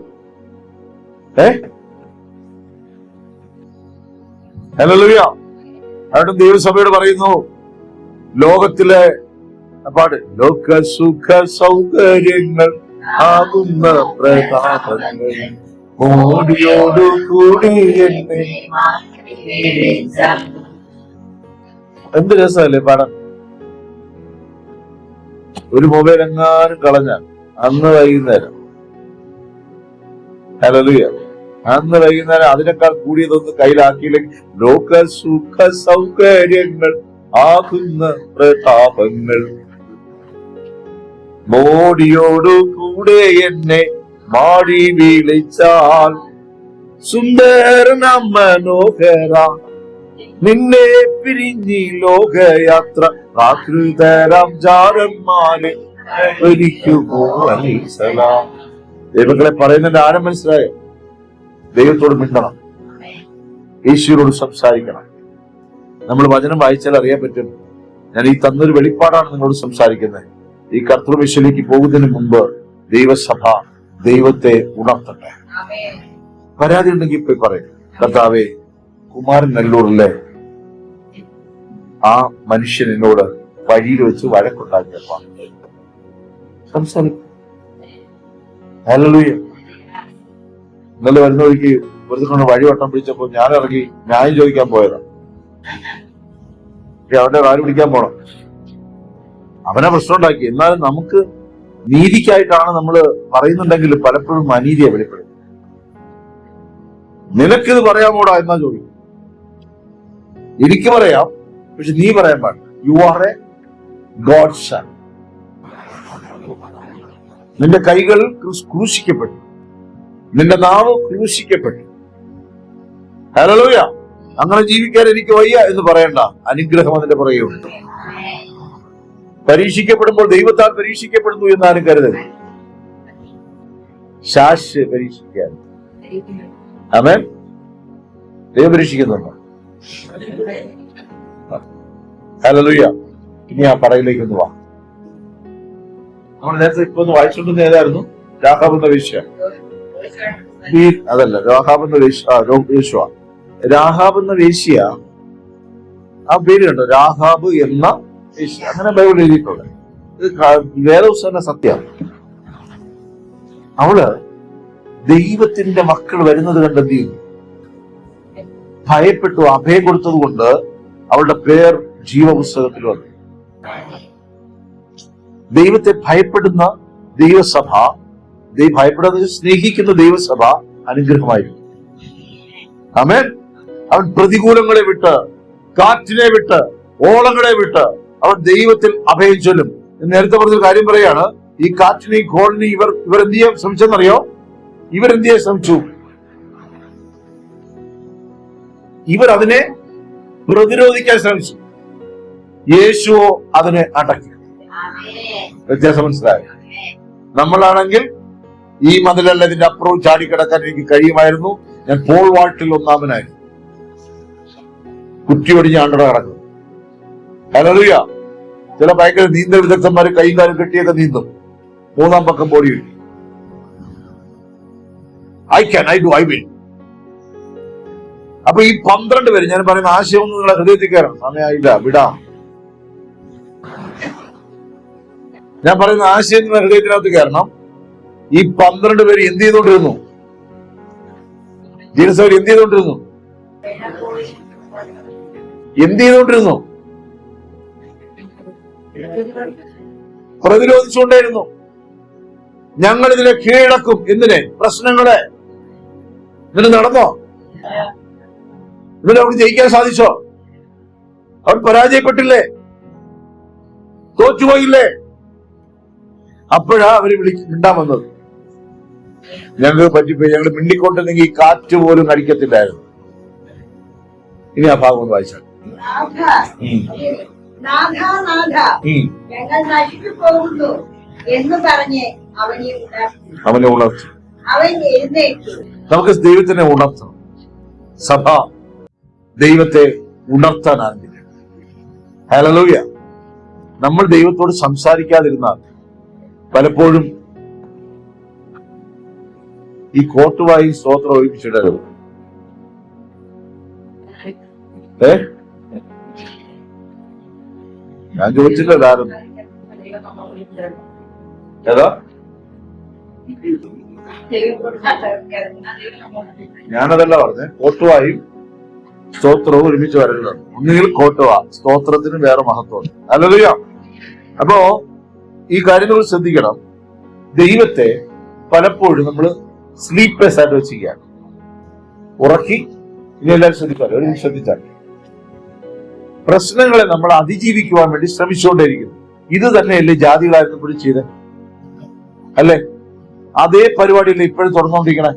ഹല്ലേലൂയ. അവിടെ ദൈവസഭയോട് പറയുന്നു, ലോകത്തിലെ പാട്, ലോക സുഖ സൗകര്യങ്ങൾ ആകുന്ന പ്രതാപങ്ങൾ മോടിയോടു കൂടി എന്നെ. എന്ത് രസമല്ലേ പാടാൻ. ഒരു മൊബൈൽ എങ്ങാനും കളഞ്ഞാൽ അന്ന് വൈകുന്നേരം, ഹല്ലേലൂയ, അന്ന് വൈകുന്നേരം അതിനേക്കാൾ കൂടിയതൊന്ന് കയ്യിലാക്കിയില്ലെങ്കിൽ ലോക സുഖ സൗകര്യങ്ങൾ ആകുന്ന പ്രതാപങ്ങൾ മോടിയോടു കൂടെ എന്നെ മാടി വിളിച്ചാൽ സുന്ദരന മനോഹര നിന്നെ പിരിഞ്ഞി ലോകയാത്ര പ്രാകൃതരാം ജാരന്മാരെ ഒരിക്കുമോ അലൈസലാം. ദൈവങ്ങളെ പറയുന്നതിന്റെ ആരം മനസ്സിലായോ? ദൈവത്തോട് മിണ്ടണം, യേശുവിനോട് സംസാരിക്കണം. നമ്മൾ വചനം വായിച്ചാൽ അറിയാൻ പറ്റും. ഞാൻ ഈ തന്നൊരു വെളിപ്പാടാണ് നിങ്ങളോട് സംസാരിക്കുന്നത്. ഈ കർത്തൃവിശ്വയിലേക്ക് പോകുന്നതിന് മുമ്പ് ദൈവസഭ ദൈവത്തെ ഉണർത്തട്ടെ. പരാതി ഉണ്ടെങ്കിൽ പോയി പറയും, കർത്താവേ, കുമാരൻ നെല്ലൂരിലെ ആ മനുഷ്യൻ എന്നോട് വഴിയിൽ വെച്ച് വഴക്കുണ്ടാക്കിയപ്പോ സംസാരിക്കും. ഹല്ലേലൂയ. ഇന്നലെ വരുന്ന വഴിക്ക് വെറുതെ കൊണ്ട് വഴി വട്ടം പിടിച്ചപ്പോ ഞാൻ ഇറങ്ങി ന്യായം ചോദിക്കാൻ പോയതാണ്. അവന്റെ കാല് പിടിക്കാൻ പോണം. അവനെ പ്രശ്നം ഉണ്ടാക്കി. എന്നാലും നമുക്ക് നീതിക്കായിട്ടാണ് നമ്മൾ പറയുന്നുണ്ടെങ്കിൽ പലപ്പോഴും അനീതിയെ വെളിപ്പെടും. നിനക്കിത് പറയാമോടാ എന്നാ ചോദിക്കും. എനിക്ക് പറയാം, പക്ഷെ നീ പറയാൻ പാടില്ല. You are a God son. നിന്റെ കൈകൾ ക്രൂശിക്കപ്പെട്ടു, നിന്റെ നാവ് ക്രൂശിക്കപ്പെട്ടു. ഹല്ലേലൂയ. അങ്ങനെ ജീവിക്കാൻ എനിക്ക് വയ്യ എന്ന് പറയണ്ട. അനുഗ്രഹം അതിന്റെ പുറകെ ഉണ്ട്. പരീക്ഷിക്കപ്പെടുമ്പോൾ ദൈവത്താൽ പരീക്ഷിക്കപ്പെടുന്നു എന്നാലും കരുതരുത്. ശാശ് പരീക്ഷിക്കാൻ. ആമേൻ. ദൈവം പരീക്ഷിക്കുന്നുണ്ടോ? ഹല്ലേലൂയ. ഇനി ആ പടയിലേക്ക് ഒന്ന് വാ. നമ്മൾ നേരത്തെ ഇപ്പൊ ഒന്ന് വായിച്ചുകൊണ്ടിരുന്ന ഏതായിരുന്നു? രാഹാബ് എന്ന വേശ്യ. അതല്ല, രാഹാബ് എന്ന വേശ്യ. രാഹാബ് എന്ന വേശ്യ, ആ പേര് കണ്ടോ? രാഹാബ് എന്ന വേശ്യ, അങ്ങനെ ബൈബിൾ എഴുതിയിട്ടുള്ളത്. ഇത് വേദപുസ്തകത്തിന്റെ സത്യം. അവള് ദൈവത്തിന്റെ മക്കൾ വരുന്നത് കണ്ട് എന്ത് ചെയ്തു? ഭയപ്പെട്ടു. അഭയം കൊടുത്തത് കൊണ്ട് അവളുടെ പേർ ജീവപുസ്തകത്തിൽ വന്നു. ദൈവത്തെ ഭയപ്പെടുന്ന ദൈവസഭ, ഭയപ്പെടുന്ന സ്നേഹിക്കുന്ന ദൈവസഭ അനുഗ്രഹമായിരുന്നു. ആമേൻ. അവൻ പ്രതികൂലങ്ങളെ വിട്ട്, കാറ്റിനെ വിട്ട്, ഓളങ്ങളെ വിട്ട് അവൻ ദൈവത്തിൽ അഭയം ചൊല്ലും. നേരത്തെ പറഞ്ഞൊരു കാര്യം പറയാണ്, ഈ കാറ്റിനെയും കോളിനെയും ഇവർ എന്ത് ചെയ്യാൻ ശ്രമിച്ചെന്നറിയോ? ഇവരെന്ത് ചെയ്യാൻ ശ്രമിച്ചു? ഇവർ അതിനെ പ്രതിരോധിക്കാൻ ശ്രമിച്ചു. യേശുവോ അതിനെ അടക്കി. വ്യത്യാസം മനസ്സിലായോ? നമ്മളാണെങ്കിൽ ഈ മതിലല്ല, ഇതിന്റെ അപ്പുറവും ചാടിക്കിടക്കാൻ എനിക്ക് കഴിയുമായിരുന്നു. ഞാൻ പോൾ വാൾട്ടിൽ ഒന്നാമനായിരുന്നു. കുറ്റിയൊടിഞ്ഞ് ആണ്ടട കിടക്കും. ഹല്ലേലൂയ. ചില ഭയങ്കര നീന്തൽ വിദഗ്ധന്മാര് കൈയും കാലും കെട്ടിയൊക്കെ നീന്തും. 3-ാം പക്കം ബോഡി കിട്ടി. I will. അപ്പൊ ഈ 12 പേര്, ഞാൻ പറയുന്ന ആശയം നിങ്ങളെ ഹൃദയത്തിൽ കയറണം. സമയമായില്ല, വിടാം. ഞാൻ പറയുന്ന ആശയം നിങ്ങളുടെ ഹൃദയത്തിനകത്ത് കയറണം. ഈ 12 പേര് എന്ത് ചെയ്തോണ്ടിരുന്നു? ജീസസ് അവർ എന്ത് ചെയ്തോണ്ടിരുന്നു? പ്രതിരോധിച്ചുകൊണ്ടേയിരുന്നു. ഞങ്ങൾ ഇതിനെ കീഴടക്കും. എന്തിനെ? പ്രശ്നങ്ങളെ. ഇതിന് നടന്നോ? ഇതിന് അവർക്ക് ജയിക്കാൻ സാധിച്ചോ? അവർ പരാജയപ്പെട്ടില്ലേ? തോറ്റുപോയില്ലേ? അപ്പോഴാ അവര് മിണ്ടാൻ വന്നത്. ഞങ്ങൾക്ക് പറ്റിപ്പോയി, ഞങ്ങൾ മിണ്ടിക്കൊണ്ടിരുന്നെങ്കിൽ ഈ കാറ്റ് പോലും കടിക്കത്തില്ലായിരുന്നു. ഇനി ആ ഭാഗം ഒന്ന് വായിച്ചാൽ. ഞങ്ങൾ നശിച്ചു പോകുന്നു എന്ന് പറഞ്ഞ് അവനെ ഉണർത്തി. അവൻ എഴുന്നേറ്റു. നമുക്ക് ദൈവത്തിനെ ഉണർത്തണം. സഭ ദൈവത്തെ ഉണർത്താൻ ആരംഭിക്കണം. ഹല്ലേലൂയ. നമ്മൾ ദൈവത്തോട് സംസാരിക്കാതിരുന്നാൽ പലപ്പോഴും ഈ കോട്ടുവായി സ്തോത്രം ഒഴിപ്പിച്ചിടരുത്. ഞാൻ ചോദിച്ചില്ലായിരുന്നു. ഏതാ? ഞാനതല്ല പറഞ്ഞേ. കോട്ടുവായും സ്തോത്രവും ഒരുമിച്ച് വരരുത്. ഒന്നുകിൽ കോട്ടുവ, സ്തോത്രത്തിന് വേറെ മഹത്വം. ഹല്ലേലൂയ. അപ്പോ ഈ കാര്യങ്ങൾ ശ്രദ്ധിക്കണം. ദൈവത്തെ പലപ്പോഴും നമ്മൾ സ്ലീപ്ലെസ് ആയിട്ട് വെച്ചിരിക്കുകയാണ്. ഉറക്കി. ഇനി എല്ലാവരും ശ്രദ്ധിക്കാറ്, ഒരു ശ്രദ്ധിച്ചാൽ പ്രശ്നങ്ങളെ നമ്മൾ അതിജീവിക്കുവാൻ വേണ്ടി ശ്രമിച്ചുകൊണ്ടേയിരിക്കുന്നു. ഇത് തന്നെയല്ലേ ജാതികളായിരുന്നപ്പോഴും ചെയ്ത്, അല്ലേ? അതേ പരിപാടിയല്ലേ ഇപ്പോഴും തുറന്നുകൊണ്ടിരിക്കണേ.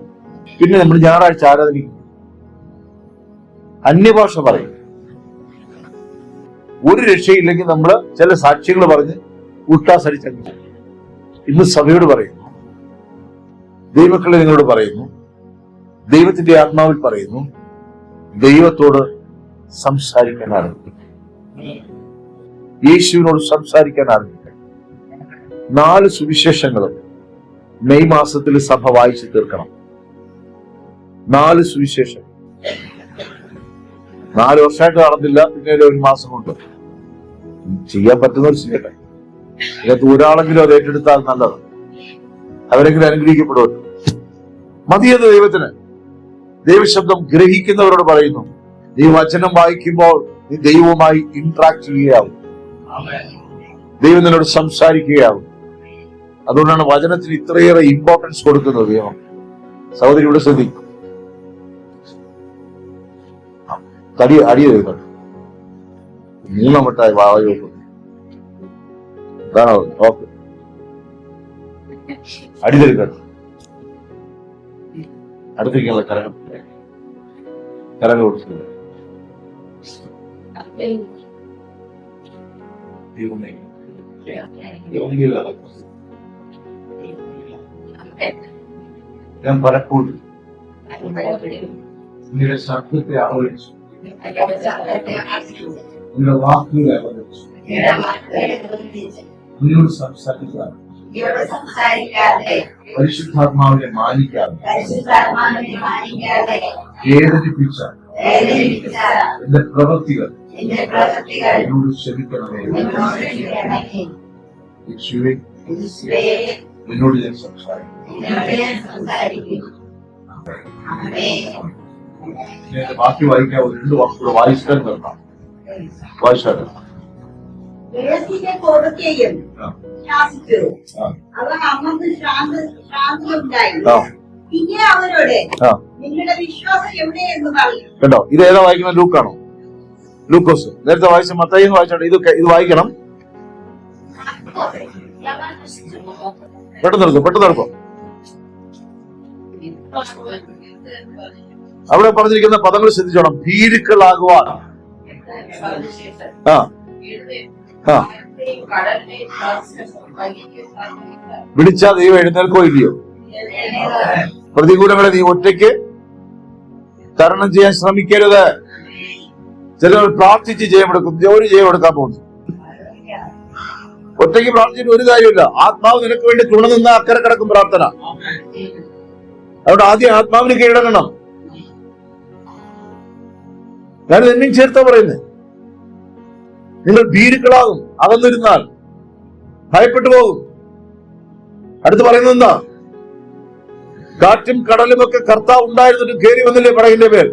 പിന്നെ നമ്മൾ ഞായറാഴ്ച ആരാധനിക്കും, അന്യഭാഷ പറയും. ഒരു രക്ഷയില്ലെങ്കിൽ നമ്മൾ ചില സാക്ഷ്യങ്ങൾ പറഞ്ഞ് ഉട്ടാസടിച്ചു. ഇന്ന് സഭയോട് പറയുന്നു, ദൈവമക്കളെ നിങ്ങളോട് പറയുന്നു, ദൈവത്തിന്റെ ആത്മാവിൽ പറയുന്നു, ദൈവത്തോട് സംസാരിക്കാൻ ആരംഭിക്കും. യേശുവിനോട് സംസാരിക്കാൻ ആരംഭിക്കും. 4 സുവിശേഷങ്ങളും മെയ് മാസത്തിൽ സഭ വായിച്ചു തീർക്കണം. 4 സുവിശേഷം 4 വർഷമായിട്ട് നടന്നില്ല. പിന്നീട് 1 മാസം കൊണ്ട് ചെയ്യാൻ പറ്റുന്നവർ ചെയ്യട്ടെ. ഇതിനകത്ത് ഒരാളെങ്കിലും അത് ഏറ്റെടുത്താൽ നല്ലത്. അവരെങ്കിലും അനുഗ്രഹിക്കപ്പെടുമല്ലോ. മതിയത് ദൈവത്തിന്. ദൈവശബ്ദം ഗ്രഹിക്കുന്നവരോട് പറയുന്നു, നീ വചനം വായിക്കുമ്പോൾ നീ ദൈവവുമായി ഇന്ററാക്ട് ചെയ്യുകയാവും. ദൈവം നിന്നോട് സംസാരിക്കുകയാവും. അതുകൊണ്ടാണ് വചനത്തിന് ഇത്രയേറെ ഇമ്പോർട്ടൻസ് കൊടുക്കുന്നത് ദൈവം. സഹോദരിയുടെ ശ്രദ്ധിക്കും. അടിയ ദൈവം നീളമട്ടായി വായു ഇതാണോ നോക്ക്. അടിതെടുക്കണം. അടുത്തിരിക്കാനുള്ള കരങ്ങൾ കൊടുത്തില്ല. ഞാൻ പലപ്പോഴും നിങ്ങളുടെ ശബ്ദത്തെ ആലോചിച്ചു, നിങ്ങളുടെ വാക്കുകളെ അവതരിച്ചു, നിന്നോട് സംസാരിക്കാതെ പരിശുദ്ധാത്മാവിനെ മാനിക്കാതെ വേദനിപ്പിച്ച എന്റെ പ്രവൃത്തികൾ എന്നോട് ക്ഷമിക്കണമേ. എന്നോട് ഞാൻ സംസാരിക്കും. ബാക്കി വായിക്കാൻ 2 വാക്കുകൂടെ വായിച്ചാൽ നിർത്താം. വായിച്ചാൽ കൊടുക്കുകയും ശാസിച്ചു. അവർ അമ്മക്ക് ശാന്തമുണ്ടായി. പിന്നെ അവരോട് നിങ്ങളുടെ വിശ്വാസം എവിടെയെന്ന് പറഞ്ഞു. കേട്ടോ, ഇത് ഏതാ വായിക്കുന്നത്? ലൂക്കാണോ? ലൂക്കോസ്. നേരത്തെ വായിച്ച മത്തായിന്ന് വായിച്ചോട്ടെ. ഇത് വായിക്കണം. പെട്ടെന്ന് എടുക്കും. അവിടെ പറഞ്ഞിരിക്കുന്ന പദങ്ങൾ ശ്രദ്ധിച്ചോണം. ഭീരുക്കളാകുവാൻ. വിളിച്ചാ ദൈവം എഴുന്നേൽക്കോ ഇല്ലയോ? പ്രതികൂലങ്ങളെ നീ ഒറ്റയ്ക്ക് തരണം ചെയ്യാൻ ശ്രമിക്കരുത്. ചിലർ പ്രാർത്ഥിച്ച് ജയമെടുക്കും. ഒരു ജയം എടുക്കാൻ പോകുന്നു. ഒറ്റയ്ക്ക് പ്രാർത്ഥിച്ചിട്ട് ഒരു കാര്യമില്ല. ആത്മാവ് നിനക്ക് വേണ്ടി തുണ നിന്ന അക്കരെ കിടക്കും പ്രാർത്ഥന. അതുകൊണ്ട് ആദ്യം ആത്മാവിന് കീഴടങ്ങണം. ഞാൻ എന്നെയും ചേർത്താ പറയുന്നത്. നിങ്ങൾ ഭീരുക്കളാകും. അകന്നിരുന്നാൽ ഭയപ്പെട്ടു പോകും. അടുത്ത് പറയുന്നത് എന്താ? കാറ്റും കടലും ഒക്കെ കർത്താവ് ഉണ്ടായിരുന്നിട്ട് കയറി വന്നില്ലേ പടകിന്റെ പേർ?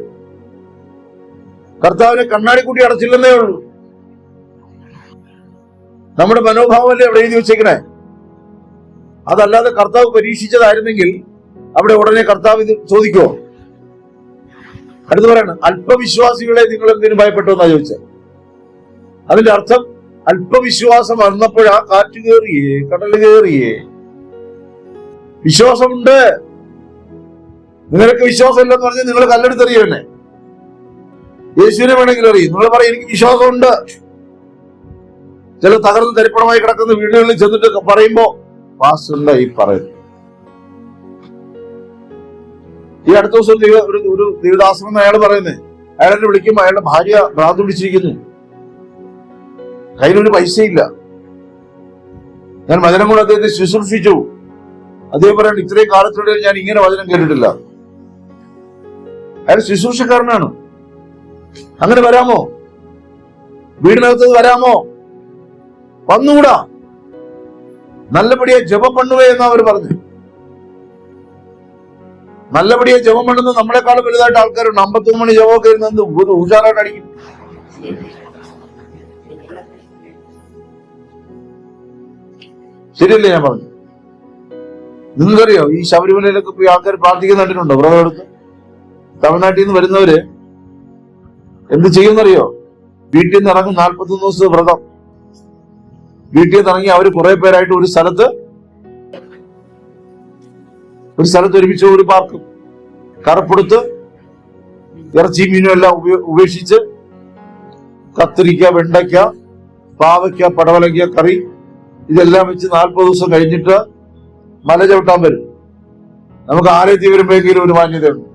കർത്താവിനെ കണ്ണാടി കൂട്ടി അടച്ചില്ലെന്നേ ഉള്ളൂ. നമ്മുടെ മനോഭാവമല്ലേ അവിടെ എഴുതി വെച്ചേക്കണേ. അതല്ലാതെ കർത്താവ് പരീക്ഷിച്ചതായിരുന്നെങ്കിൽ അവിടെ ഉടനെ കർത്താവ് ഇത് ചോദിക്കുമോ? അടുത്ത് പറയണം, അല്പവിശ്വാസികളെ നിങ്ങൾ എന്തിനു ഭയപ്പെട്ടു എന്നാ ചോദിച്ചത്. അതിന്റെ അർത്ഥം അല്പവിശ്വാസം വന്നപ്പോഴാ കാറ്റ് കയറിയേ, കടൽ കയറിയേ. വിശ്വാസമുണ്ട്. നിങ്ങൾക്ക് വിശ്വാസം ഇല്ലെന്ന് പറഞ്ഞാൽ നിങ്ങൾ കല്ലെടുത്തെറിയണേ. യേശുവിനെ വേണമെങ്കിൽ അറിയും. നിങ്ങൾ പറയും എനിക്ക് വിശ്വാസമുണ്ട്. ചില തകർന്ന് തരിപ്പണമായി കിടക്കുന്ന വീടുകളിൽ ചെന്നിട്ട് പറയുമ്പോ പാസ്റ്ററിന്റെ ഈ പറയുന്നു. ഈ അടുത്ത ദിവസം ഒരു ദേവദാസൻ അയാൾ പറയുന്നേ, അയാളെ വിളിക്കുമ്പോ അയാളുടെ ഭാര്യ ഭ്രാന്ത് പിടിച്ചിരിക്കുന്നു, കയ്യിലൊരു പൈസയില്ല. ഞാൻ വചനം കൊണ്ട് അദ്ദേഹത്തെ ശുശ്രൂഷിച്ചു. അദ്ദേഹം പറയാണ് ഇത്രയും കാലത്തിലൂടെ ഞാൻ ഇങ്ങനെ വചനം കേട്ടിട്ടില്ല. അയാൾ ശുശ്രൂഷക്കാരനാണ്. അങ്ങനെ വരാമോ? വീടിനകത്ത് വരാമോ? വന്നുകൂടാ. നല്ലപടിയെ ജപം പണ്ണുവേ എന്ന് അവർ പറഞ്ഞു. നല്ലപടിയെ ജപം പണ്ണുന്നത് നമ്മളെക്കാളും വലുതായിട്ട് ആൾക്കാരുണ്ട്. 51 മണി ജപമൊക്കെ ഇരുന്നത് ഉഷാറായിട്ട് അടിക്കും. ശരിയല്ലേ ഞാൻ പറഞ്ഞു? നിങ്ങൾക്കറിയോ ഈ ശബരിമലയിലൊക്കെ പോയി ആൾക്കാർ പ്രാർത്ഥിക്കുന്ന കണ്ടിട്ടുണ്ടോ? വ്രതം എടുത്ത് തമിഴ്നാട്ടിൽ നിന്ന് വരുന്നവര് എന്ത് ചെയ്യുമെന്നറിയോ? വീട്ടിൽ നിന്ന് ഇറങ്ങും, 41 ദിവസത്തെ വ്രതം. വീട്ടിൽ നിന്ന് ഇറങ്ങി അവര് കുറെ പേരായിട്ട് ഒരു സ്ഥലത്ത് ഒരുമിച്ച് ഒരു പാർക്കും. കറുപ്പെടുത്ത് ഇറച്ചി മീനും എല്ലാം ഉപേക്ഷിച്ച് കത്തിരിക്ക, വെണ്ടയ്ക്ക, പാവയ്ക്ക, പടവലയ്ക്ക കറി ഇതെല്ലാം വെച്ച് 40 ദിവസം കഴിഞ്ഞിട്ട് മല ചവിട്ടാൻ വരും. നമുക്ക് ആലയത്തിൽ വരുമ്പോഴെങ്കിലും ഒരു മാന്യതയുണ്ട്.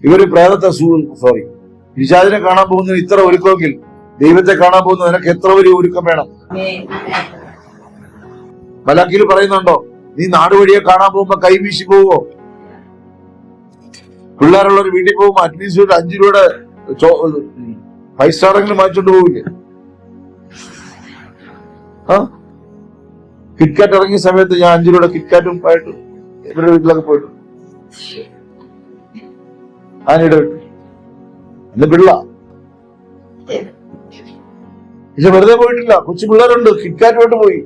ഇവര് പ്രേതത്തെ പിശാചിനെ കാണാൻ പോകുന്നതിന് ഇത്ര ഒരുക്കമെങ്കിൽ ദൈവത്തെ കാണാൻ പോകുന്ന നിനക്ക് എത്ര വലിയ ഒരുക്കം വേണം? മലാക്കിയിൽ പറയുന്നുണ്ടോ, നീ നാടുവഴിയെ കാണാൻ പോകുമ്പോ കൈ വീശി പോവോ? പിള്ളേരുള്ളൊരു വീട്ടിൽ പോകുമ്പോ അറ്റ്ലീസ്റ്റ് ഒരു 5 രൂപയുടെ 5 സ്റ്റാറെങ്കിലും വാങ്ങിച്ചോണ്ട് പോവില്ലേ? കിറ്റ്കാറ്റ് ഇറങ്ങിയ സമയത്ത് ഞാൻ 5 രൂപയുടെ കിറ്റ്കാറ്റും ആയിട്ട് ഇവരുടെ വീട്ടിലൊക്കെ പോയിട്ട് ആനയുടെ വീട്ടിൽ എന്റെ പിള്ള. പക്ഷെ വെറുതെ പോയിട്ടില്ല. കൊച്ചു പിള്ളേരുണ്ട്, കിറ്റ്കാറ്റുമായിട്ട് പോയി.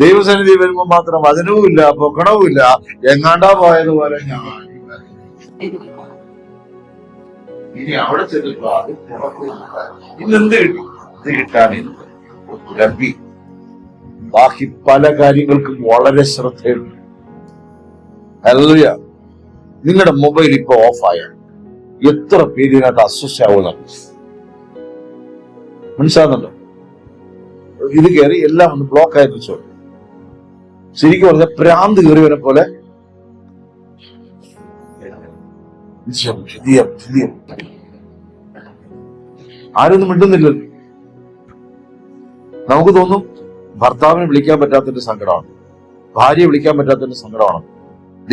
ദൈവസന്നിധി വരുമ്പോ മാത്രം വചനവും ഇല്ല, പൊക്കണവും ഇല്ല, എങ്ങാണ്ടാ പോയതുപോലെ ഞാൻ ഇനി അവിടെ ചെല്ലുമ്പോ അത് ഇന്നെന്ത് കിട്ടി? ഇത് കിട്ടാൻ ബാക്കി പല കാര്യങ്ങൾക്കും വളരെ ശ്രദ്ധയുണ്ട്. ഹല്ലേലൂയ. നിങ്ങളുടെ മൊബൈൽ ഇപ്പൊ ഓഫായ എത്ര പേരിനകത്ത് അസ്വസ്ഥയാവുന്ന മനസ്സിലാകുന്നുണ്ടോ? ഇത് കയറി എല്ലാം ഒന്ന് ബ്ലോക്ക് ആയെന്ന് വെച്ചോ. ശരിക്കും പറഞ്ഞ ഭ്രാന്ത് കയറിയവനെ പോലെ ആരൊന്നും മിണ്ടുന്നില്ലല്ലോ. നമുക്ക് തോന്നും ഭർത്താവിനെ വിളിക്കാൻ പറ്റാത്തതിന്റെ സങ്കടമാണ്, ഭാര്യയെ വിളിക്കാൻ പറ്റാത്തതിന്റെ സങ്കടമാണ്,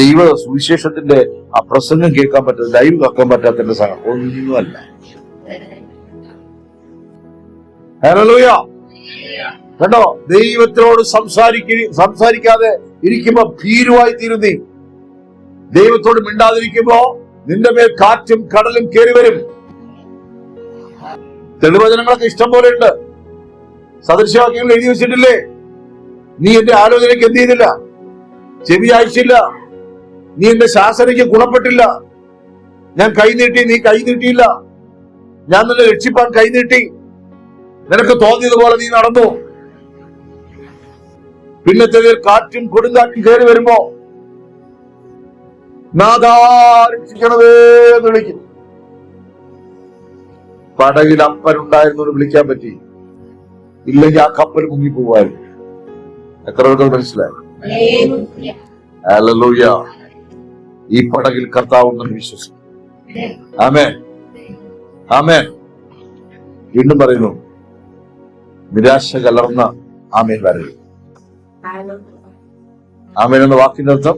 ദൈവ സുവിശേഷത്തിന്റെ ആ പ്രസംഗം കേൾക്കാൻ പറ്റാത്ത, ലൈവ് കേൾക്കാൻ പറ്റാത്തതിന്റെ സങ്കടം. ഒന്നുമല്ല. ഹല്ലേലൂയ. കണ്ടോ, ദൈവത്തിനോട് സംസാരിക്കാതെ ഇരിക്കുമ്പോ ഭീരുവായി തീരുന്നേ. ദൈവത്തോട് മിണ്ടാതിരിക്കുമ്പോ നിന്റെ മേൽ കാറ്റും കടലും കയറി വരും. തെളിവചനങ്ങളൊക്കെ ഇഷ്ടം പോലെ ഉണ്ട്. സദൃശവാക്യങ്ങൾ എഴുതി വെച്ചിട്ടില്ലേ? നീ എന്റെ ആലോചനയ്ക്ക് എന്ത് ചെയ്തില്ല? ചെവി അയച്ചില്ല. നീ എന്റെ ശാസനയ്ക്ക് ഗുണപ്പെട്ടില്ല. ഞാൻ കൈനീട്ടി, നീ കൈനീട്ടിയില്ല. ഞാൻ നിന്നെ രക്ഷിപ്പാൻ കൈനീട്ടി, നിനക്ക് തോന്നിയതുപോലെ നീ നടന്നു. പിന്നത്തെ കാറ്റും കൊടുങ്കാറ്റും കയറി വരുമ്പോ നാഥാ രക്ഷിക്കണമേ എന്ന് വിളിക്കും. പടകിൽ അപ്പനുണ്ടായിരുന്നു വിളിക്കാൻ പറ്റി, ഇല്ലെങ്കിൽ ആ കപ്പൽ മുങ്ങിപ്പോവായിരുന്നു. എത്ര പേർക്ക് മനസ്സിലായി? ഹല്ലേലൂയ. ഈ പടകിൽ കർത്താവുണ്ടെന്ന് വിശ്വസിക്കും. ആമേൻ, ആമേൻ. വീണ്ടും പറയുന്നു, നിരാശ കലർന്ന ആമേൻ വരരുത്. ആമേൻ എന്ന വാക്കിന്റെ അർത്ഥം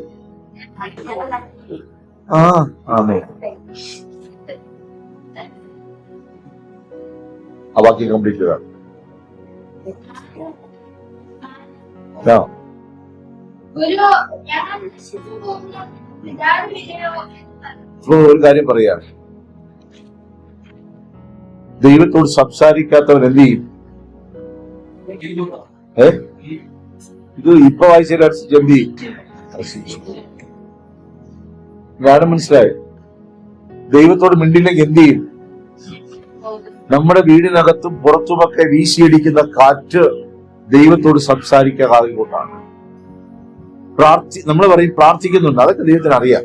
ആമേൻ. ആ വാക്യം കംപ്ലീറ്റ് ചെയ്താണ്. ഒരു കാര്യം പറയാണ്, ദൈവത്തോട് സംസാരിക്കാത്തവൻ എന്ത് ചെയ്യും? ഇത് ഇപ്പൊ വായിച്ചതിനനുസരിച്ച് എന്ത് ചെയ്യും? ഞാനും മനസ്സിലായി. ദൈവത്തോട് മിണ്ടില്ലെങ്കിൽ എന്ത് ചെയ്യും? നമ്മുടെ വീടിനകത്തും പുറത്തുമൊക്കെ വീശിയടിക്കുന്ന കാറ്റ് ദൈവത്തോട് സംസാരിക്കാതെ കൊണ്ടാണ്. നമ്മൾ പറയും പ്രാർത്ഥിക്കുന്നുണ്ട്, അതൊക്കെ ദൈവത്തിന് അറിയാം.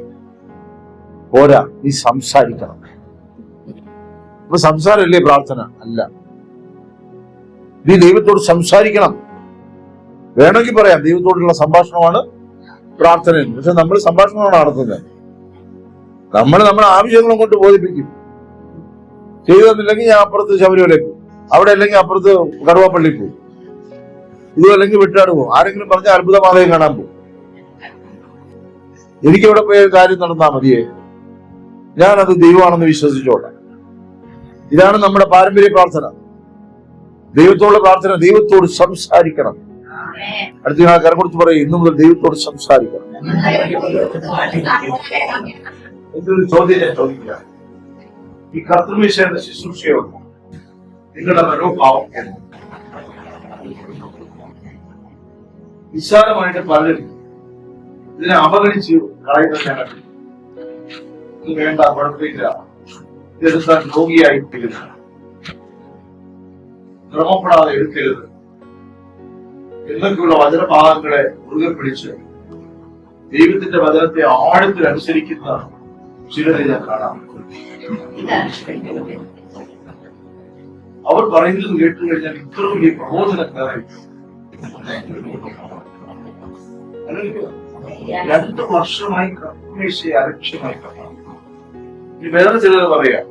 പോരാ, നീ സംസാരിക്കണം. അപ്പൊ സംസാരമല്ലേ പ്രാർത്ഥന? അല്ല, നീ ദൈവത്തോട് സംസാരിക്കണം. വേണമെങ്കിൽ പറയാം ദൈവത്തോടുള്ള സംഭാഷണമാണ് പ്രാർത്ഥന. പക്ഷെ നമ്മൾ സംഭാഷണമാണ് നടത്തുന്നത്. നമ്മുടെ ആവശ്യങ്ങളും കൊണ്ട് ബോധിപ്പിക്കും. ചെയ്തു തന്നില്ലെങ്കിൽ ഞാൻ അപ്പുറത്ത് ശബരിമലയിൽ പോകും, അവിടെ അല്ലെങ്കിൽ അപ്പുറത്ത് കറുവാപ്പള്ളി പോകും, ഇതും അല്ലെങ്കിൽ വെട്ടാട് പോകും. ആരെങ്കിലും പറഞ്ഞ അത്ഭുതമാലയം കാണാൻ പോകും. എനിക്കിവിടെ പോയ കാര്യം നടന്നാൽ മതിയേ, ഞാനത് ദൈവമാണെന്ന് വിശ്വസിച്ചോട്ടെ. ഇതാണ് നമ്മുടെ പാരമ്പര്യ പ്രാർത്ഥന. ദൈവത്തോടുള്ള പ്രാർത്ഥന. ദൈവത്തോട് സംസാരിക്കണം. അടുത്ത ഞാൻ കരം കൊടുത്ത് പറയും, ഇന്നു മുതൽ ദൈവത്തോട് സംസാരിക്കണം. എന്തൊരു ചോദ്യം ഞാൻ ചോദിക്കാം. ഈ കർത്തൃമേശയുടെ ശുശ്രൂഷയോട് നിങ്ങളുടെ മനോഭാവം നിസ്സാരമായിട്ട് പലരും ഇതിനെ അവഗണിച്ച് കളയുന്നത്. ഇത് വേണ്ട, കുഴപ്പമില്ല, ഇതെടുത്താൽ രോഗിയായിട്ടില്ല, ക്രമപ്പെടാതെ എടുക്കരുത് എന്നൊക്കെയുള്ള വചനഭാഗങ്ങളെ മുറുകെ പിടിച്ച് ദൈവത്തിന്റെ വചനത്തെ ആഴത്തിൽ അനുസരിക്കുന്ന ചിലരെ ഞാൻ കാണാം. അവർ പറയുന്നത് കേട്ടു കഴിഞ്ഞാൽ ഇത്ര വലിയ പ്രബോധനക്കാരായി. 2 വർഷമായി കർത്തൃമേശയെ അലക്ഷ്യമായി കാണാം. ഇനി വേറെ ചിലർ പറയാം,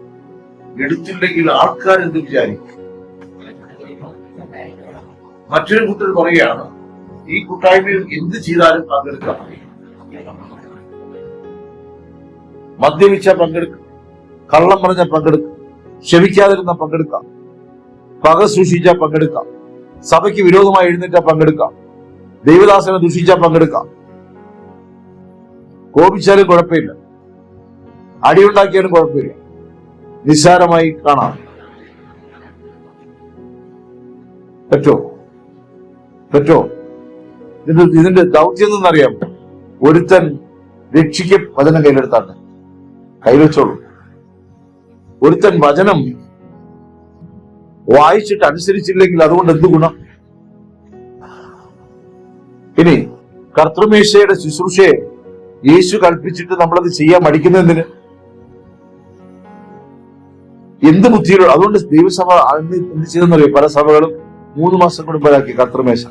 എടുത്തില്ലെങ്കിൽ ആൾക്കാരെന്ത് വിചാരിക്കും. മറ്റൊരു കൂട്ടർ പറയുകയാണ്, ഈ കൂട്ടായ്മയിൽ എന്ത് ചെയ്താലും പങ്കെടുക്കാം. മദ്യപിച്ച പങ്കെടുക്കാം, കള്ളം പറഞ്ഞ പങ്കെടുക്കാം, ക്ഷമിക്കാതിരുന്ന പങ്കെടുക്കാം, പക സൂക്ഷിച്ച പങ്കെടുക്കാം, സഭയ്ക്ക് വിരോധമായി എഴുന്നേറ്റ പങ്കെടുക്കാം, ദൈവദാസനെ ദുഷിച്ച പങ്കെടുക്കാം. കോപിച്ചാലും കുഴപ്പമില്ല, അടിയുണ്ടാക്കിയാലും കുഴപ്പമില്ല, നിസ്സാരമായി കാണാം. പറ്റോ? ഇതിന്റെ ദൗത്യം എന്നറിയാം. ഒരുത്തൻ രക്ഷിക്കും വചനം കയ്യിലെടുത്താണ്, കൈവച്ചോളൂ. ഒരുത്തൻ വചനം വായിച്ചിട്ട് അനുസരിച്ചില്ലെങ്കിൽ അതുകൊണ്ട് എന്ത് ഗുണം? ഇനി കർത്തൃമേശയുടെ ശുശ്രൂഷയെ യേശു കൽപ്പിച്ചിട്ട് നമ്മളത് ചെയ്യാൻ മടിക്കുന്നതിന് എന്ത് ബുദ്ധിയിലുള്ള. അതുകൊണ്ട് ദൈവസഭ എന്ത് ചെയ്തെന്നറിയോ? പല സഭകളും 3 മാസം കൂടുമ്പോഴാക്കി കർത്തൃമേശ.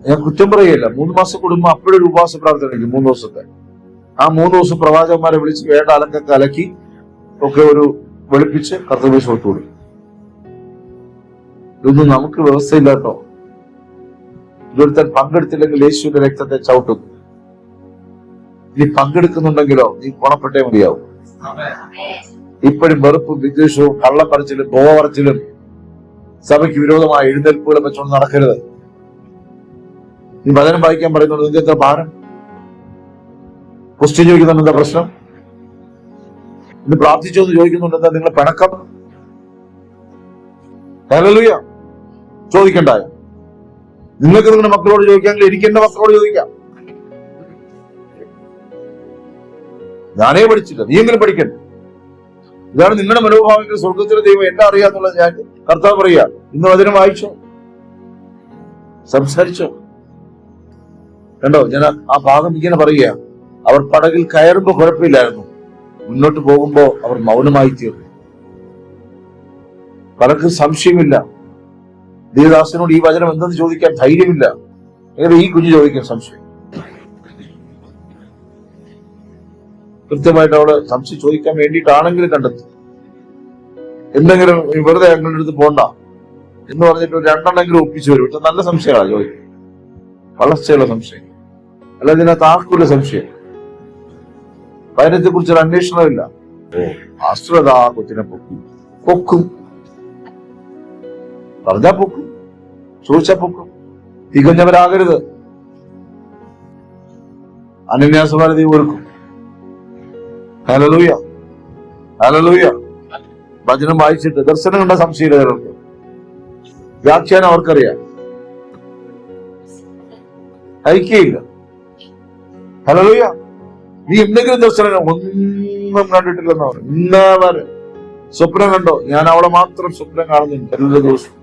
ഞാൻ കുറ്റം പറയുകയല്ല. 3 മാസം കൂടുമ്പോ അപ്പോഴൊരു ഉപവാസ പ്രാർത്ഥന ഉണ്ട് 3 ദിവസത്തെ. ആ 3 ദിവസം പ്രവാചകന്മാരെ വിളിച്ച് വേണ്ട അലക്കൊക്കെ അലക്കി ഒക്കെ ഒരു വെളുപ്പിച്ച് കർത്തൃമേശ കൊടുത്തുകൊടുക്കും. ഇതൊന്നും നമുക്ക് വ്യവസ്ഥയില്ല കേട്ടോ. ഇതൊരുത്തൻ പങ്കെടുത്തില്ലെങ്കിൽ യേശുവിന്റെ രക്തത്തെ ചവിട്ടും. നീ പങ്കെടുക്കുന്നുണ്ടെങ്കിലോ നീ ഗുണപ്പെട്ടേ മതിയാവും. ഇപ്പോഴും വെറുപ്പും വിദ്വേഷവും കള്ളപ്പറച്ചിലും ബോവറച്ചിലും സഭയ്ക്ക് വിരോധമായ എഴുന്നേൽപ്പുകളും വെച്ചോണ്ട് നടക്കരുത്. നീ വചനം വായിക്കാൻ പറയുന്നുണ്ട്, നിങ്ങൾക്ക് എത്ര ഭാരം? ക്വസ്റ്റ്യൻ ചോദിക്കുന്നുണ്ട്, എന്താ പ്രശ്നം? ഇന്ന് പ്രാർത്ഥിച്ചോ എന്ന് ചോദിക്കുന്നുണ്ട്, എന്താ നിങ്ങൾ പിണക്കം? ഹല്ലേലൂയ. ചോദിക്കണ്ടായോ? നിങ്ങൾക്ക് നിങ്ങളുടെ മക്കളോട് ചോദിക്കാമെങ്കിൽ എനിക്ക് എന്റെ മക്കളോട് ചോദിക്കാം. ഞാനേ പഠിച്ചില്ല, നീ എങ്കിലും പഠിക്കണ്ട. ഇതാണ് നിങ്ങളുടെ മനോഭാവത്തിൽ. സ്വർഗത്തിലെ ദൈവം എന്നെ അറിയാന്നുള്ളത് ഞാൻ കർത്താവ് പറയാ. ഇന്ന് വചനം വായിച്ചോ, സംസാരിച്ചോ. കണ്ടോ, ഞാൻ ആ ഭാഗം ഇങ്ങനെ പറയുക. അവർ പടകിൽ കയറുമ്പോ കുഴപ്പമില്ലായിരുന്നു, മുന്നോട്ട് പോകുമ്പോ അവർ മൗനമായി തീർന്നു. പലർക്കും സംശയമില്ല. ദേവദാസനോട് ഈ വചനം എന്തെന്ന് ചോദിക്കാൻ ധൈര്യമില്ല. എങ്ങനെ ഈ കുഞ്ഞ് ചോദിക്കാൻ സംശയം? കൃത്യമായിട്ട് അവള് സംശയം ചോദിക്കാൻ വേണ്ടിയിട്ടാണെങ്കിലും കണ്ടെത്തും. എന്തെങ്കിലും വെറുതെ ഞങ്ങളുടെ അടുത്ത് പോണ്ട എന്ന് പറഞ്ഞിട്ട് 2 എണ്ണമെങ്കിലും ഒപ്പിച്ചു വരും. പക്ഷെ നല്ല സംശയമാണ് ചോദിക്കും, വളർച്ചയുള്ള സംശയം, അല്ല ഇതിനകത്ത് ആർക്കുള്ള സംശയം. കാര്യത്തെ കുറിച്ചൊരു അന്വേഷണമില്ല. ആശ്രത കൊച്ചിനെ പൊക്കും, പറഞ്ഞാ പൊക്കും, ചോദിച്ചാ പൊക്കും. തികഞ്ഞവരാകരുത്. അനന്യാസമാരതി ഒരുക്കും. Hallelujah, hallelujah. വചനം വായിച്ചിട്ട് ദർശനം കണ്ട സംശയങ്ങൾക്ക് വ്യാഖ്യാനം അവർക്കറിയാം, ഐക്യയില്ല. ഹല്ലേലൂയ. നീ എന്തെങ്കിലും ദർശനം ഒന്നും കണ്ടിട്ടില്ലെന്ന് പറഞ്ഞു. ഇന്നവരെ സ്വപ്നം കണ്ടോ? ഞാൻ അവളെ മാത്രം സ്വപ്നം കാണുന്നുണ്ട് എല്ലാ ദിവസവും.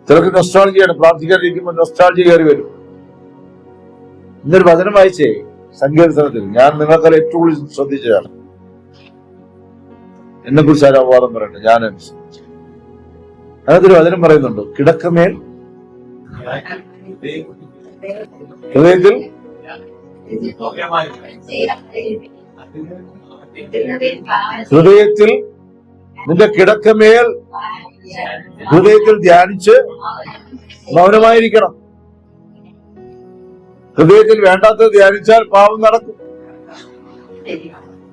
ചിലർക്ക് നൊസ്റ്റാൾജിയാണ്, പ്രാർത്ഥിക്കാതിരിക്കുമ്പോൾ നൊസ്റ്റാൾജി കയറി വരും. ഇന്നൊരു വചനം വായിച്ചേ സങ്കീർത്തനത്തിൽ, ഞാൻ നിങ്ങൾക്കത് ഏറ്റവും കൂടുതൽ ശ്രദ്ധിച്ചതാണ്. എന്നെ കുറിച്ച് ആരും അപവാദം പറയട്ടെ, ഞാൻ അതിനകത്തൊരു വചനം പറയുന്നുണ്ട്, കിടക്കമേൽ ഹൃദയത്തിൽ ഹൃദയത്തിൽ നിന്റെ കിടക്കമേൽ ഹൃദയത്തിൽ ധ്യാനിച്ച് മൗനമായിരിക്കണം. ഹൃദയത്തിൽ വേണ്ടാത്തത് ധ്യാനിച്ചാൽ പാപം നടക്കും.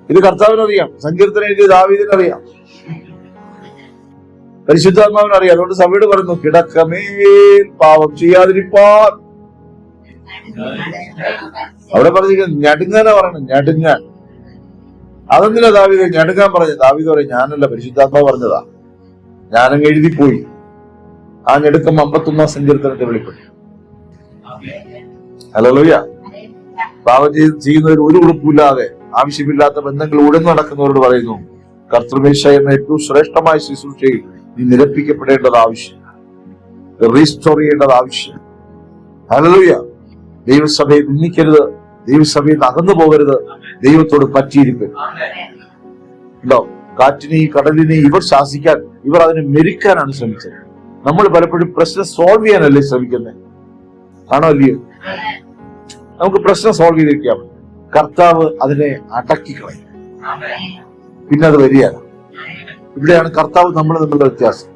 ഇത് കർത്താവിനറിയാം, സങ്കീർത്തനം എഴുതിയ ദാവീദിനറിയാം, പരിശുദ്ധാത്മാവിനറിയാം. അതുകൊണ്ട് സഭയോട് പറയുന്നു, കിടക്കമേൽ പാപം ചെയ്യാതിരിപ്പാൻ. അവിടെ പറഞ്ഞിരിക്കുന്നത് ഞടുങ്ങാനാ പറയണം, ഞടുങ്ങാൻ. അതെന്തിനാ ദാവീദ് ഞടുങ്ങാൻ പറഞ്ഞത്? ദാവീദ് പറയും, ഞാനല്ല, പരിശുദ്ധാത്മാവ് പറഞ്ഞതാ, ഞാനങ്ങ് എഴുതിപ്പോയി. ആ ഞെടുക്കം 51 സങ്കീർത്തനത്തെ വെളിപ്പെട്ടു. ഹല്ലേലൂയ. പാപം ചെയ്യുന്നവർ ഒരു ഉറപ്പില്ലാതെ ആവശ്യമില്ലാത്ത ബന്ധങ്ങൾ ഉടന്നു നടക്കുന്നവരോട് പറയുന്നു, കർത്തൃമേശ എന്ന ഏറ്റവും ശ്രേഷ്ഠമായ ശുശ്രൂഷയിൽ നീ നിരപ്പിക്കപ്പെടേണ്ടത് ആവശ്യം, റീസ്റ്റോർ ചെയ്യേണ്ടത് ആവശ്യം. ഹല്ലേലൂയ. ദൈവസഭയെ നിന്ദിക്കരുത്, ദൈവസഭയിൽ നിന്ന് അകന്നു പോകരുത്, ദൈവത്തോട് പറ്റിയിരിക്കരുത്. ഉണ്ടോ? കാറ്റിനെയും കടലിനെയും ഇവർ ശാസിക്കാൻ, ഇവർ അതിനെ മെരുക്കാനാണ് ശ്രമിച്ചത്. നമ്മൾ പലപ്പോഴും പ്രശ്നം സോൾവ് ചെയ്യാനല്ലേ ശ്രമിക്കുന്നത്? ആണോ അല്ലയോ? നമുക്ക് പ്രശ്നം സോൾവ് ചെയ്തിരിക്കാം, കർത്താവ് അതിനെ അടക്കിക്കളയും, പിന്നെ അത് വരികയാണ്. ഇവിടെയാണ് കർത്താവ് നമ്മൾ തമ്മിലുള്ള വ്യത്യാസം.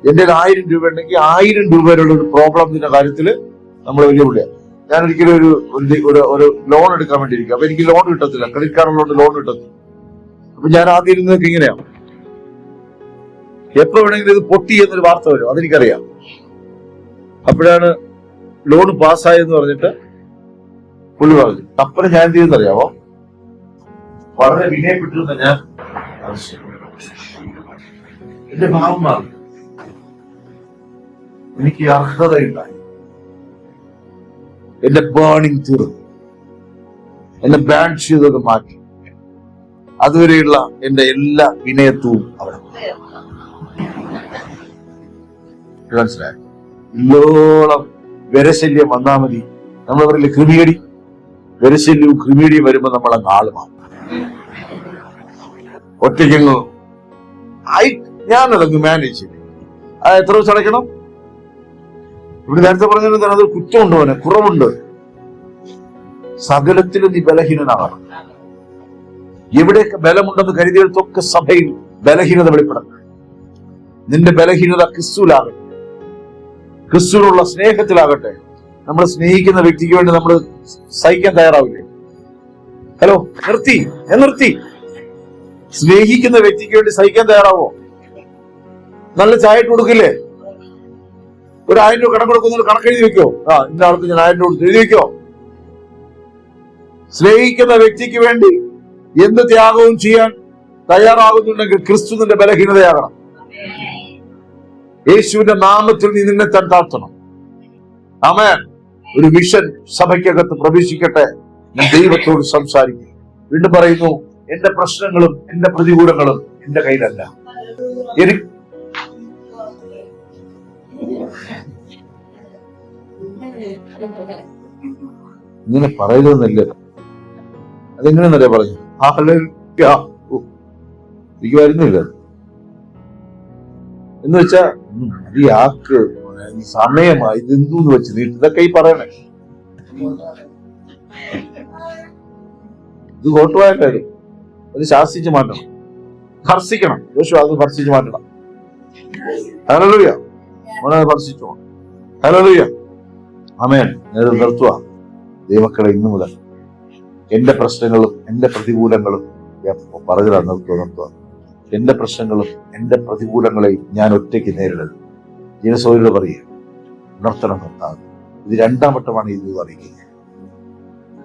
എന്റെ 1000 രൂപ ഉണ്ടെങ്കിൽ 1000 രൂപയിലുള്ള ഒരു പ്രോബ്ലത്തിന്റെ കാര്യത്തില് നമ്മൾ വലിയ പുള്ളിയാണ്. ഞാൻ ഒരിക്കലും ഒരു ലോൺ എടുക്കാൻ വേണ്ടി ഇരിക്കും. അപ്പൊ എനിക്ക് ലോൺ കിട്ടത്തില്ല, ക്രെഡിറ്റ് കാർഡുള്ളതുകൊണ്ട് ലോൺ കിട്ടത്തില്ല. അപ്പൊ ഞാൻ ആദ്യം ഇരുന്നതൊക്കെ ഇങ്ങനെയാണ്, എപ്പോ വേണമെങ്കിലും ഇത് പൊട്ടി എന്നൊരു വാർത്ത വരും, അതെനിക്കറിയാം. അപ്പോഴാണ് ലോൺ പാസ്സായെന്ന് പറഞ്ഞിട്ട് പുള്ളി പറഞ്ഞു. അപ്പനെ ഞാൻ എന്ത് ചെയ്യുന്നറിയാമോ? വളരെ വിനയപ്പെട്ടിരുന്ന ഞാൻ എന്റെ ഭാവം മാറി, എനിക്ക് അർഹതയുണ്ടായി, എന്റെ ബേണിംഗ് തീർന്നു, എന്നെ ബാൻ ചെയ്തത് മാറ്റി. അതുവരെയുള്ള എന്റെ എല്ലാ വിനയത്വവും അവിടെ മനസ്സിലായി. ഇല്ലോളം വിരശല്യം വന്നാ മതി. നമ്മൾ പറയില്ലേ ക്രിമിയടി, വിരശല്യവും ക്രിമിയടിയും വരുമ്പോ നമ്മളങ്ങ് ആളുമാവും. ഒറ്റയ്ക്കങ്ങ് ഞാനതങ്ങ് മാനേജ് ചെയ്തു. അത് എത്ര ദിവസം അടയ്ക്കണം? ഇവിടെ നേരത്തെ പറഞ്ഞത് അതൊരു കുറ്റമുണ്ട്, അവന് കുറവുണ്ട്. സകലത്തിലും നീ ബലഹീനനാകണം. എവിടെയൊക്കെ ബലമുണ്ടെന്ന് കരുതിയെടുത്തൊക്കെ സഭയിൽ ബലഹീനത വെളിപ്പെടണം. നിന്റെ ബലഹീനത ക്രിസ്തുവിലാകട്ടെ, ക്രിസ്തുവിനുള്ള സ്നേഹത്തിലാകട്ടെ. നമ്മൾ സ്നേഹിക്കുന്ന വ്യക്തിക്ക് വേണ്ടി നമ്മൾ സഹിക്കാൻ തയ്യാറാവില്ലേ? ഹലോ, നിർത്തി. സ്നേഹിക്കുന്ന വ്യക്തിക്ക് വേണ്ടി സഹിക്കാൻ തയ്യാറാവോ? നല്ല ചായ ഇട്ട് കൊടുക്കില്ലേ? ഒരു 1000 രൂപ കടം കൊടുക്കുന്ന കണക്കെഴുതി വെക്കോ? ഇന്ന ആൾക്ക് ഞാൻ 1000 രൂപ എഴുതി വെക്കോ? സ്നേഹിക്കുന്ന വ്യക്തിക്ക് വേണ്ടി എന്ത് ത്യാഗവും ചെയ്യാൻ തയ്യാറാകുന്നുണ്ടെങ്കിൽ ക്രിസ്തു നിന്റെ ബലഹീനതയാകണം. യേശുവിന്റെ നാമത്തിൽ നീ നിന്നെ താഴ്ത്തണം. ആമേൻ. ഒരു വിഷൻ സഭയ്ക്കകത്ത് പ്രവേശിക്കട്ടെ. ഞാൻ ദൈവത്തോട് സംസാരിക്കും. വീണ്ടും പറയുന്നു, എന്റെ പ്രശ്നങ്ങളും എന്റെ പ്രതികൂലങ്ങളും എന്റെ കയ്യിലല്ല. ഇങ്ങനെ പറയുന്നതല്ല. അതെങ്ങനെയെന്നറിയാ പറഞ്ഞു? എനിക്ക് വരുന്നില്ല എന്ന് വെച്ചാ ഈ ആക്ക് സമയമായി ഇതെന്തൂന്ന് വെച്ച് നീ ഇതൊക്കെ ഈ പറയണേ. ഇത് കോട്ടുവായ കാര്യം, അത് ശാസിച്ച് മാറ്റണം, ഭർഷിക്കണം. യോശുവ അത് ഭർഷിച്ച് മാറ്റണം. ഹല്ലേലൂയ. വളരെ ഭർഷിച്ചോ. ഹല്ലേലൂയ. ആമേൻ. നേരെ നിർത്തുക. ദൈവമക്കളെ, ഇന്നു മുതൽ എന്റെ പ്രശ്നങ്ങളും എന്റെ പ്രതികൂലങ്ങളും പറഞ്ഞതാ. നിർത്തുക. എന്റെ പ്രശ്നങ്ങളും എന്റെ പ്രതികൂലങ്ങളെയും ഞാൻ ഒറ്റയ്ക്ക് നേരിടരുത്. ജീവസോയിലോട് പറയുക, നിർത്തണം, നിർത്താതെ. ഇത് 2ാം വട്ടമാണ് ഇത് അറിയിക്കുന്നത്.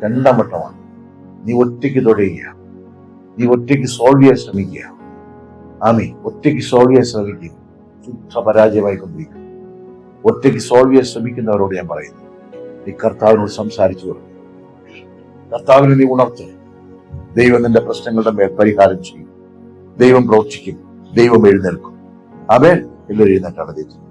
2ാം വട്ടമാണ്. നീ ഒറ്റയ്ക്ക് തുടയുക, നീ ഒറ്റയ്ക്ക് സോൾവ് ചെയ്യാൻ ശ്രമിക്കുക. ഒറ്റയ്ക്ക് സോൾവ് ചെയ്യാൻ ശ്രമിക്കുക. ശുദ്ധ പരാജയമായിക്കൊണ്ടിരിക്കും. ഒറ്റയ്ക്ക് സോൾവ് ചെയ്യാൻ ശ്രമിക്കുന്നവരോട് ഞാൻ പറയുന്നു, നീ കർത്താവിനോട് സംസാരിച്ചു കൊടുക്കും. കർത്താവിനെ നീ ഉണർത്ത്. ദൈവം നിന്റെ പ്രശ്നങ്ങളുടെ മേൽ പരിഹാരം ചെയ്യും. ദൈവം പ്രവർത്തിക്കും. ദൈവം എഴുന്നേൽക്കും. അവൻ എല്ലാം എഴുന്നേറ്റാണ് ദൈവം.